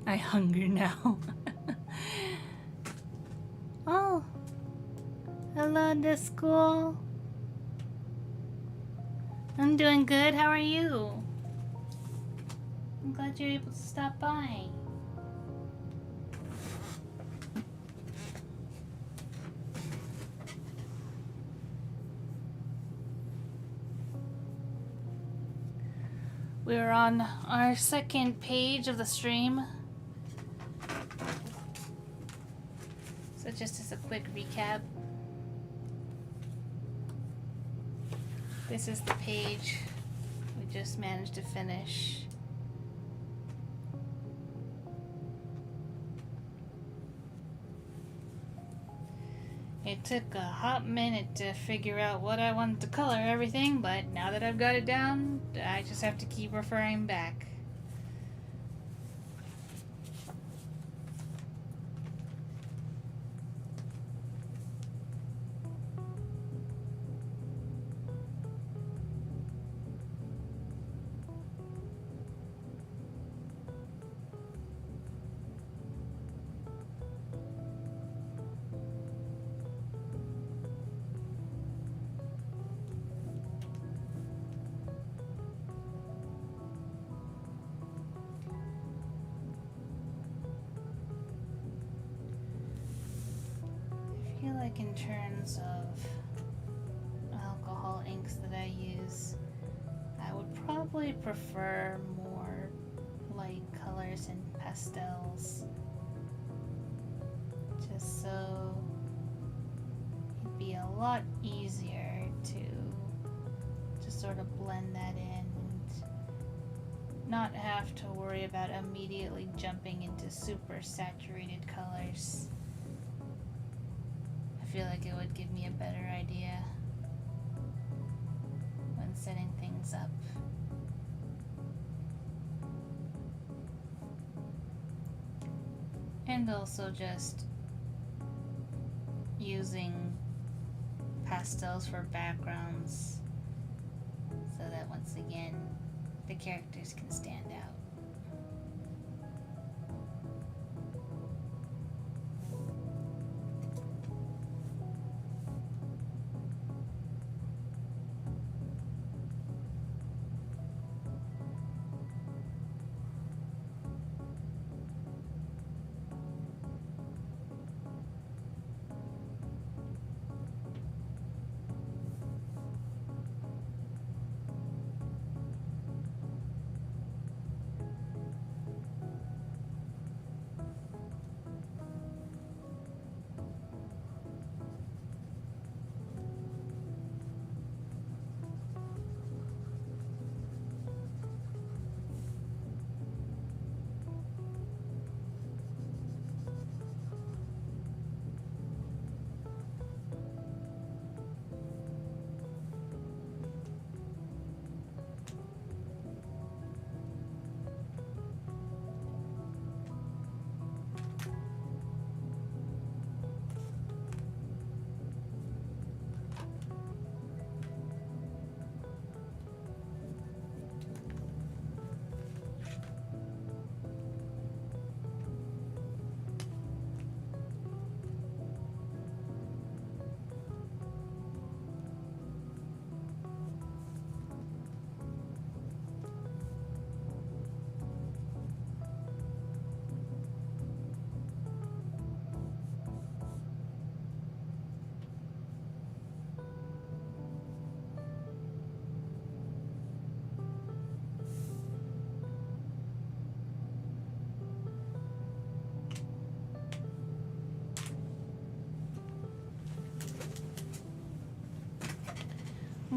I hunger now. Oh, hello, this school. I'm doing good. How are you? I'm glad you're able to stop by. We're on our second page of the stream. So just as a quick recap, this is the page we just managed to finish. It took a hot minute to figure out what I wanted to color everything, but now that I've got it down, I just have to keep referring back. I feel like in terms of alcohol inks that I use, I would probably prefer more light colors and pastels, just so it'd be a lot easier to sort of blend that in and not have to worry about immediately jumping into super saturated colors. I feel like it would give me a better idea when setting things up. And also just using pastels for backgrounds so that once again the characters can stand out.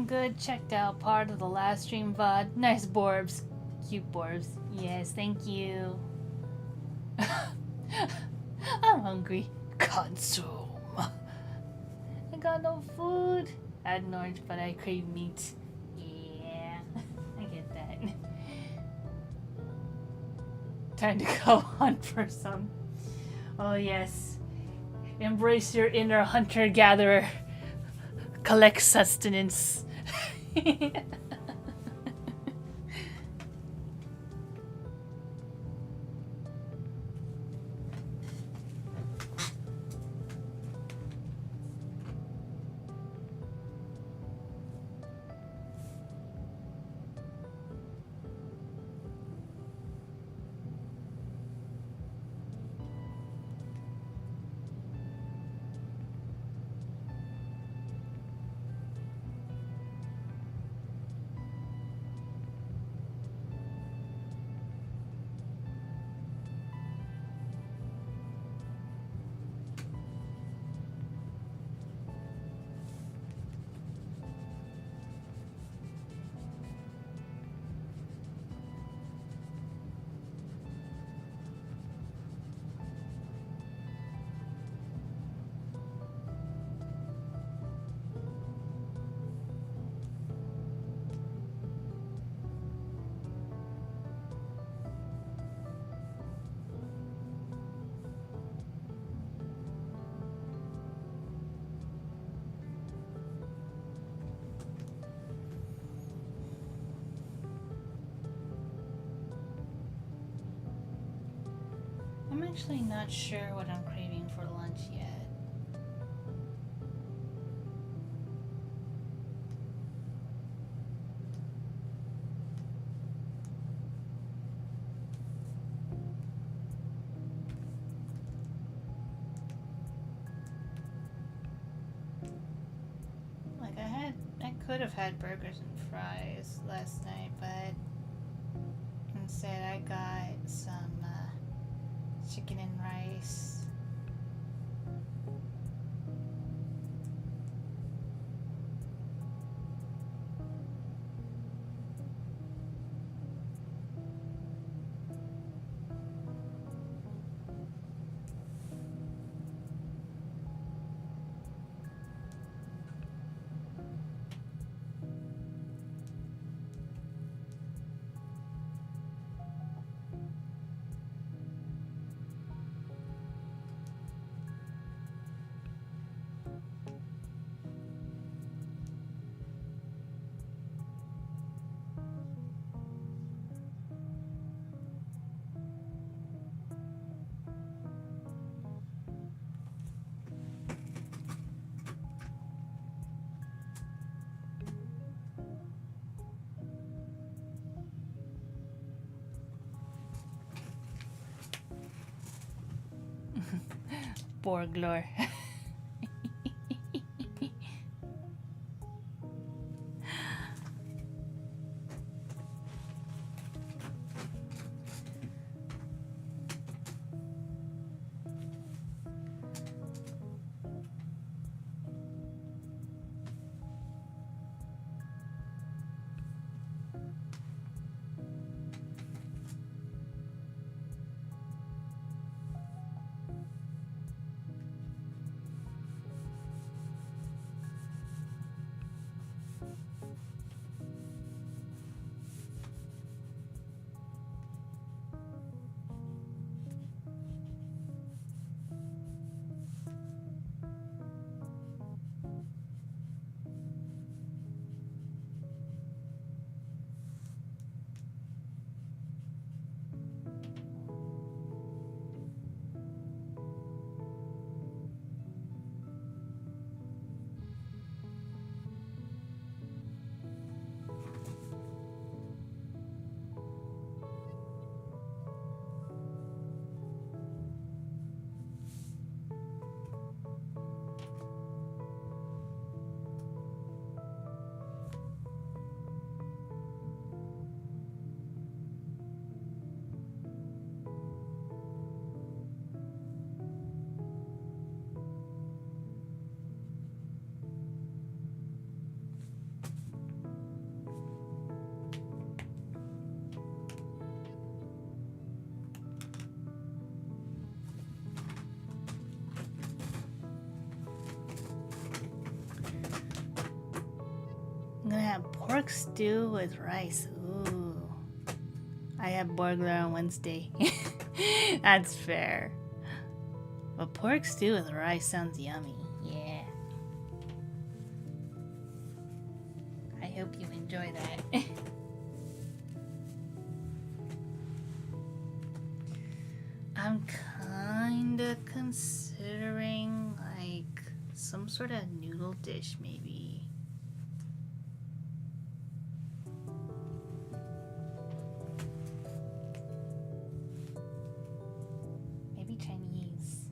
Good, checked out part of the last stream VOD. Nice borbs. Cute borbs. Yes, thank you. I'm hungry. Consume. I got no food. I had an orange, but I crave meat. Yeah, I get that. Time to go hunt for some. Oh yes. Embrace your inner hunter-gatherer. Collect sustenance. actually not sure what I'm craving for lunch yet. I could have had burgers and fries last night, but instead I got some chicken and rice. Borglor. I'm gonna have pork stew with rice. Ooh. I had burglar on Wednesday. That's fair. But pork stew with rice sounds yummy. Yeah. I hope you enjoy that. I'm kinda considering like some sort of noodle dish maybe. Chinese.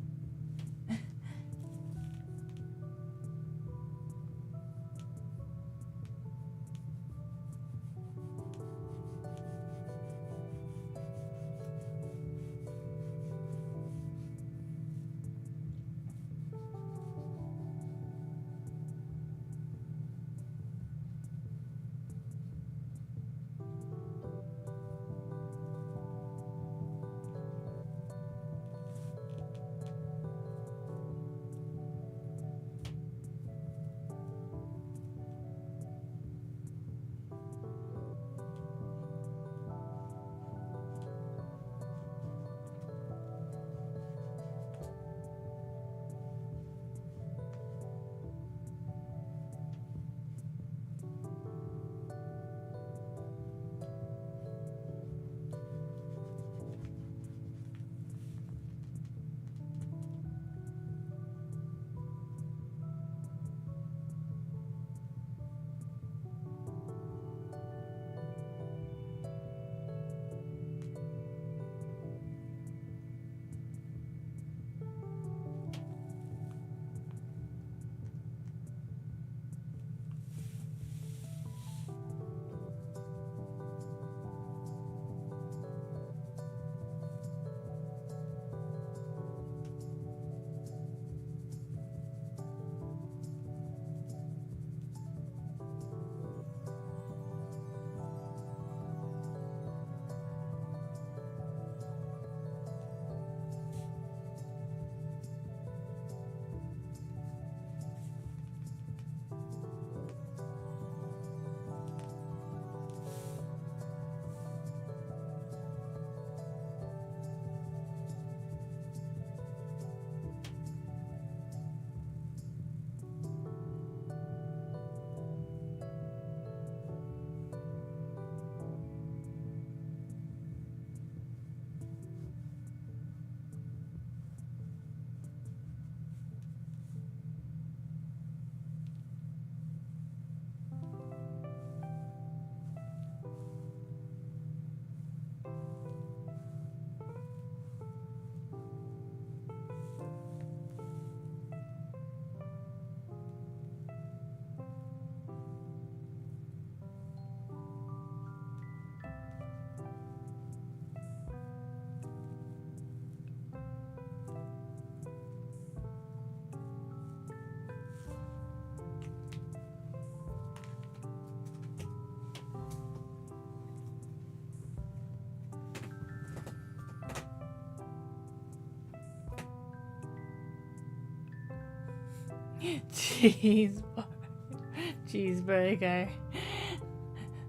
Cheeseburger.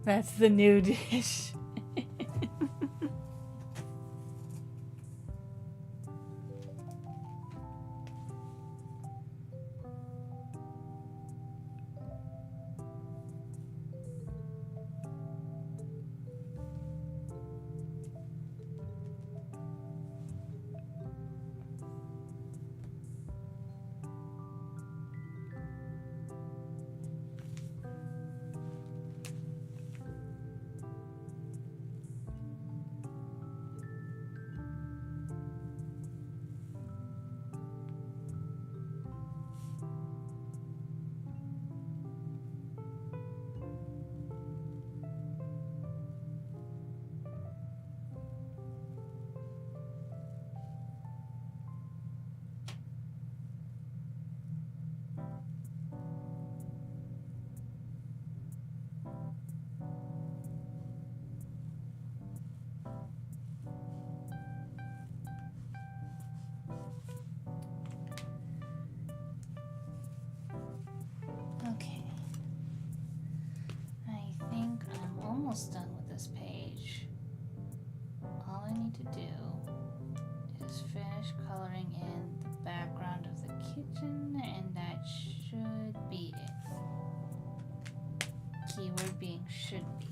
That's the new dish. Okay. I think I'm almost done with this page. All I need to do is finish coloring in the background of the kitchen, and that should be it. Keyword being should be.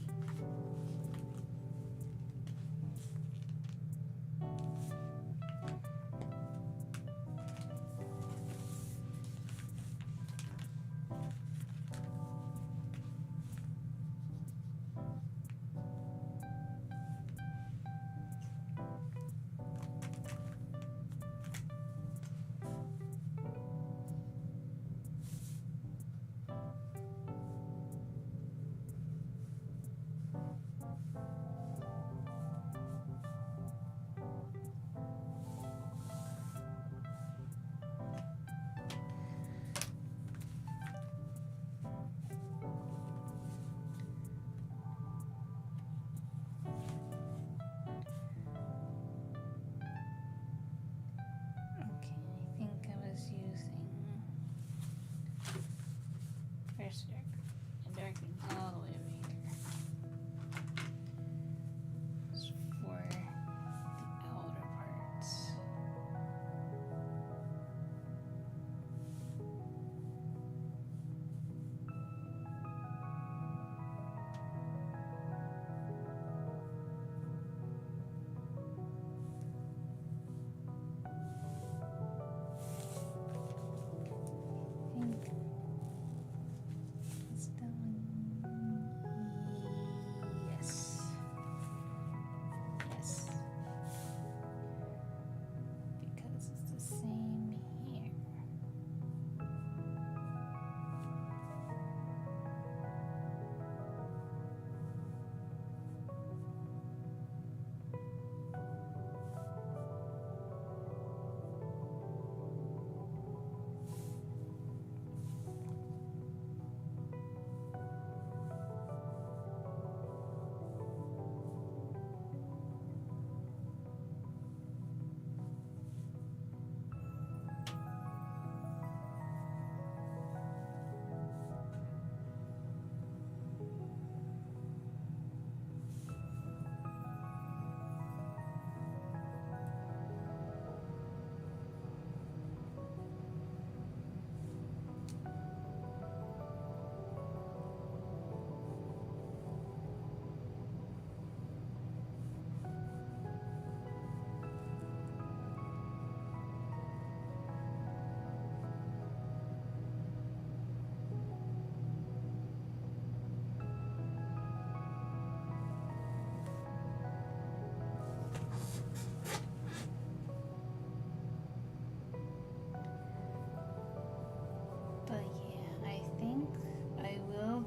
Darkening all the way over here. It's for the outer parts.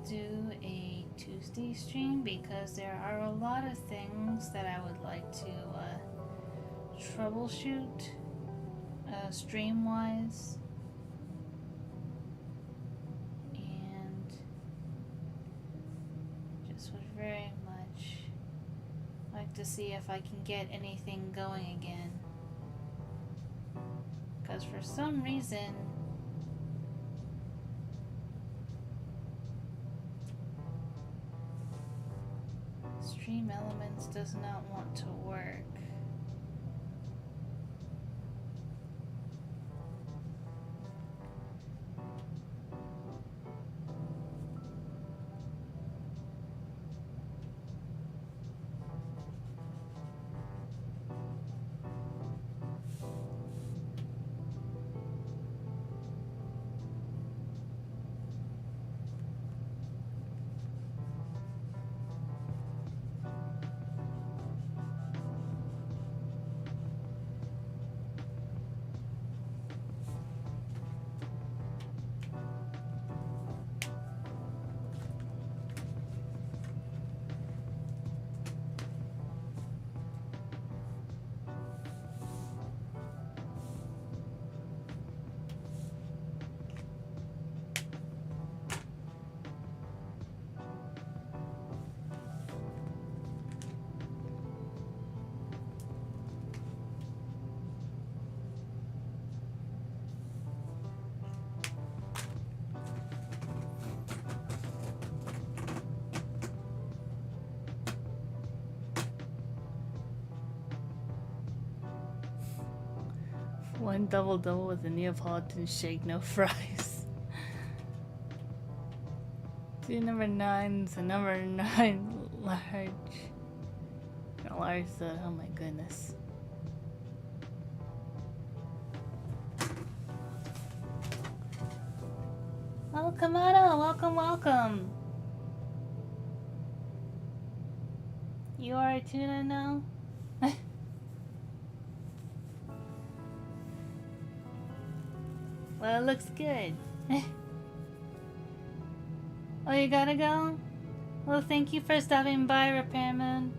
Do a Tuesday stream because there are a lot of things that I would like to troubleshoot stream wise, and just would very much like to see if I can get anything going again, because for some reason Stream Elements does not want to work. One double with a Neapolitan shake, no fries. 2 number 9s, a number 9 large. A large, oh my goodness. Oh, Kamado, welcome. You are a tuna now? Well, it looks good. Oh, you gotta go? Well, thank you for stopping by, Repairman.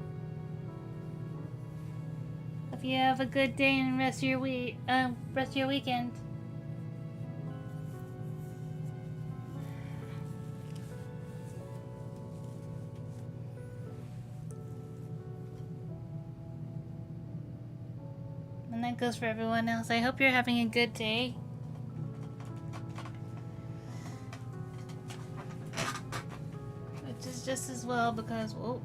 Hope you have a good day and rest of your weekend. And that goes for everyone else. I hope you're having a good day. Which is just as well because, whoa.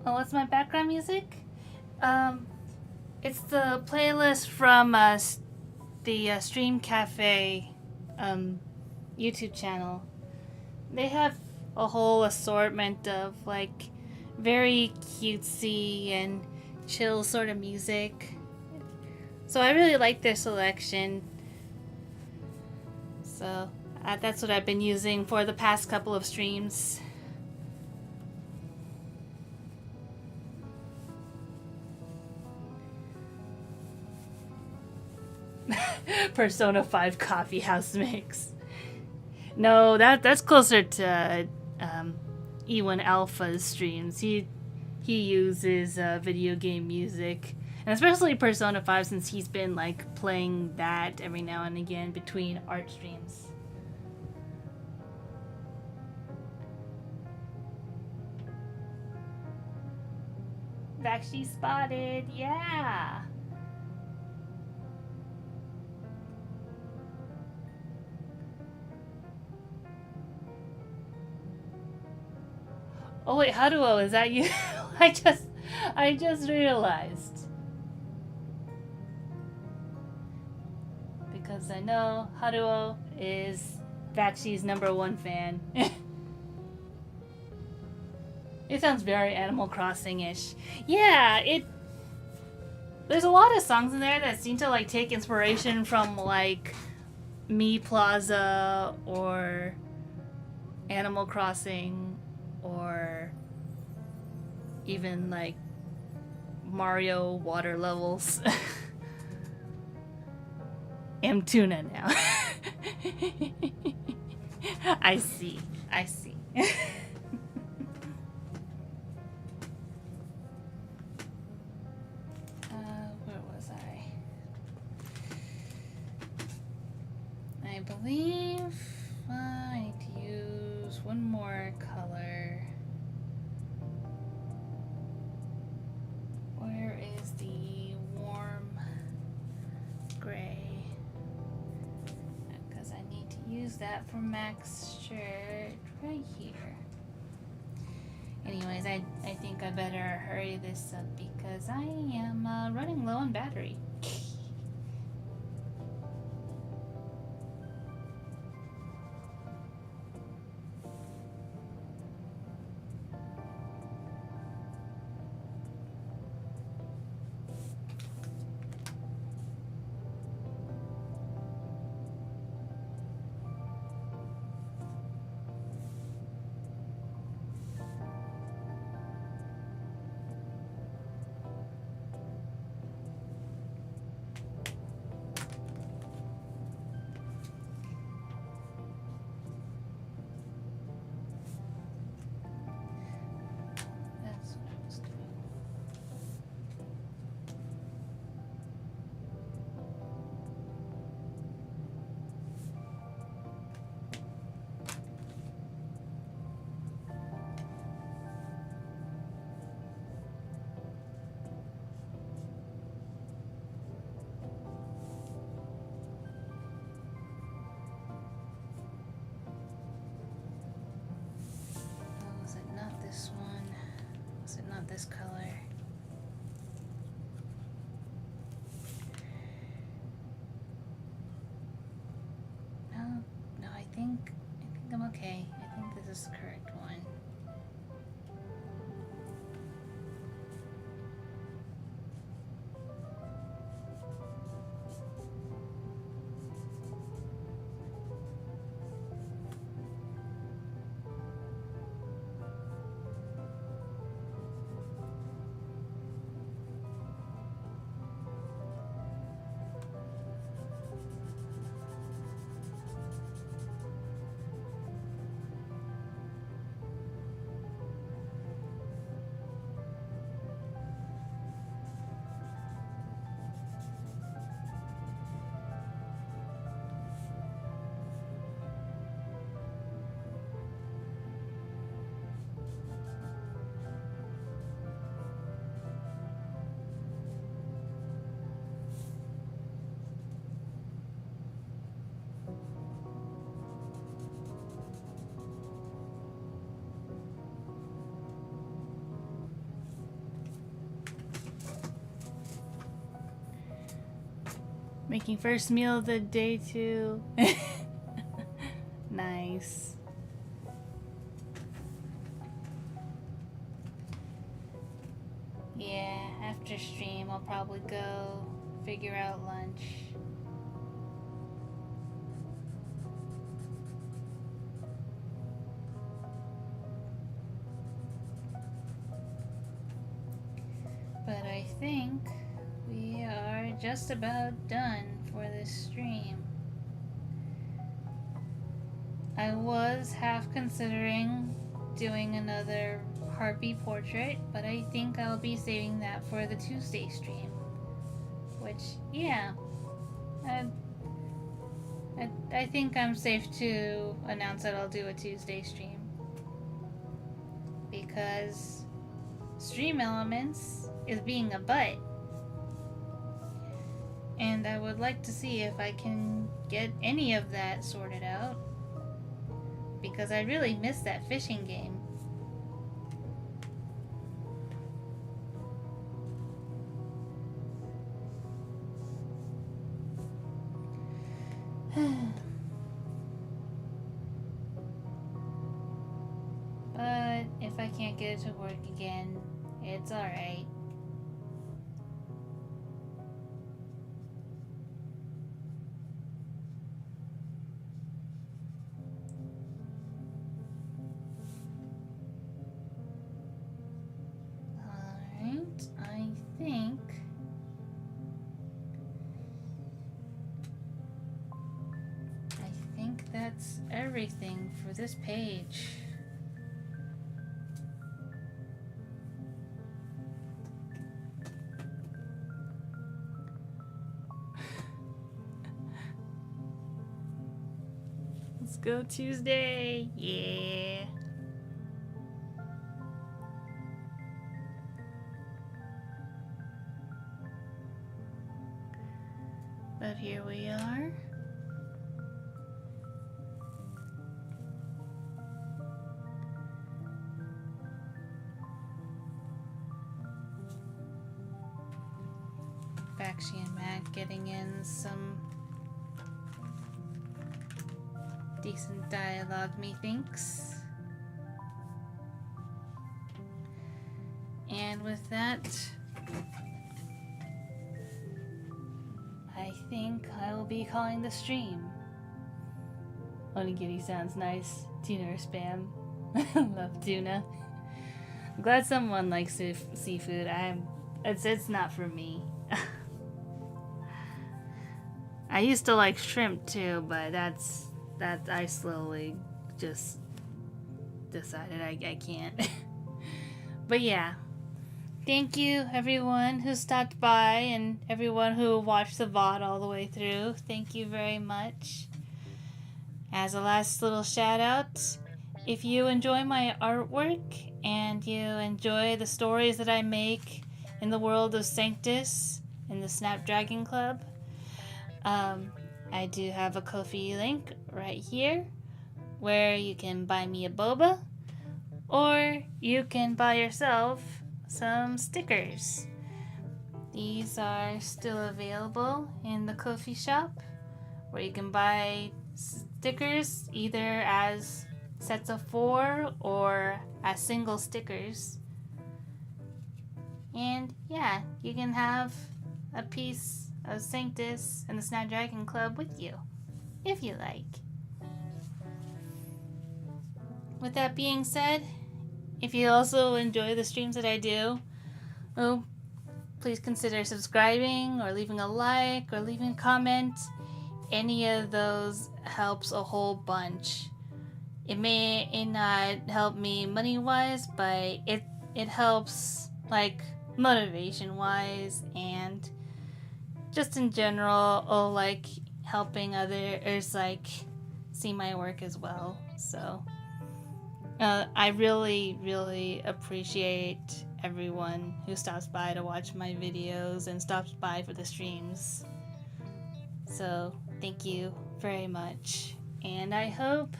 Oh, what's my background music? It's the playlist from the Stream Cafe YouTube channel. They have a whole assortment of like very cutesy and chill sort of music. So I really like their selection. So that's what I've been using for the past couple of streams. Persona 5 coffee house mix. No, that's closer to E1 Alpha's streams. He uses video game music, and especially Persona 5 since he's been like playing that every now and again between art streams. Actually spotted, yeah. Oh wait, Haruo, is that you? I just realized. Because I know Haruo is Vaxi's #1 fan. It sounds very Animal Crossing-ish. Yeah, there's a lot of songs in there that seem to like take inspiration from like Me Plaza or Animal Crossing or even like Mario water levels. I'm tuna now. I see. I see. Where was I believe I need to use one more color. Where is the warm gray? Because I need to use that for Mac's shirt right here. Anyways, I think I better hurry this up because I am running low on battery. This color. No, I think I'm okay. I think this is the correct one. Making first meal of the day too. Nice. Yeah, after stream I'll probably go figure out lunch. But I think we are just about done for this stream. I was half considering doing another Harpy portrait, but I think I'll be saving that for the Tuesday stream. Which, yeah, I think I'm safe to announce that I'll do a Tuesday stream. Because Stream Elements is being a butt. And I would like to see if I can get any of that sorted out. Because I really miss that fishing game. But if I can't get it to work again, it's alright. I that's everything for this page. Let's go Tuesday. Yeah. But here we are. Bakshi and Matt getting in some decent dialogue, methinks. And with that, I think I will be calling the stream. Onigiri sounds nice. Tuna or spam. Love tuna. I'm glad someone likes seafood. It's not for me. I used to like shrimp too, but that I slowly just decided I can't. But yeah. Thank you everyone who stopped by and everyone who watched the VOD all the way through. Thank you very much. As a last little shout out, if you enjoy my artwork and you enjoy the stories that I make in the world of Sanctus in the Snapdragon Club, I do have a Ko-fi link right here where you can buy me a boba or you can buy yourself some stickers. These are still available in the Ko-fi shop where you can buy stickers either as sets of 4 or as single stickers. And yeah, you can have a piece of Sanctus and the Snapdragon Club with you if you like. With that being said, if you also enjoy the streams that I do, well, please consider subscribing or leaving a like or leaving a comment. Any of those helps a whole bunch. It may not help me money-wise, but it helps like motivation-wise and just in general, like helping others like see my work as well. So I really, really appreciate everyone who stops by to watch my videos and stops by for the streams. So thank you very much. And I hope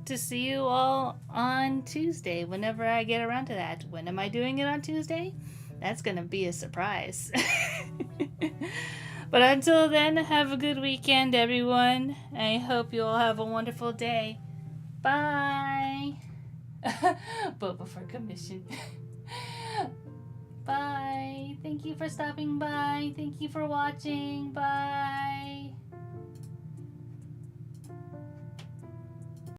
to see you all on Tuesday whenever I get around to that. When am I doing it on Tuesday? That's gonna be a surprise. But until then, have a good weekend, everyone. I hope you all have a wonderful day. Bye. Boba for commission. Bye. Thank you for stopping by. Thank you for watching. Bye.